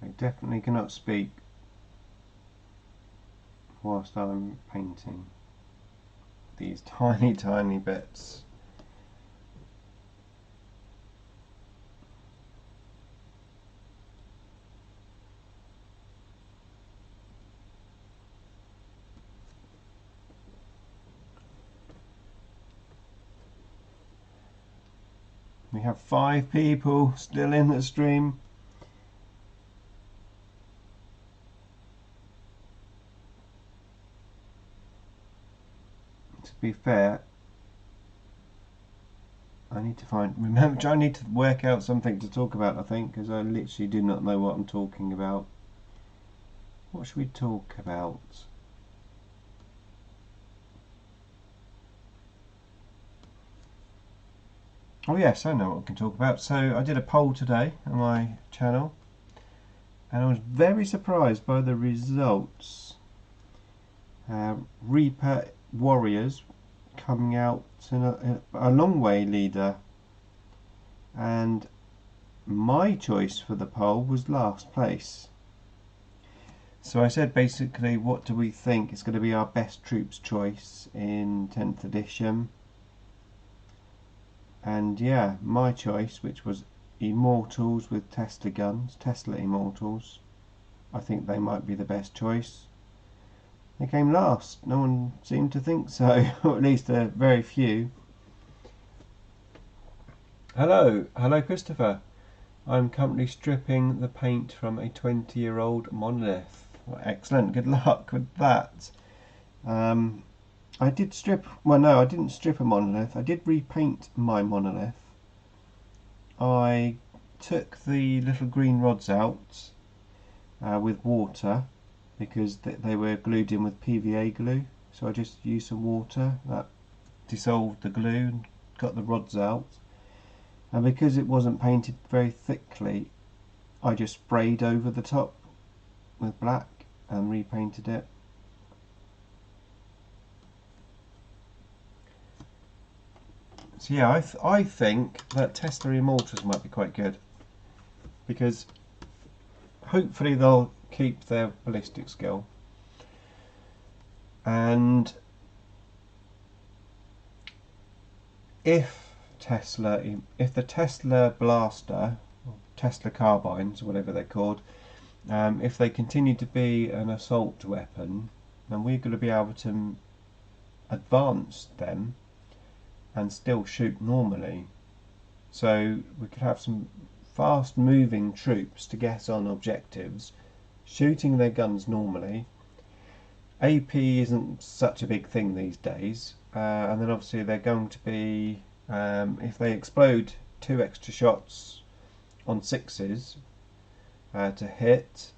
I definitely cannot speak whilst I'm painting these tiny bits. We have 5 people still in the stream. To be fair, I need to work out something to talk about, I think, because I literally do not know what I'm talking about. What should we talk about? Oh yes, I know what we can talk about. So I did a poll today on my channel and I was very surprised by the results. Reaper Warriors coming out in a long way leader, and my choice for the poll was last place. So I said basically, what do we think is going to be our best troops choice in 10th edition? And yeah, my choice, which was Immortals with Tesla guns, Tesla Immortals, I think they might be the best choice. They came last. No one seemed to think so, or at least a very few. Hello Christopher. I'm currently stripping the paint from a 20-year-old monolith. Well, excellent, good luck with that. I did strip, well no, I didn't strip a monolith. I did repaint my monolith. I took the little green rods out with water, because they were glued in with PVA glue, so I just used some water that dissolved the glue and got the rods out, and because it wasn't painted very thickly, I just sprayed over the top with black and repainted it. So yeah, I think that Tesla Immortals might be quite good, because hopefully they'll keep their ballistic skill, and if the Tesla blaster, or Tesla carbines, whatever they're called, if they continue to be an assault weapon, then we're going to be able to advance them and still shoot normally. So we could have some fast moving troops to get on objectives, shooting their guns normally. AP isn't such a big thing these days, and then obviously they're going to be, if they explode 2 extra shots on 6s to hit,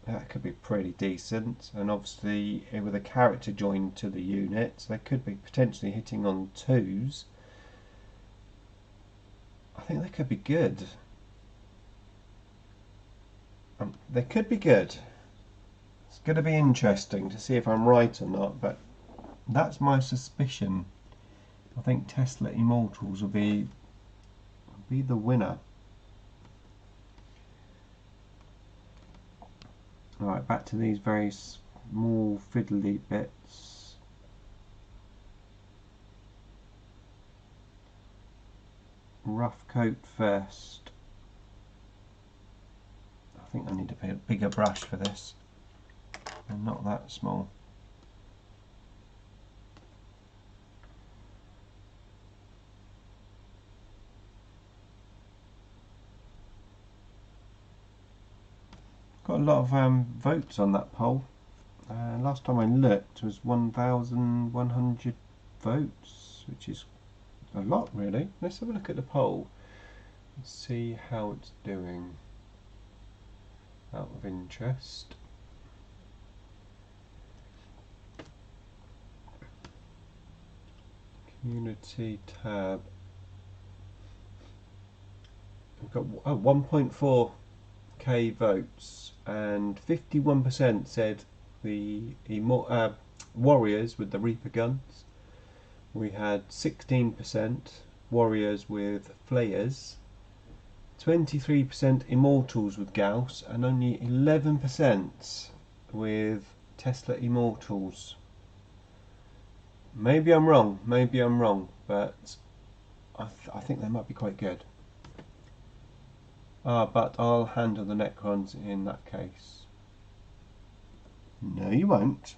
that could be pretty decent. And obviously with a character joined to the unit, they could be potentially hitting on 2s. I think they could be good. They could be good. It's going to be interesting to see if I'm right or not, but that's my suspicion. I think Tesla Immortals will be the winner. Right, back to these very small fiddly bits. Rough coat first. I think I need a bigger brush for this, and not that small. Got a lot of votes on that poll. Last time I looked was 1,100 votes, which is a lot really. Let's have a look at the poll and see how it's doing. Out of interest. Community tab. We've got 1.4k votes, and 51% said the warriors with the Reaper guns. We had 16% warriors with flayers, 23% Immortals with Gauss, and only 11% with Tesla Immortals. Maybe I'm wrong, but I think they might be quite good. But I'll handle the Necrons in that case. No, you won't.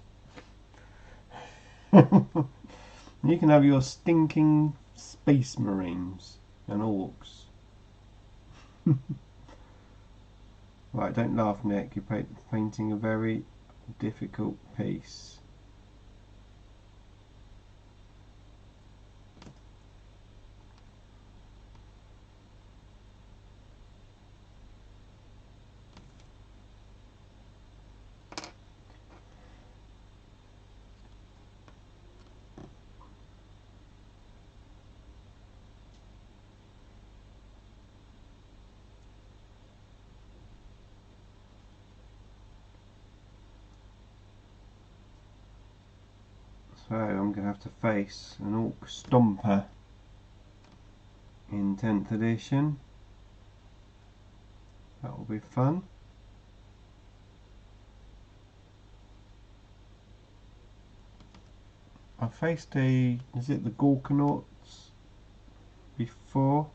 You can have your stinking Space Marines and Orcs. Right, don't laugh, Nick. You're painting a very difficult piece. So I'm going to have to face an Orc Stomper in 10th edition. That will be fun. I faced is it the Gorkanauts before?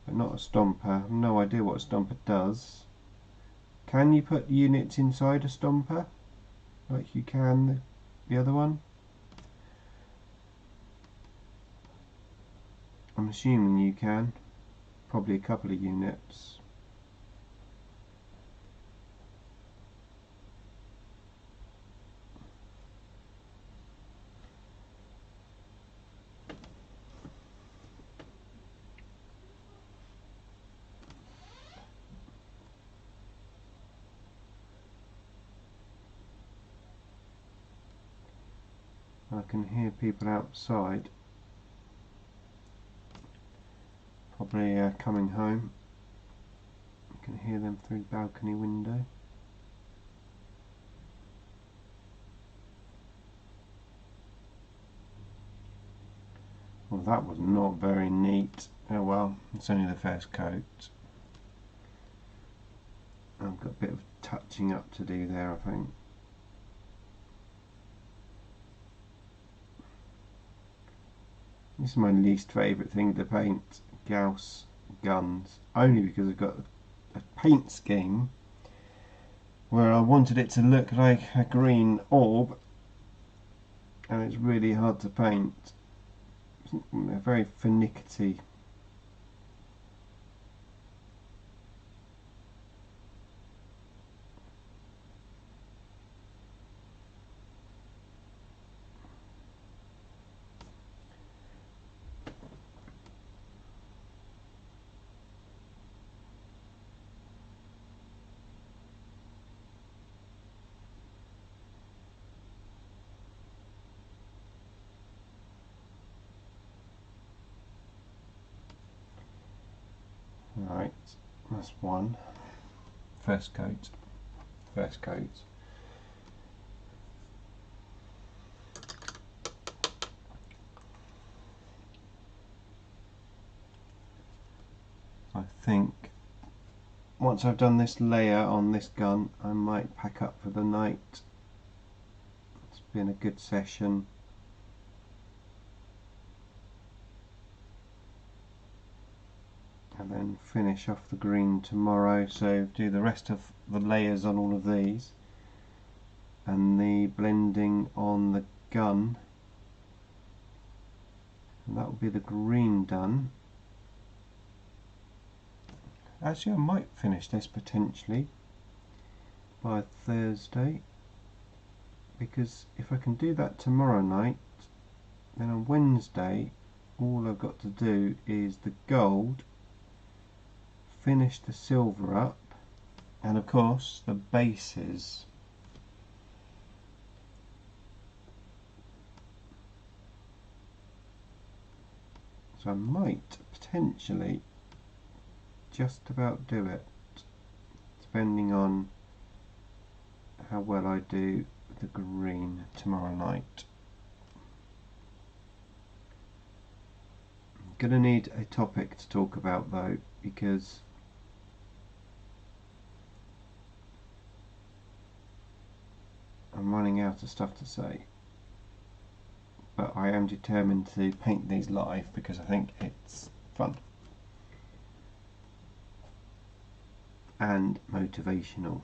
But not a Stomper. I have no idea what a Stomper does. Can you put units inside a Stomper? Like you can the other one? I'm assuming you can. Probably a couple of units. I can hear people outside, probably coming home. I can hear them through the balcony window. Well, that was not very neat. Oh well, it's only the first coat. I've got a bit of touching up to do there, I think. This is my least favourite thing to paint, Gauss guns, only because I've got a paint scheme where I wanted it to look like a green orb, and it's really hard to paint. They're very finicky. Right, that's one. First coat. First coat. I think once I've done this layer on this gun, I might pack up for the night. It's been a good session. And then finish off the green tomorrow, so do the rest of the layers on all of these and the blending on the gun, and that will be the green done. Actually, I might finish this potentially by Thursday, because if I can do that tomorrow night, then on Wednesday all I've got to do is the gold, finish the silver up, and of course the bases. So I might potentially just about do it, depending on how well I do with the green tomorrow night. I'm gonna need a topic to talk about though, because I'm running out of stuff to say, but I am determined to paint these live because I think it's fun and motivational.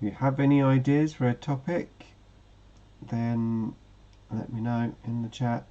If you have any ideas for a topic, then let me know in the chat.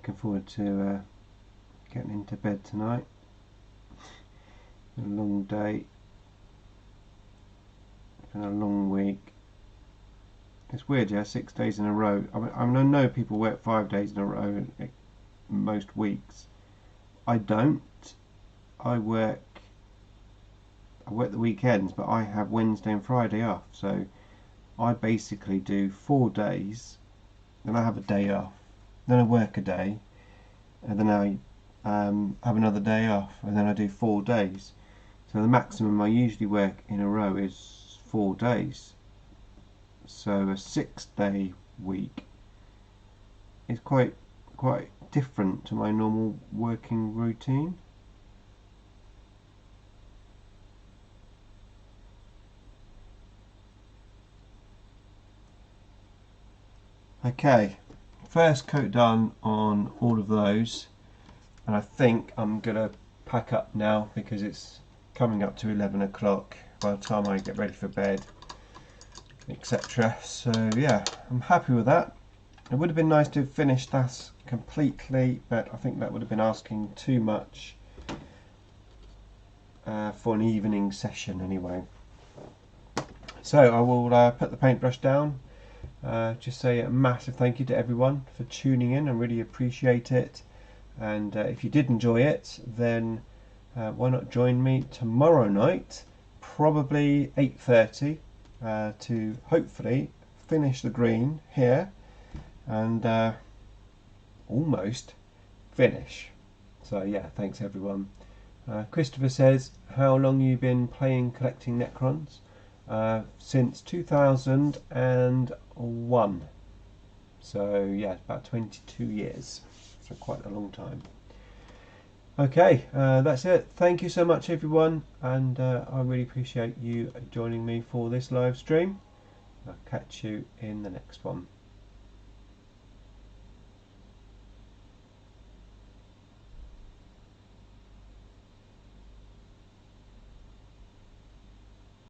looking forward to getting into bed tonight. A long day. It's been a long week. It's weird, yeah, 6 days in a row. I know people work 5 days in a row most weeks. I don't. I work the weekends, but I have Wednesday and Friday off, so I basically do 4 days, then I have a day off, then I work a day, and then I have another day off, and then I do 4 days. So the maximum I usually work in a row is 4 days. So a 6-day week is quite different to my normal working routine. Okay, first coat done on all of those, and I think I'm gonna pack up now because it's coming up to 11 o'clock by the time I get ready for bed, etc. So yeah, I'm happy with that. It would have been nice to have finished that completely, but I think that would have been asking too much for an evening session anyway. So I will put the paintbrush down. Just say a massive thank you to everyone for tuning in. I really appreciate it, and if you did enjoy it, then why not join me tomorrow night, probably 8:30, to hopefully finish the green here and almost finish. So yeah, thanks everyone. Christopher says, how long you been collecting Necrons? Since 2001, so yeah, about 22 years, so quite a long time. Okay, that's it. Thank you so much everyone, and I really appreciate you joining me for this live stream. I'll catch you in the next one.